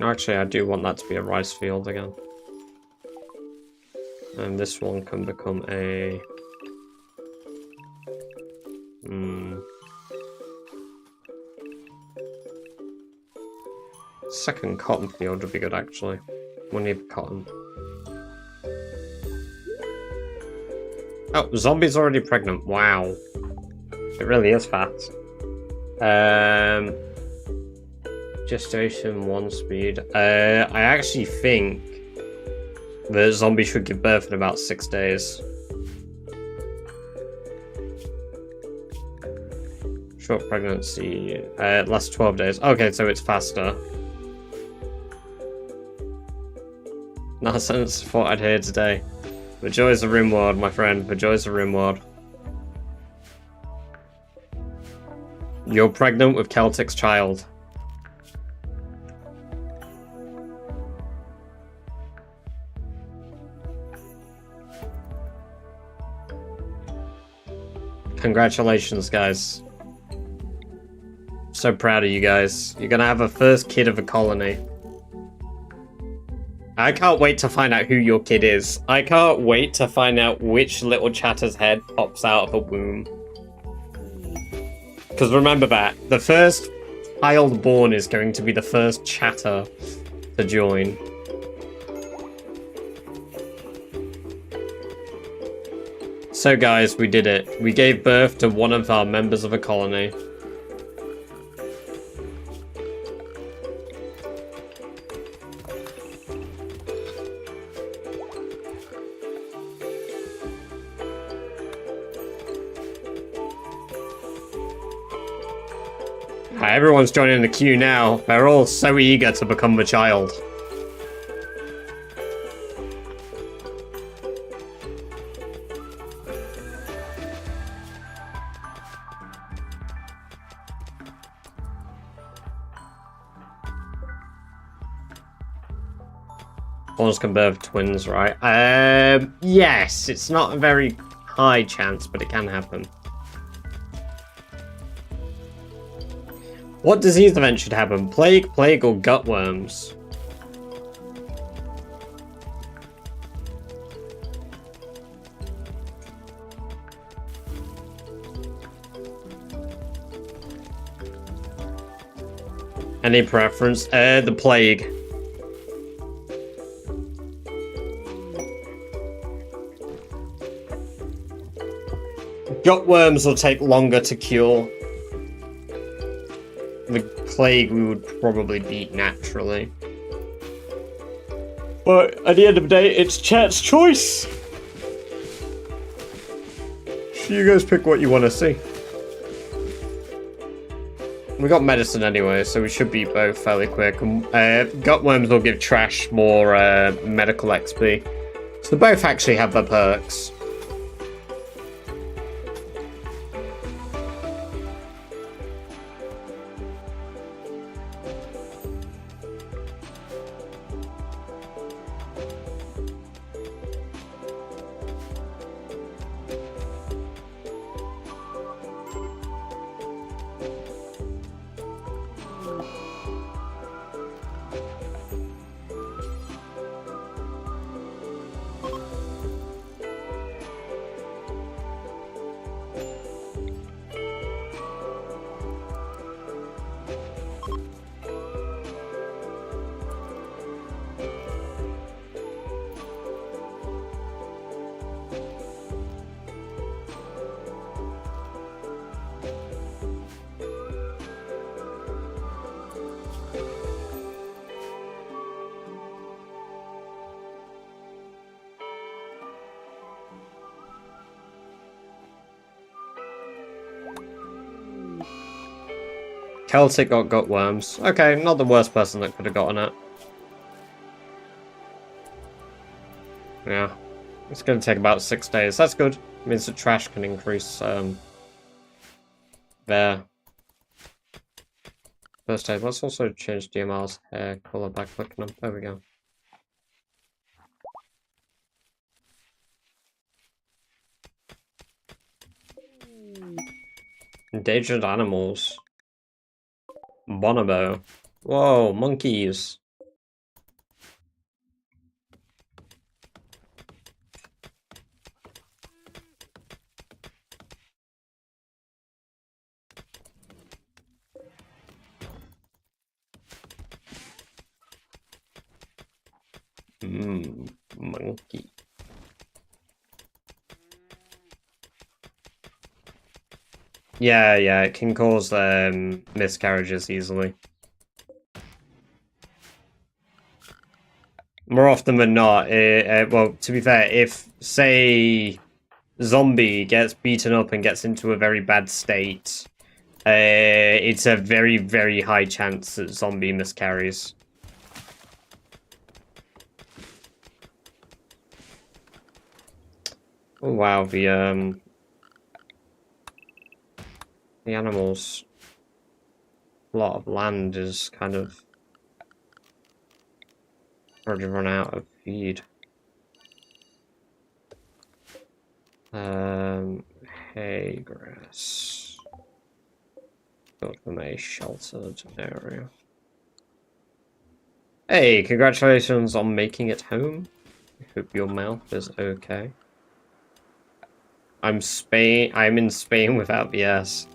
Speaker 1: Actually, I do want that to be a rice field again. And this one can become a... Second cotton field would be good, actually. We'll need cotton. Oh, zombie's already pregnant. Wow. It really is fast. Gestation 1 speed. I actually think the zombie should give birth in about 6 days. Short pregnancy. Lasts 12 days. Okay, so it's faster. Nonsense, thought I'd hear today. The joys of Rimworld, my friend. The joys of Rimworld. You're pregnant with Celtic's child. Congratulations, guys. So proud of you guys. You're gonna have a first kid of a colony. I can't wait to find out who your kid is. I can't wait to find out which little chatter's head pops out of a womb. Because remember that, the first child born is going to be the first chatter to join. So guys, we did it. We gave birth to one of our members of a colony. Everyone's joining the queue now. They're all so eager to become the child. Horns can birth twins, right? Yes, it's not a very high chance, but it can happen. What disease event should happen? Plague, or gutworms? Any preference? The plague. Gutworms will take longer to cure. The plague we would probably beat naturally. But at the end of the day, it's chat's choice. You guys pick what you want to see. We got medicine anyway, so we should beat both fairly quick. Gutworms will give Trash more medical XP. So they both actually have their perks. Celtic got gutworms. Okay, not the worst person that could have gotten it. Yeah. It's going to take about 6 days. That's good. It means the Trash can increase their first aid. Let's also change DMR's hair color by clicking them. There we go. Endangered animals. Bonobo. Whoa, monkeys. Monkey. Yeah, it can cause miscarriages easily. More often than not, well, to be fair, if, say, Zombie gets beaten up and gets into a very bad state, it's a very, very high chance that Zombie miscarries. Oh, wow, the animals, a lot of land is kind of already run out of feed. Hay grass. Got from a sheltered area. Hey, congratulations on making it home. I hope your mouth is okay. I'm in Spain without the S.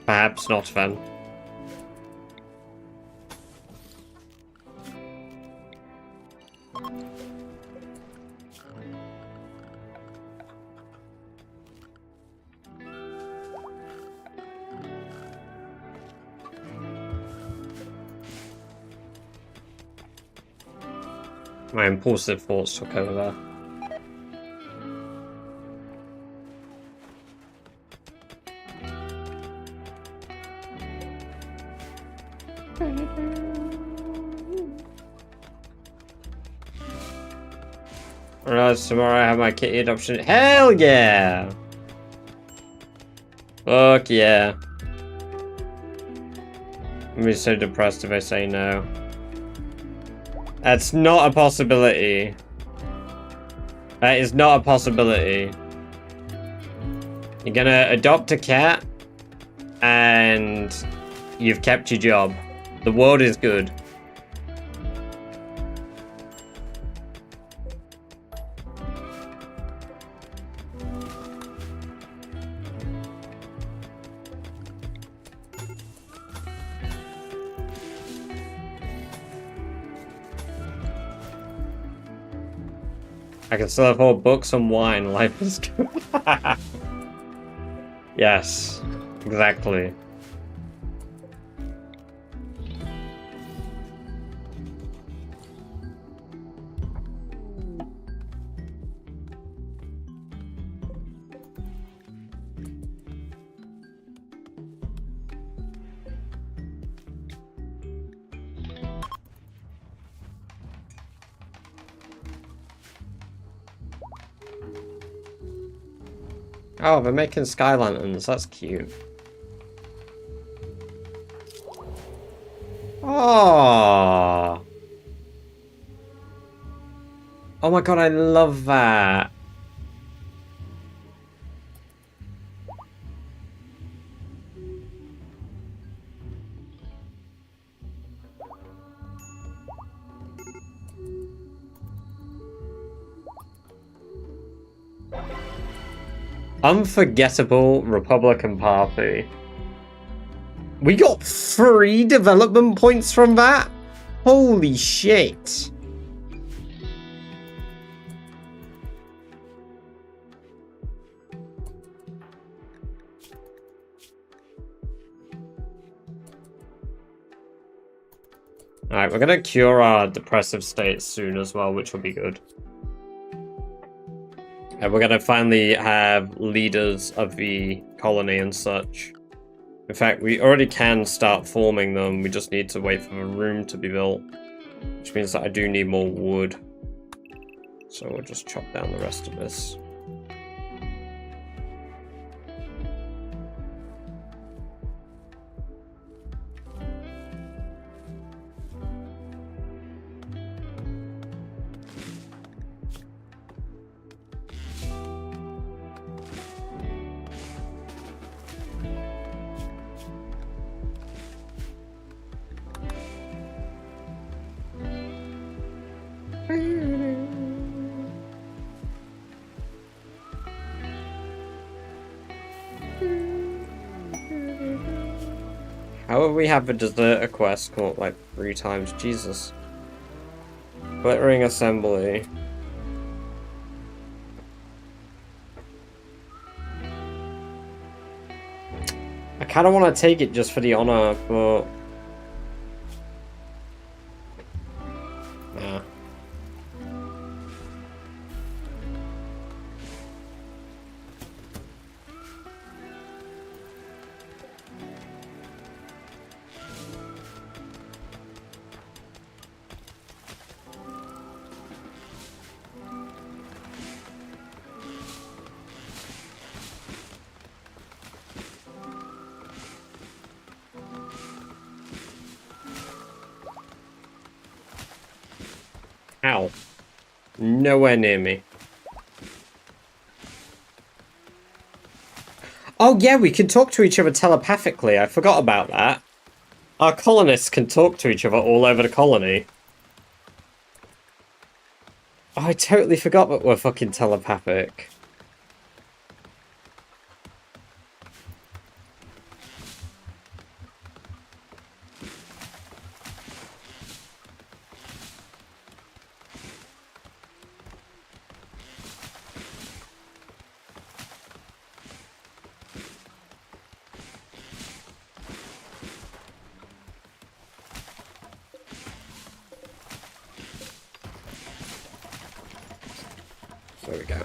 Speaker 1: Perhaps not then. My impulsive thoughts took over. Tomorrow I have my kitty adoption. Hell yeah! Fuck yeah. I'm be so depressed if I say no. That's not a possibility. That is not a possibility. You're gonna adopt a cat and you've kept your job. The world is good. I can still afford books and wine. Life is good. Yes, exactly. Oh, they're making sky lanterns. That's cute. Oh. Oh my god, I love that. Unforgettable Republican Party. We got 3 development points from that? Holy shit. Alright, we're gonna cure our depressive state soon as well, which will be good. And we're gonna finally have leaders of the colony and such. In fact, we already can start forming them, we just need to wait for the room to be built. Which means that I do need more wood. So we'll just chop down the rest of this. How would we have a deserter quest come up like 3 times? Jesus. Glittering assembly. I kind of want to take it just for the honor, but... Nah. Ow. Nowhere near me. Oh yeah, we can talk to each other telepathically. I forgot about that. Our colonists can talk to each other all over the colony. Oh, I totally forgot that we're fucking telepathic. There we go.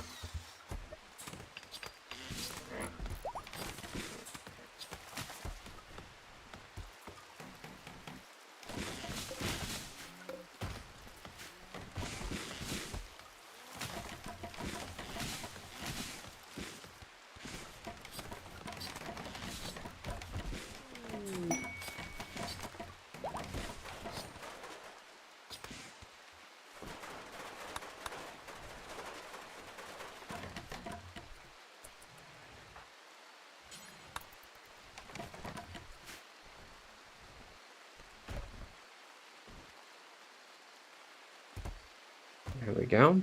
Speaker 1: There we go.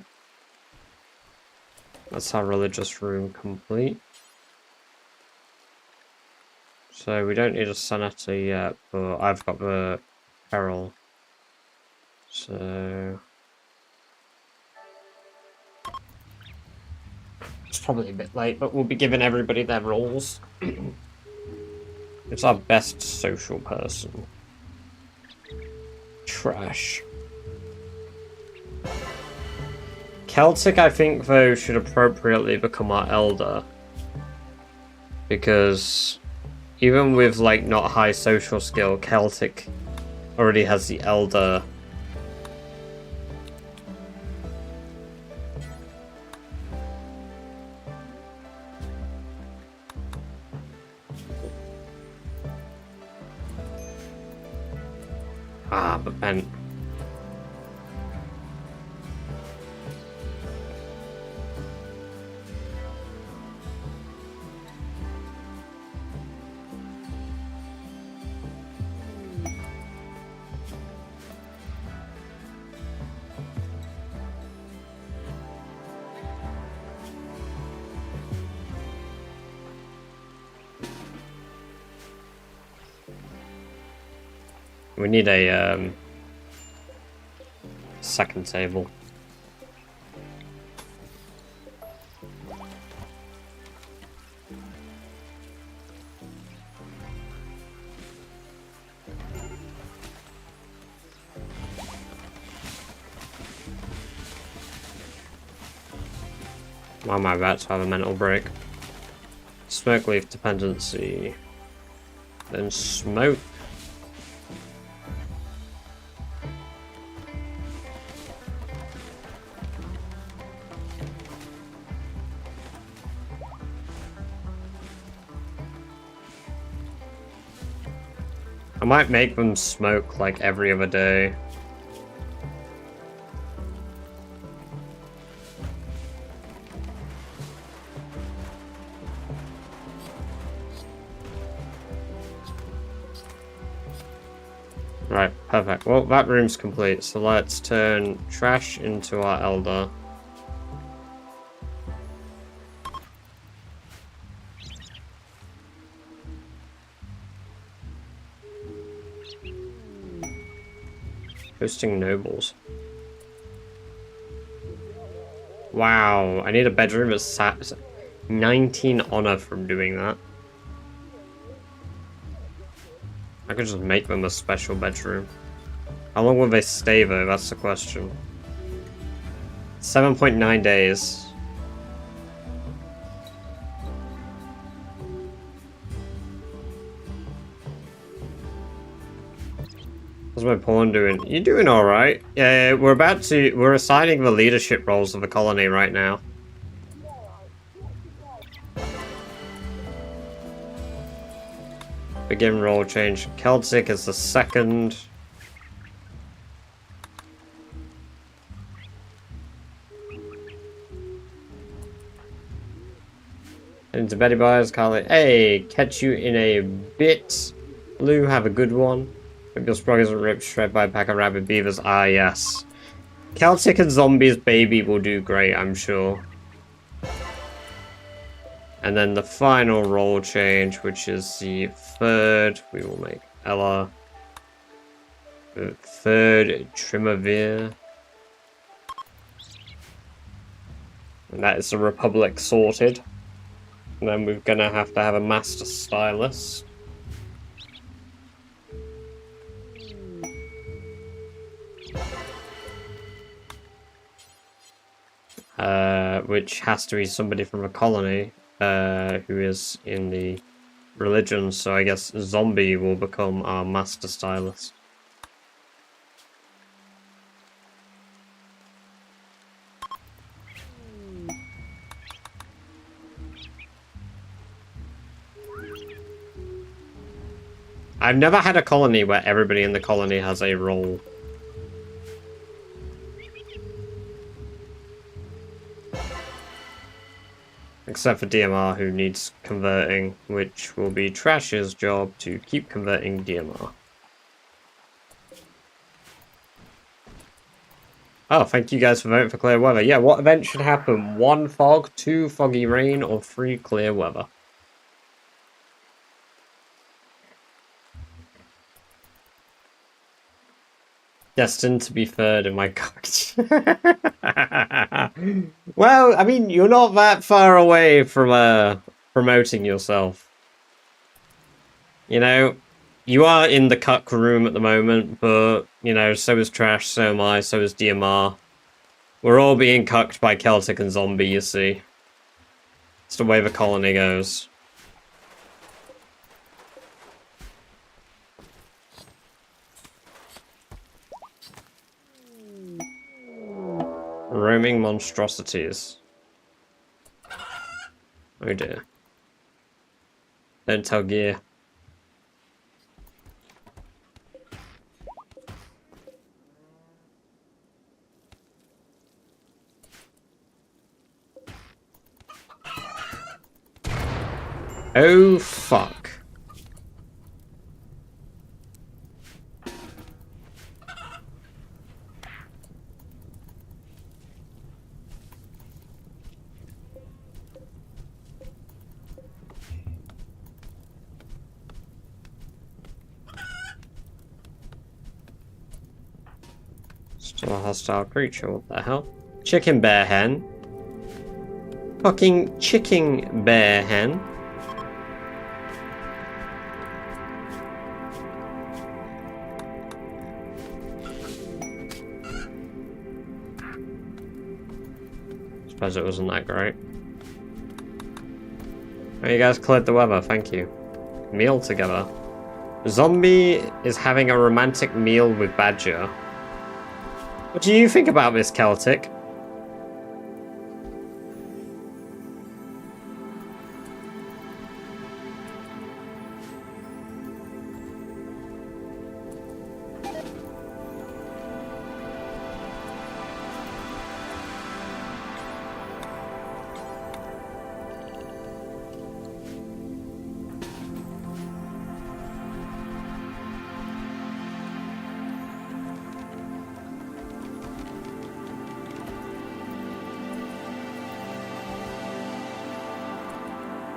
Speaker 1: That's our religious room complete. So we don't need a senator yet, but I've got the peril. So it's probably a bit late, but we'll be giving everybody their roles. It's our best social person. Trash. Celtic, I think, though, should appropriately become our elder. Because even with, like, not high social skill, Celtic already has the elder. Ah, but then... we need a second table. Why am I about to have a mental break? Smoke leaf dependency. Then smoke. I might make them smoke like every other day. Right, perfect. Well, that room's complete, so let's turn trash into our elder. Hosting nobles. Wow, I need a bedroom that's sat 19 honor from doing that. I could just make them a special bedroom. How long will they stay though? That's the question. 7.9 days. How's my pawn doing? You doing alright? Yeah, we're assigning the leadership roles of the colony right now. Begin role change. Celtic is the second. Into Betty Byers, Carly. Hey, catch you in a bit. Lou, have a good one. If your sprog isn't ripped shred by a pack of rabid beavers. Ah, yes. Celtic and Zombies Baby will do great, I'm sure. And then the final role change, which is the third, we will make Ella. The third Trimavir. And that is the Republic sorted. And then we're gonna have to have a Master Stylist. Which has to be somebody from a colony who is in the religion, so I guess Zombie will become our Master Stylist. I've never had a colony where everybody in the colony has a role. Except for DMR, who needs converting, which will be Trash's job to keep converting DMR. Oh, thank you guys for voting for clear weather. Yeah, what event should happen? 1 fog, 2 foggy rain, or 3 clear weather? Destined to be third in my cocked. Well, I mean, you're not that far away from promoting yourself. You know, you are in the cuck room at the moment, but, you know, so is Trash, so am I, so is DMR. We're all being cucked by Celtic and Zombie, you see. It's the way the colony goes. Roaming monstrosities. Oh dear. Don't tell Gear. Oh fuck. Still a hostile creature, what the hell? Chicken bear hen. Fucking chicken bear hen. Suppose it wasn't that great. Oh, you guys cleared the weather, thank you. Meal together. Zombie is having a romantic meal with Badger. What do you think about this, Celtic?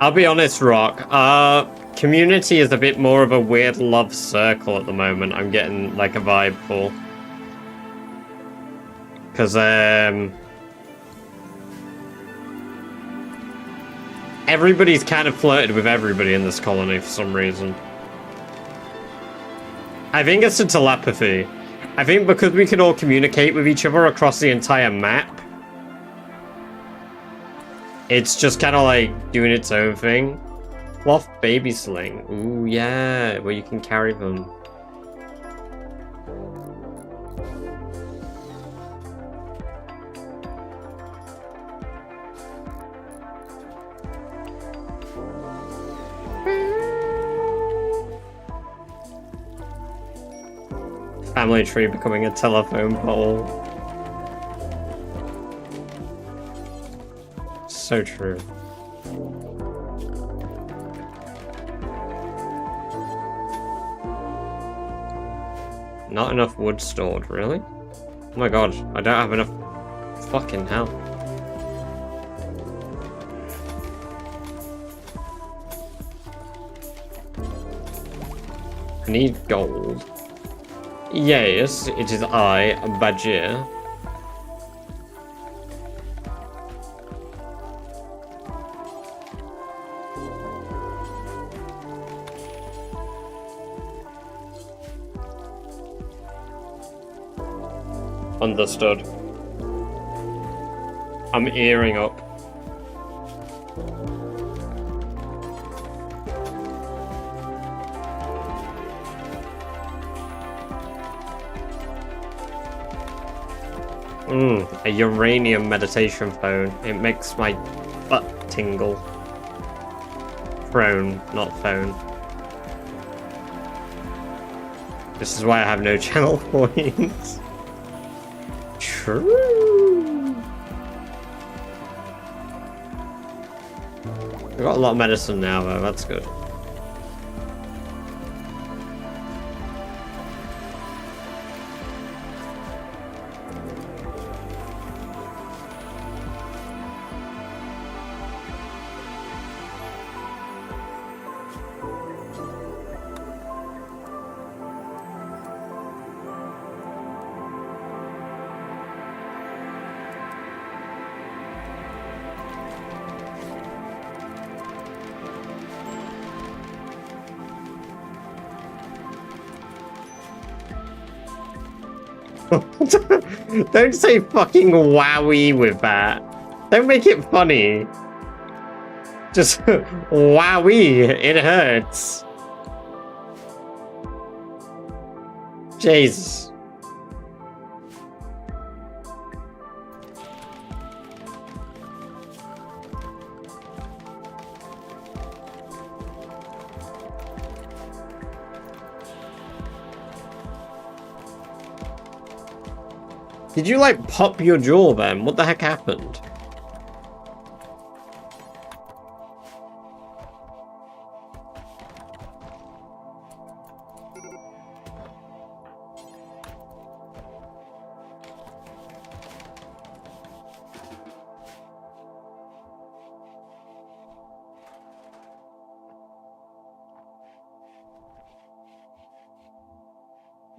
Speaker 1: I'll be honest, Rock. Community is a bit more of a weird love circle at the moment. I'm getting like a vibe for. Because everybody's kind of flirted with everybody in this colony for some reason. I think it's a telepathy. I think because we can all communicate with each other across the entire map, it's just kind of like doing its own thing. Cloth baby sling. Ooh, yeah, where you can carry them. Family tree becoming a telephone pole. So true. Not enough wood stored, really? Oh my god, I don't have enough. Fucking hell. I need gold. Yes, it is I, Bajir. Understood. I'm earing up. A uranium meditation phone. It makes my butt tingle. Throne, not phone. This is why I have no channel points. True. We've got a lot of medicine now, though. That's good. Don't say fucking wowie with that. Don't make it funny. Just wowie. It hurts. Jesus. Did you, like, pop your jaw then? What the heck happened?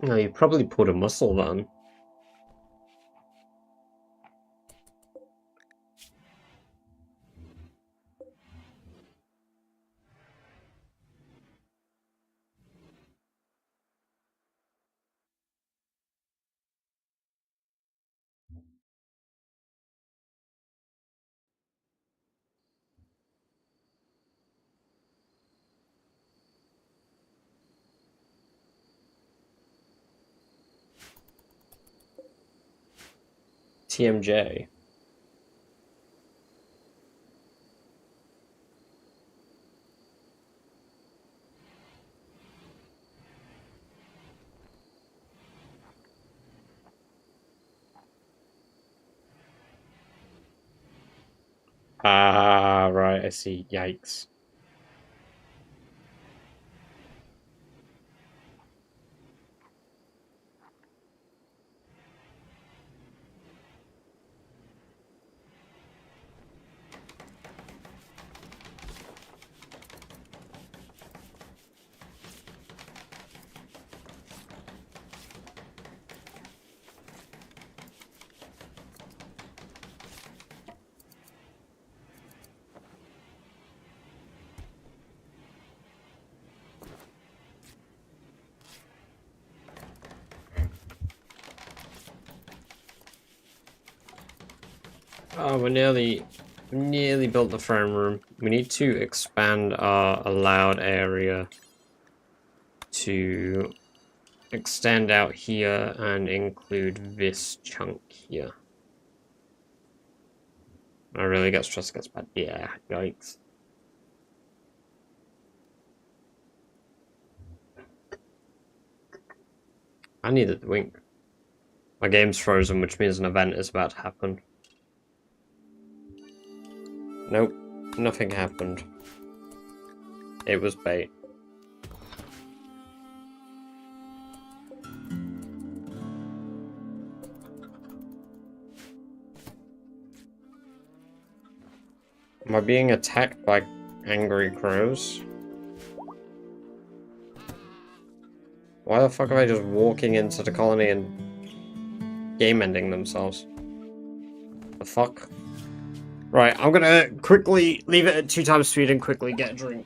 Speaker 1: No, you probably pulled a muscle then. TMJ. Ah, right, I see. Yikes. Oh, we're nearly built the throne room. We need to expand our allowed area to extend out here and include this chunk here. I really get stressed against bad. Yeah, yikes. I needed the wink. My game's frozen, which means an event is about to happen. Nope, nothing happened. It was bait. Am I being attacked by angry crows? Why the fuck are they just walking into the colony and game ending themselves? The fuck? Right, I'm gonna quickly leave it at 2 times speed and quickly get a drink.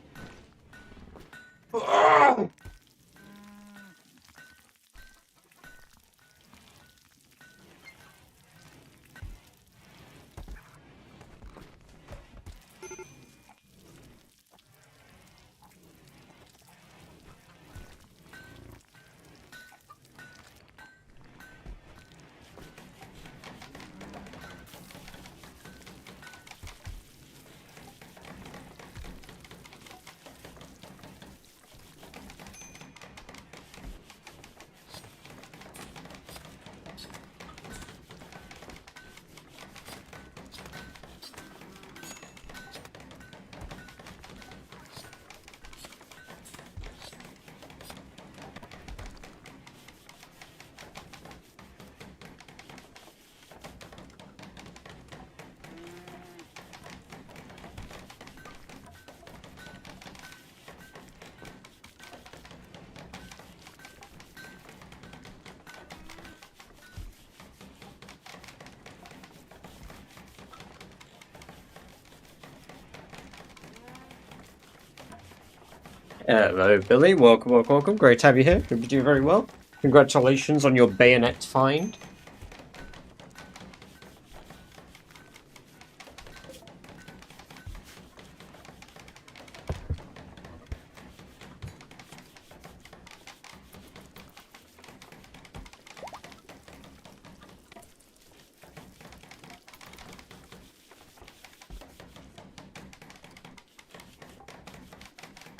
Speaker 1: Hello, Billy. Welcome, welcome, welcome. Great to have you here. Hope you do very well. Congratulations on your bayonet find.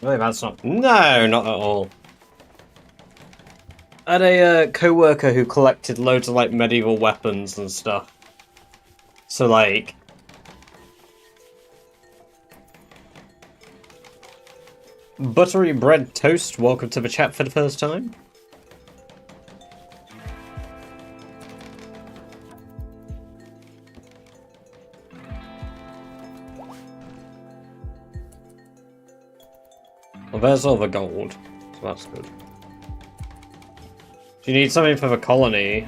Speaker 1: No, that's not. No, not at all. I had a co-worker who collected loads of like medieval weapons and stuff. So like, buttery bread toast. Welcome to the chat for the first time. Well, there's all the gold, so that's good. Do you need something for the colony?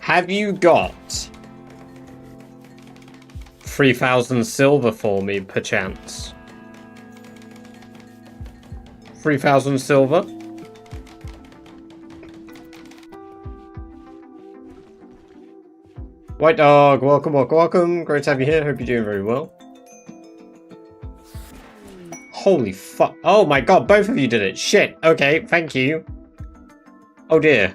Speaker 1: Have you got 3,000 silver for me, perchance? 3,000 silver? White Dog, welcome, welcome, welcome. Great to have you here. Hope you're doing very well. Holy fuck. Oh my god, both of you did it. Shit. Okay, thank you. Oh dear.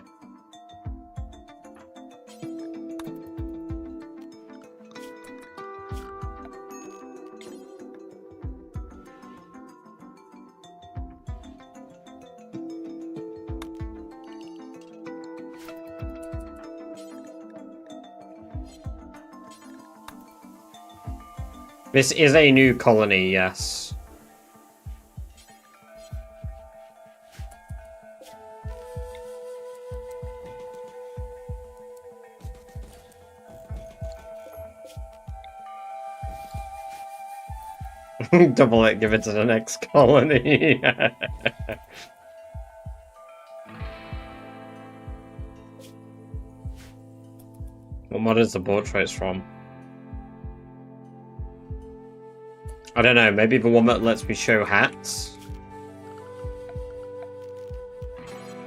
Speaker 1: This is a new colony, yes. Double it, give it to the next colony. What mod is the portraits from? I don't know, maybe the one that lets me show hats?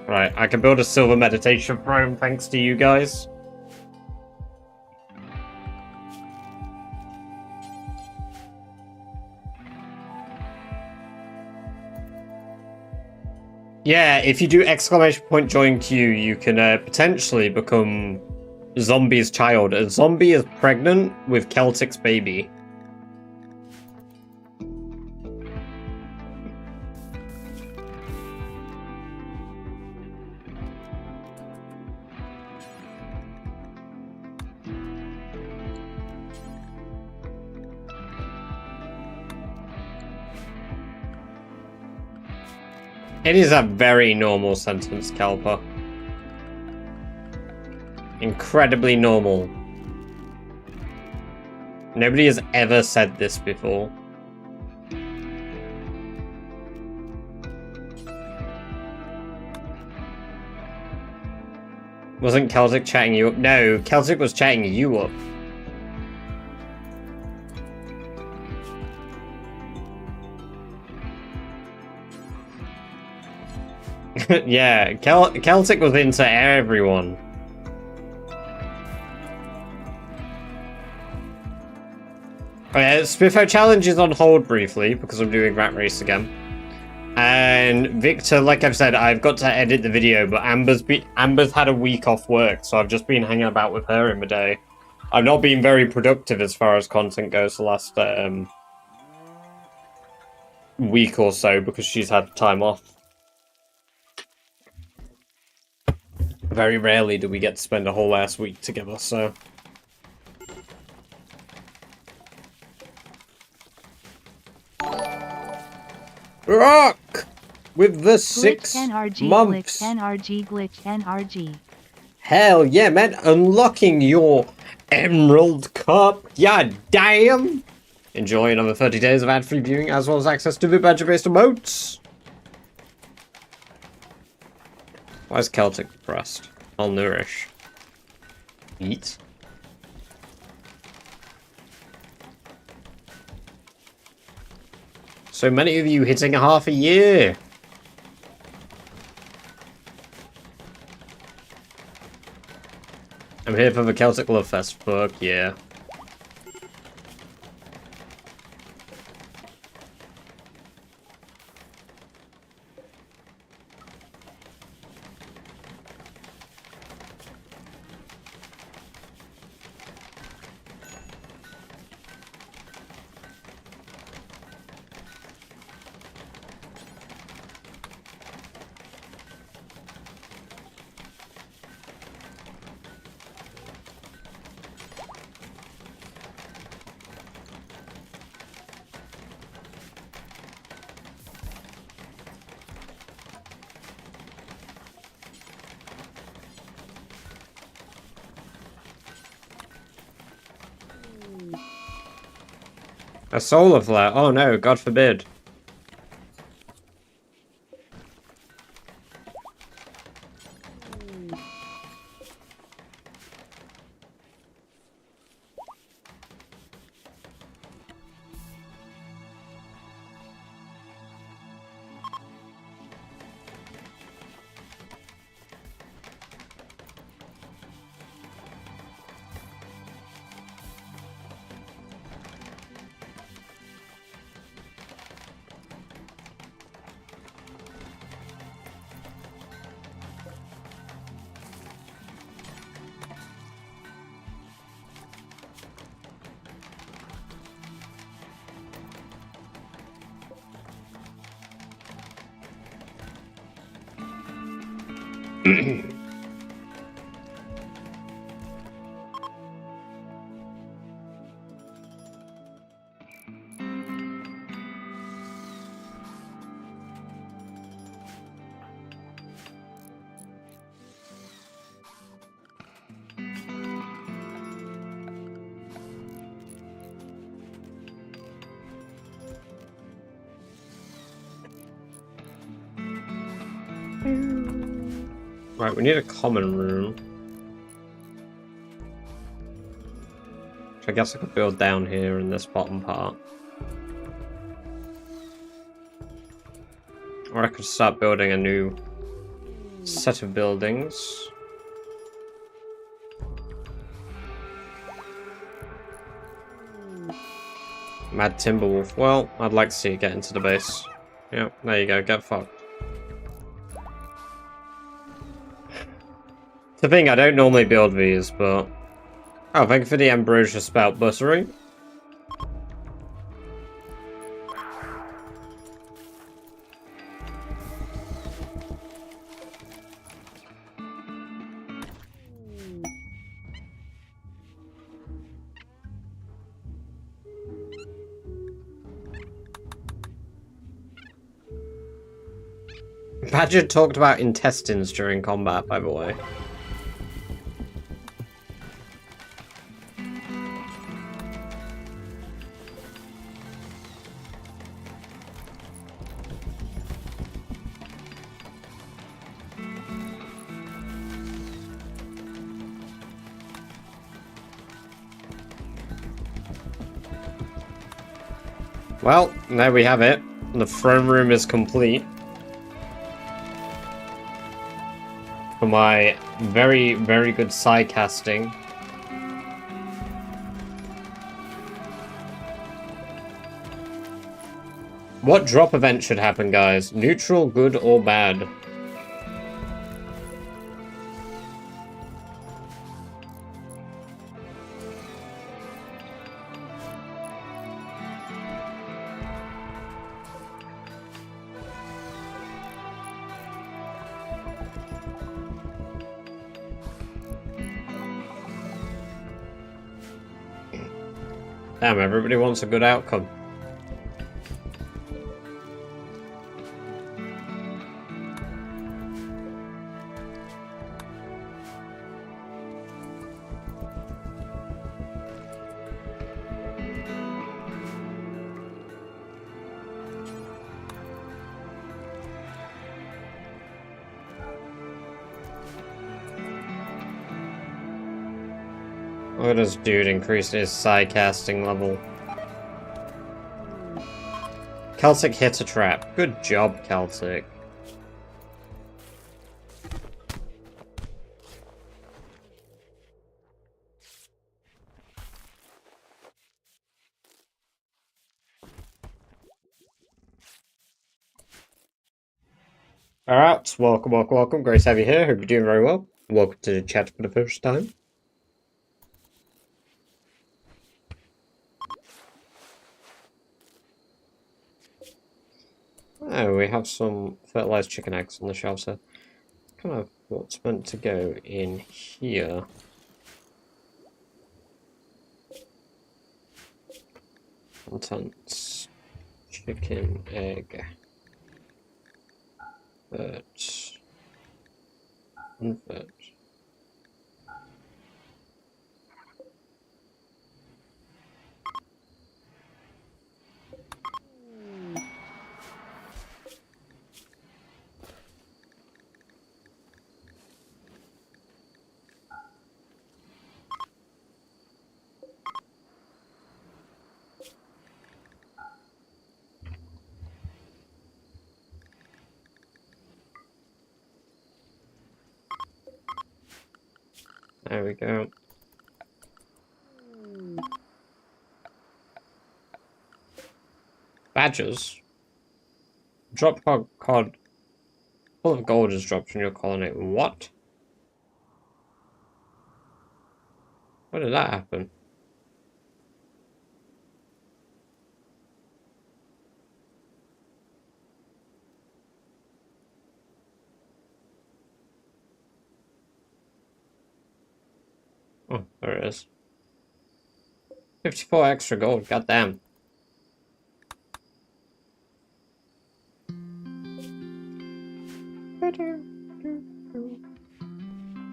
Speaker 1: Right, I can build a silver meditation throne thanks to you guys. Yeah, if you do exclamation point join queue, you can potentially become Zombie's child. A zombie is pregnant with Celtic's baby. It is a very normal sentence, Kelper. Incredibly normal. Nobody has ever said this before. Wasn't Celtic chatting you up? No, Celtic was chatting you up. Yeah, Celtic was into everyone. Spiffo challenge is on hold briefly because I'm doing Rat Race again. And Victor, like I've said, I've got to edit the video, but Amber's had a week off work, so I've just been hanging about with her in the day. I've not been very productive as far as content goes the last week or so because she's had time off. Very rarely do we get to spend a whole last week together, so... Rock! With the 6
Speaker 5: glitch NRG,
Speaker 1: months!
Speaker 5: Glitch NRG, glitch NRG.
Speaker 1: Hell yeah, man. Unlocking your Emerald Cup. Yeah, damn! Enjoy another 30 days of ad-free viewing as well as access to the badger-based emotes. Why is Celtic depressed? Malnourish. Eat. So many of you hitting half a year. I'm here for the Celtic Love Fest. Fuck yeah. A solar flare? Oh no, God forbid. Right, we need a common room. Which I guess I could build down here in this bottom part. Or I could start building a new set of buildings. Mad Timberwolf. Well, I'd like to see you get into the base. Yeah, there you go, get fucked. It's the thing, I don't normally build these, but... Oh, thank you for the Ambrosia Spout bursary. Badger talked about intestines during combat, by the way. Well, there we have it. The throne room is complete. For my very, very good side casting. What drop event should happen, guys? Neutral, good, or bad? Damn, everybody wants a good outcome. Look at this dude increase his side casting level. Celtic hits a trap. Good job, Celtic. Alright, welcome, welcome, welcome. Great to have you here. Hope you're doing very well. Welcome to the chat for the first time. Oh, we have some fertilized chicken eggs on the shelf, so kind of what's meant to go in here. Contents, chicken, egg, vert, invert. There we go. Badgers. Drop cod. Full of gold is dropped from your colony. What? When did that happen? Oh, there it is. 54 extra gold, goddamn.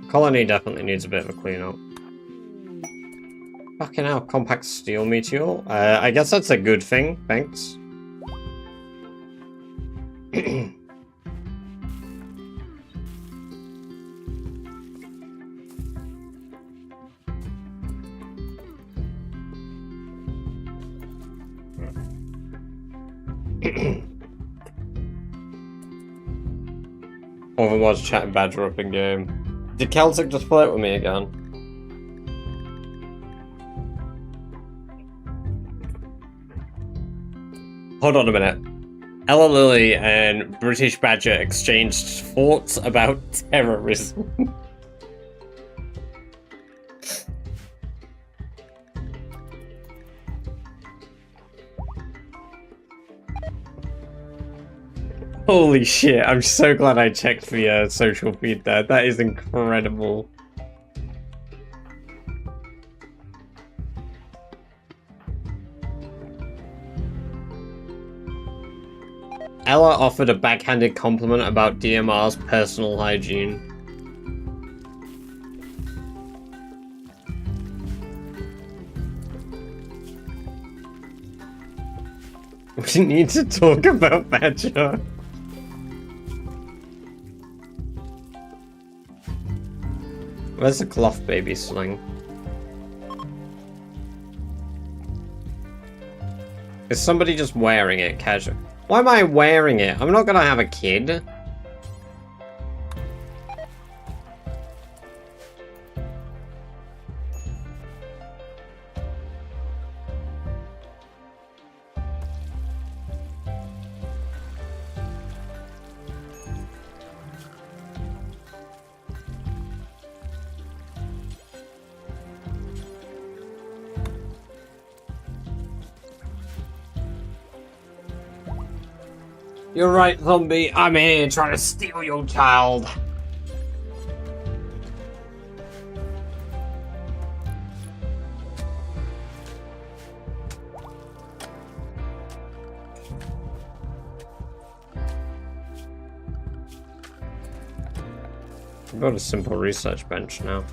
Speaker 1: Colony definitely needs a bit of a clean up. Fucking hell, compact steel meteor? I guess that's a good thing, thanks. Overwatch chat and Badger up in game. Did Celtic just flirt with me again? Hold on a minute. Ella Lily and British Badger exchanged thoughts about terrorism. Holy shit, I'm so glad I checked the social feed there. That is incredible. Ella offered a backhanded compliment about DMR's personal hygiene. We need to talk about Badger. Where's the cloth baby sling? Is somebody just wearing it casual? Why am I wearing it? I'm not gonna have a kid. You're right, zombie. I'm here trying to steal your child. I've got a simple research bench now.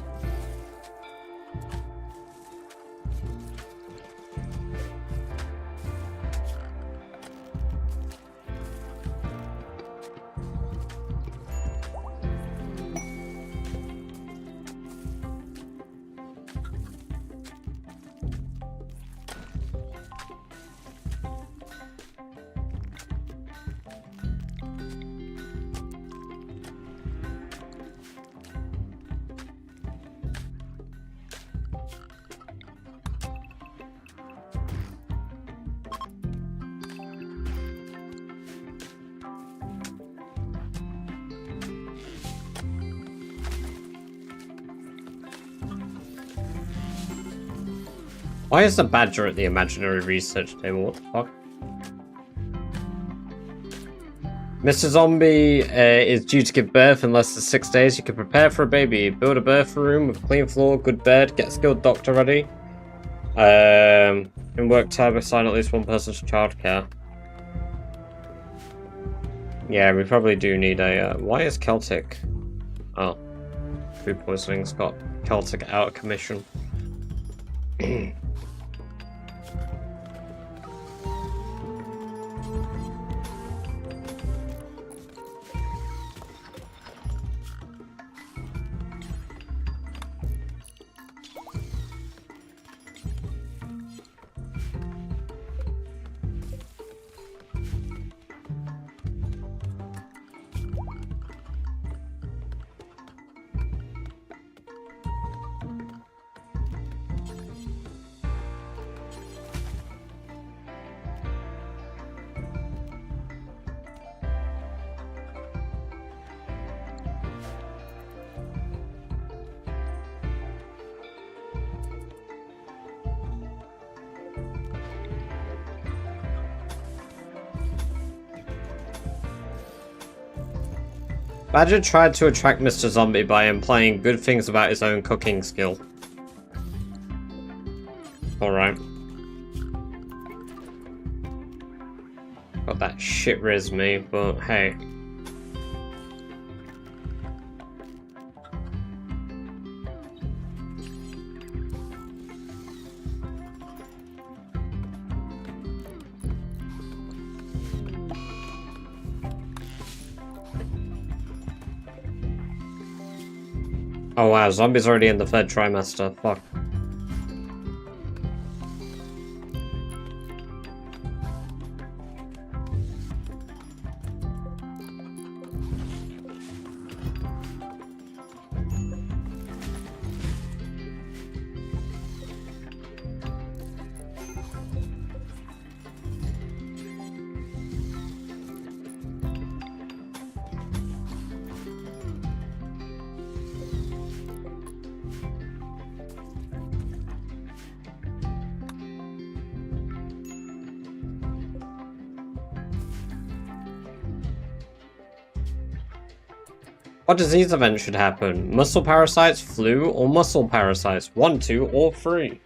Speaker 1: Why is the badger at the imaginary research table? What the fuck? Mr. Zombie is due to give birth in less than 6 days. You can prepare for a baby. Build a birth room with a clean floor, good bed, get a skilled doctor ready. In work time, assign at least one person to childcare. Yeah, we probably do need a... why is Celtic? Oh. Food poisoning's got Celtic out of commission. Badger tried to attract Mr. Zombie by implying good things about his own cooking skill. Alright. Got that shit res me, but hey. Oh wow, Zombie's already in the third trimester. Fuck. What disease event should happen? Muscle parasites, flu, or muscle parasites? 1, 2, or 3?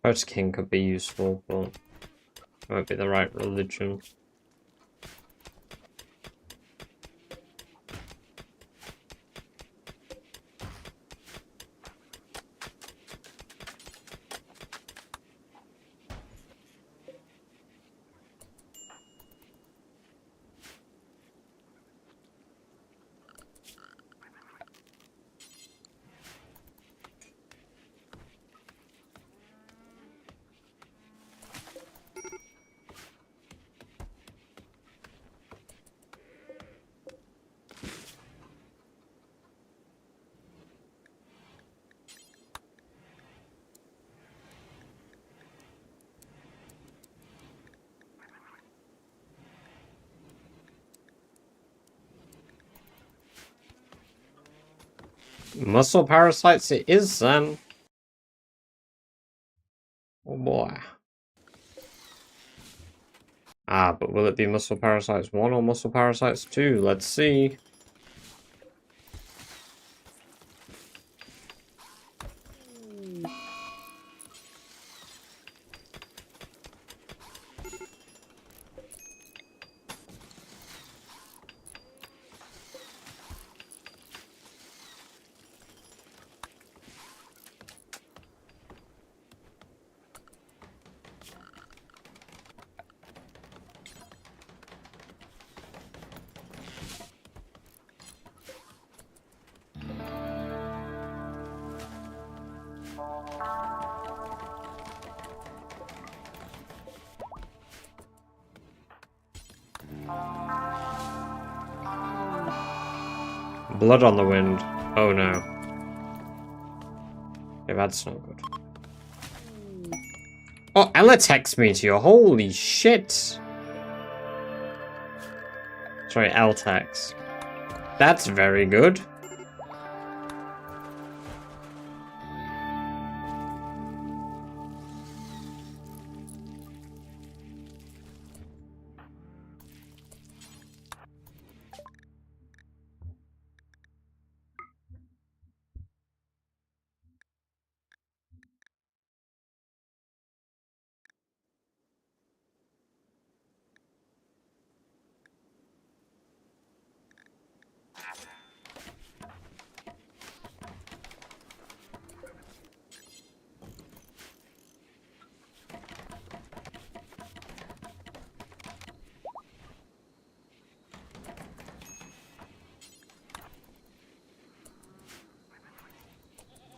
Speaker 1: Post King could be useful, but it won't be the right religion. Muscle parasites it is then. Oh boy. Ah, but will it be muscle parasites 1 or muscle parasites 2? Let's see. Blood on the wind. Oh no. Yeah, that's not good. Oh, Ella texts me to you. Holy shit. Sorry, L-tex. That's very good.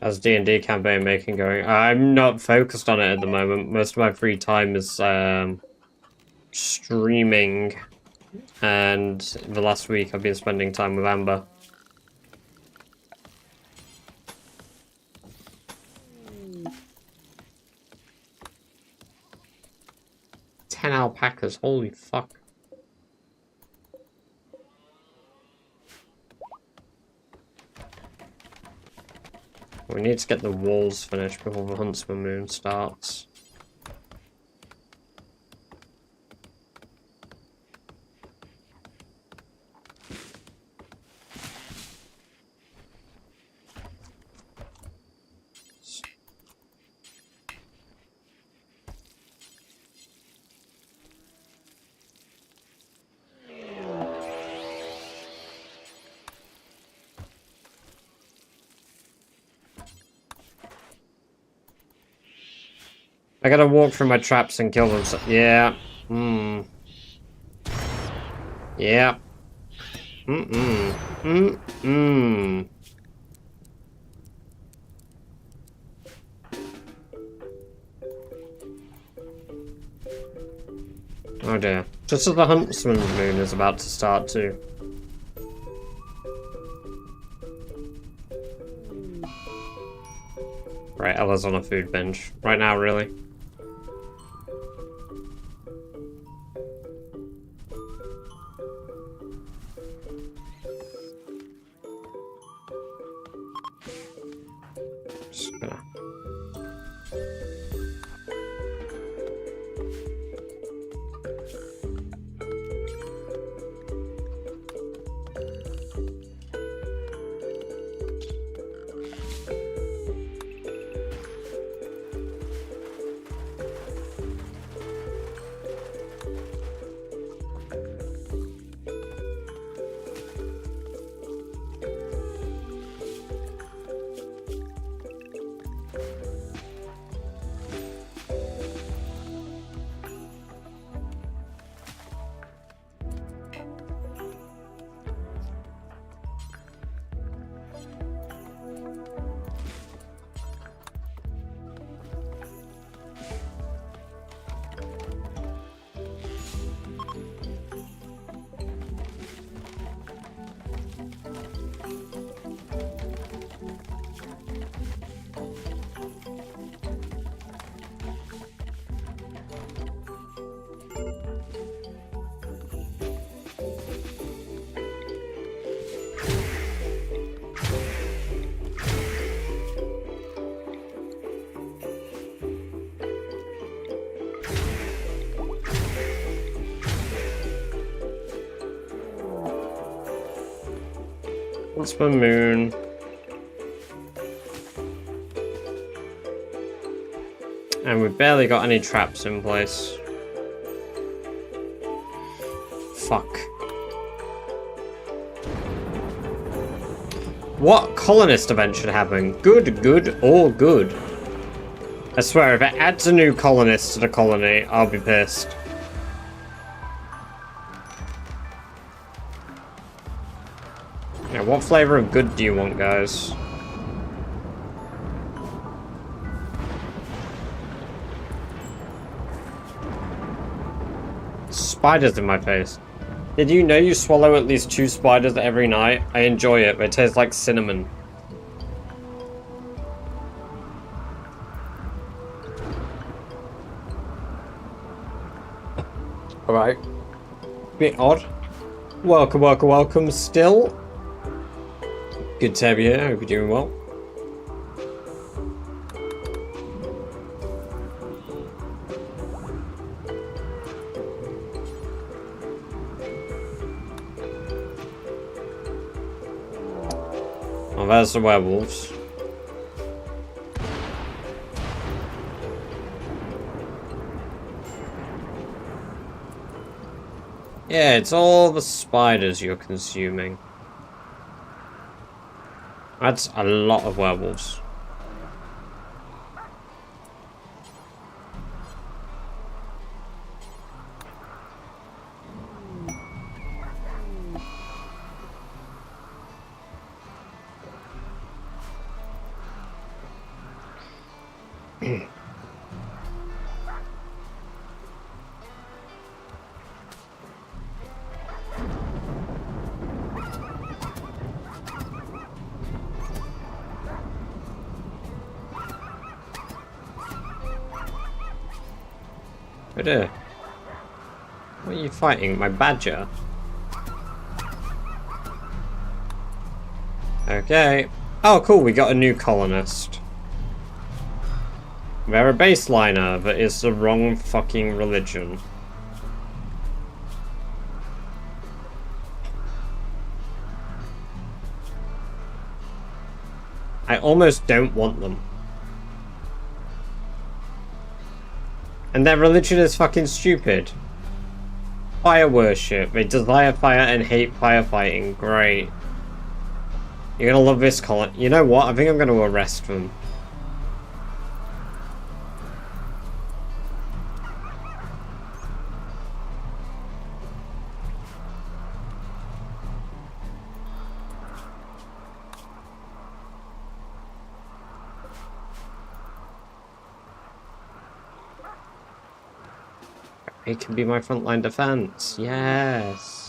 Speaker 1: How's D&D campaign making going? I'm not focused on it at the moment. Most of my free time is streaming, and the last week I've been spending time with Amber. 10 alpacas, holy fuck. We need to get the walls finished before the Huntsman Moon starts. I gotta walk through my traps and kill them. So yeah. Yeah. Oh dear. Just as the Huntsman Moon is about to start too. Right, Ella's on a food binge. Right now, really. Just gonna... once per moon. And we've barely got any traps in place. Fuck. What colonist event should happen? Good, good, or good? I swear, if it adds a new colonist to the colony, I'll be pissed. Now, what flavor of good do you want, guys? Spiders in my face. Did you know you swallow at least 2 spiders every night? I enjoy it, but it tastes like cinnamon. Alright. Bit odd. Welcome, welcome, welcome still. Good to have you here. Hope you're doing well. Oh, there's the werewolves. Yeah, it's all the spiders you're consuming. That's a lot of werewolves. Oh dear. What are you fighting? My badger? Okay. Oh cool, we got a new colonist. They're a baseliner, but it's the wrong fucking religion. I almost don't want them. And their religion is fucking stupid. Fire worship. They desire fire and hate firefighting. Great. You're gonna love this colony. You know what? I think I'm gonna arrest them. It can be my frontline defense. Yes.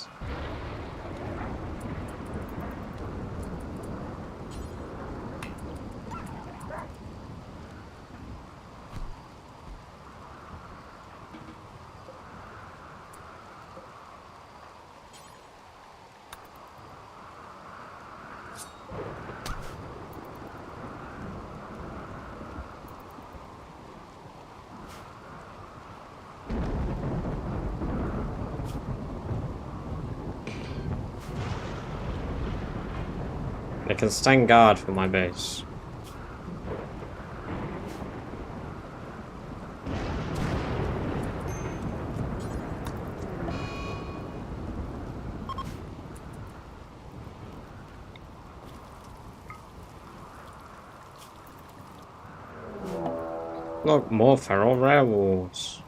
Speaker 1: They can stand guard for my base. Look, more feral werewolves.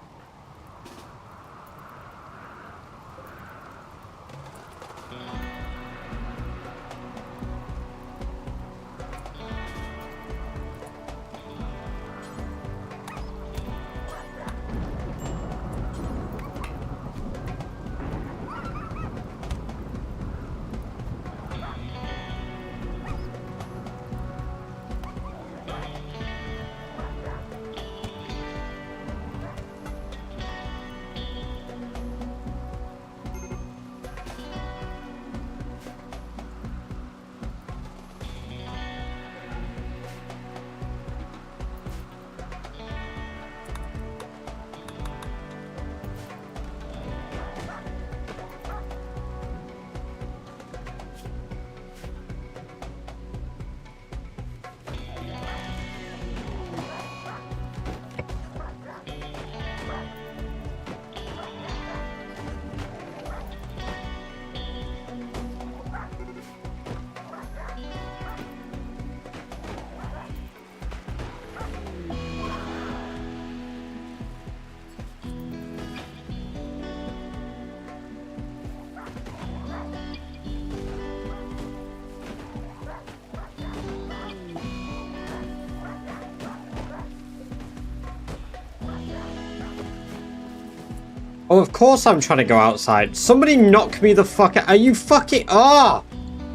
Speaker 1: Oh, of course I'm trying to go outside. Somebody knock me the fuck out. Are you fucking... Ah!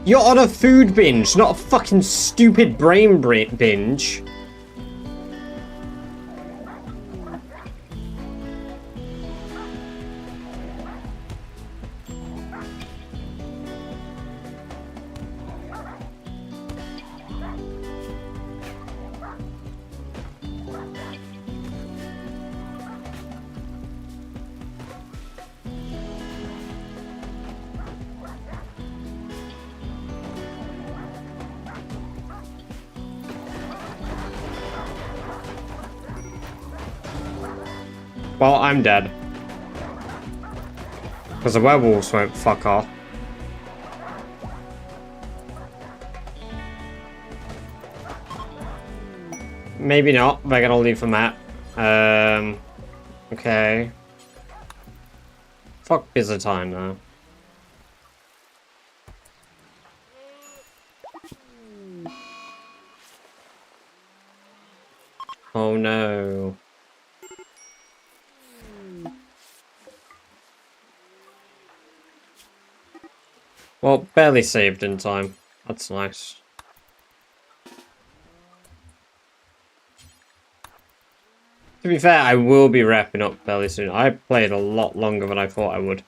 Speaker 1: You're on a food binge, not a fucking stupid brain binge. Well, I'm dead. Because the werewolves won't fuck off. Maybe not. We're gonna leave the map. Okay. Fuck busy time now. Oh no. Well, barely saved in time. That's nice. To be fair, I will be wrapping up fairly soon. I played a lot longer than I thought I would.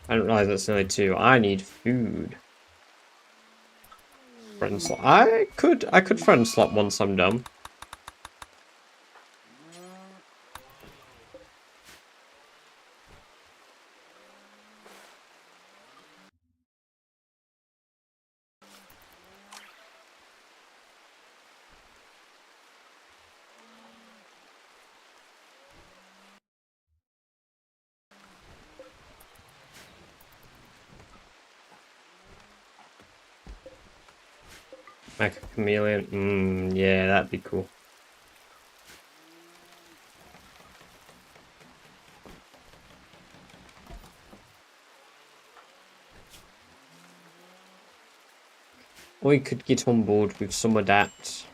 Speaker 1: I didn't realize it's nearly 2. I need food. Friend slot. I could friend slot once I'm done. Like a chameleon. Yeah, that'd be cool. We could get on board with some of that.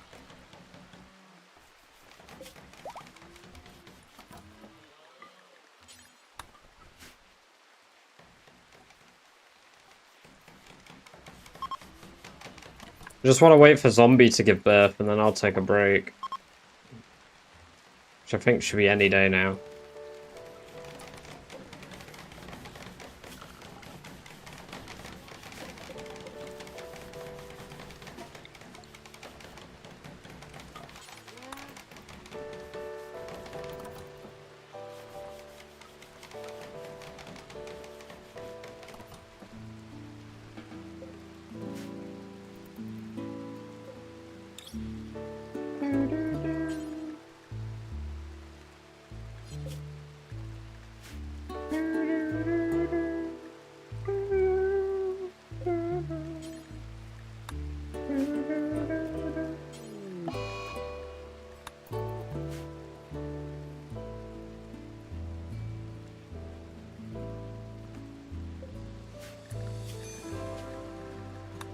Speaker 1: I just want to wait for Zombie to give birth and then I'll take a break. Which I think should be any day now.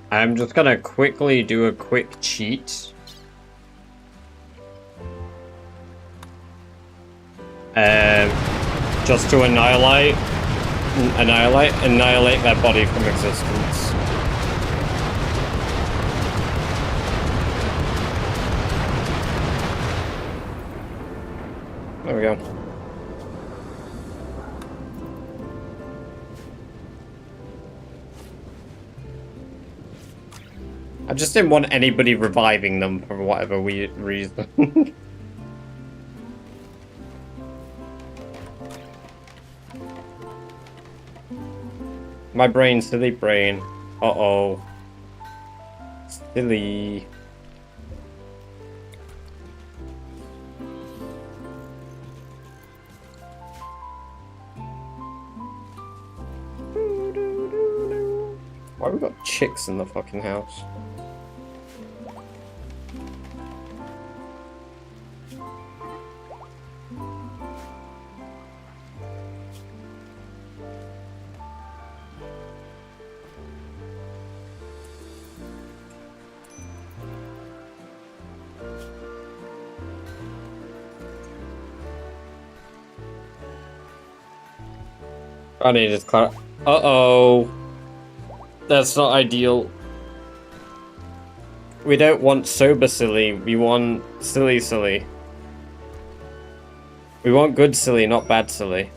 Speaker 1: I'm just gonna quickly do a quick cheat. Just to annihilate their body from existence. There we go. I just didn't want anybody reviving them for whatever weird reason. My brain, silly brain. Uh-oh. Silly. Why we got chicks in the fucking house? I need to clarify. Uh-oh. That's not ideal. We don't want sober silly, we want silly silly. We want good silly, not bad silly.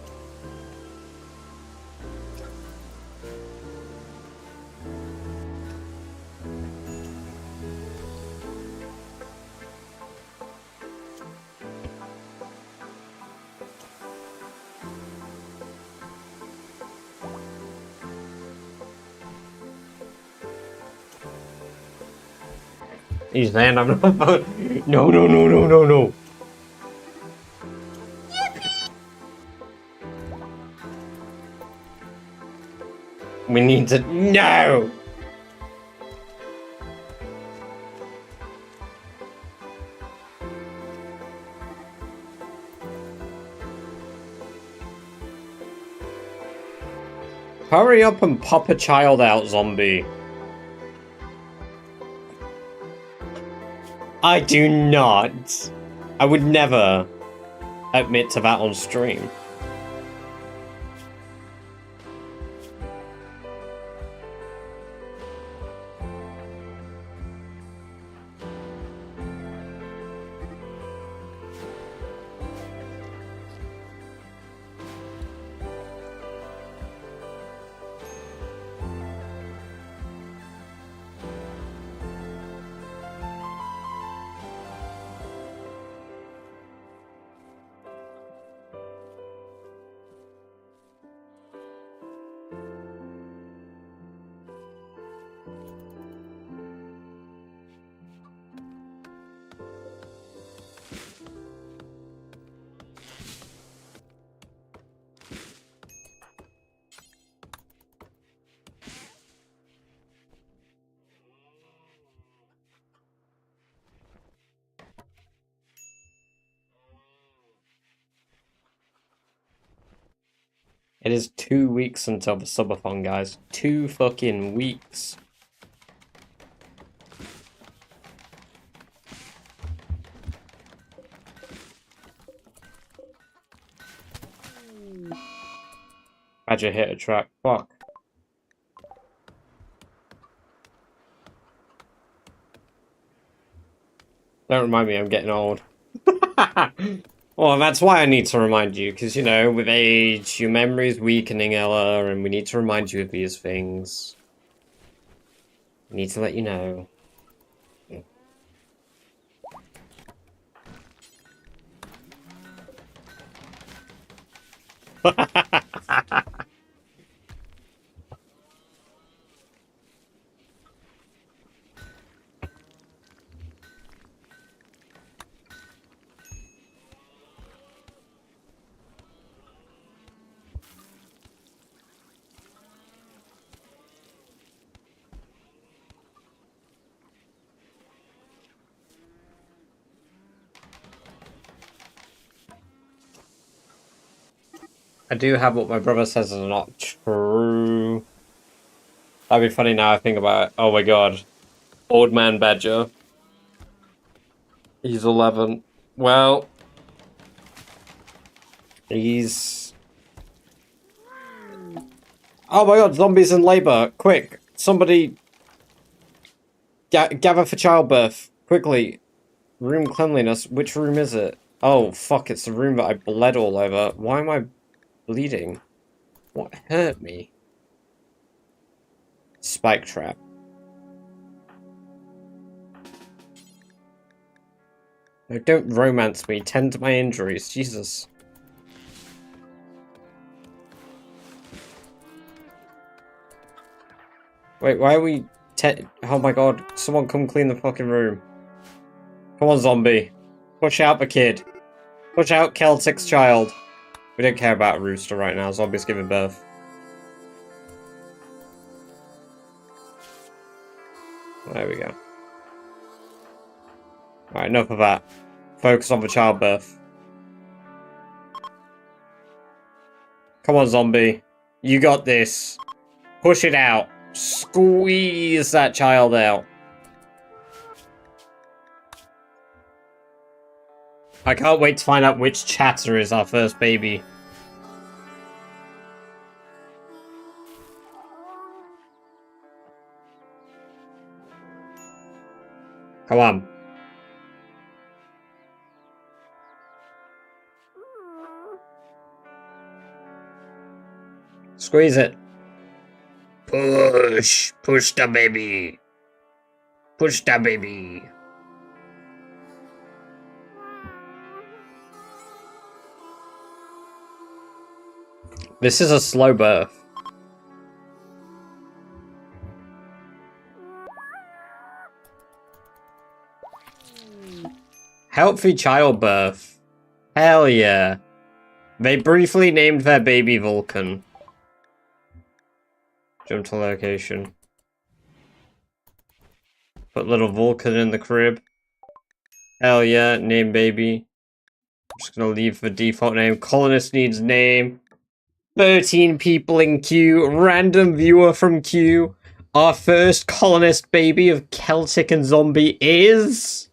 Speaker 1: He's saying I'm not voting. No, no, no, no, no, no. We need to. No! Hurry up and pop a child out, zombie. I do not. I would never admit to that on stream. It is 2 weeks until the subathon, guys. 2 fucking weeks. Badger hit a track. Fuck. Don't remind me, I'm getting old. Well, that's why I need to remind you, because, you know, with age, your memory's weakening, Ella, and we need to remind you of these things. We need to let you know. I do have what my brother says is not true. That'd be funny now I think about it. Oh my god. Old man Badger. He's 11. Well, he's... Oh my god, zombies in labor. Quick, somebody... gather for childbirth. Quickly. Room cleanliness. Which room is it? Oh, fuck, it's the room that I bled all over. Why am I bleeding? What hurt me? Spike trap. No, don't romance me. Tend to my injuries. Jesus. Wait, why are we... Oh my god. Someone come clean the fucking room. Come on, zombie. Push out the kid. Push out Celtic's child. We don't care about Rooster right now. Zombie's giving birth. There we go. Alright, enough of that. Focus on the childbirth. Come on, zombie. You got this. Push it out. Squeeze that child out. I can't wait to find out which chatter is our first baby. Come on. Squeeze it. Push. Push the baby. Push the baby. This is a slow birth. Healthy childbirth. Hell yeah. They briefly named their baby Vulcan. Jump to location. Put little Vulcan in the crib. Hell yeah, name baby. I'm just gonna leave the default name. Colonist needs name. 13 people in queue. Random viewer from queue. Our first colonist baby of Celtic and Zombie is...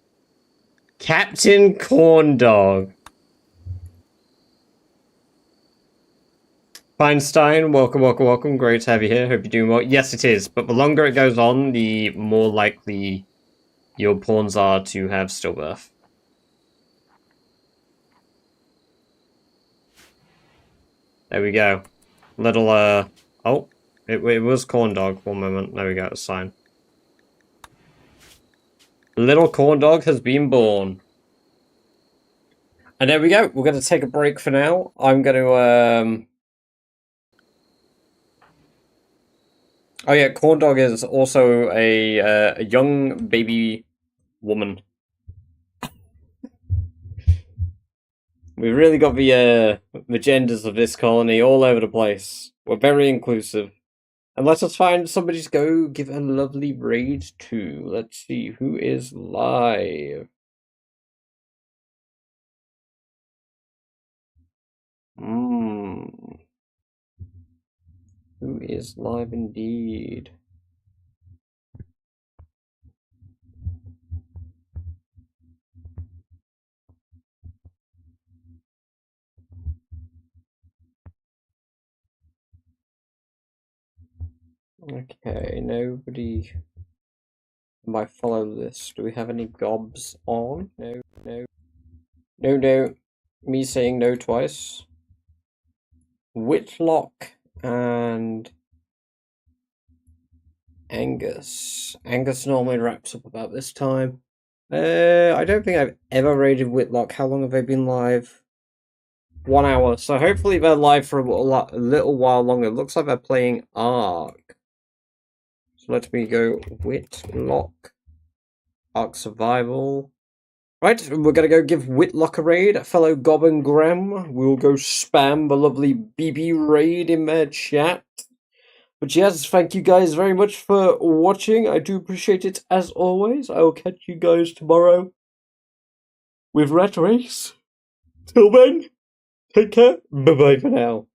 Speaker 1: Captain Corndog. Feinstein, welcome. Great to have you here. Hope you're doing well. Yes, it is. But the longer it goes on, the more likely your pawns are to have stillbirth. There we go. Little, oh. It was Corndog. One moment. There we go. It's sign. Little Corndog has been born. And there we go. We're going to take a break for now. I'm going to, oh yeah, Corndog is also a young baby woman. We've really got the genders of this colony all over the place. We're very inclusive. And let us find somebody to go give a lovely raid to. Let's see who is live. Who is live indeed? Okay, nobody in my follow list. Do we have any gobs on? No. Me saying no twice. Whitlock and Angus. Angus normally wraps up about this time. I don't think I've ever raided Whitlock. How long have they been live? 1 hour. So hopefully they're live for a little while longer. It looks like they're playing Ark. So let me go Whitlock. Ark Survival. Right, we're gonna go give Whitlock a raid. Fellow Gob and Graham. We'll go spam the lovely BB raid in their chat. But yes, thank you guys very much for watching. I do appreciate it as always. I will catch you guys tomorrow with Rat Race. Till then, take care. Bye-bye for now.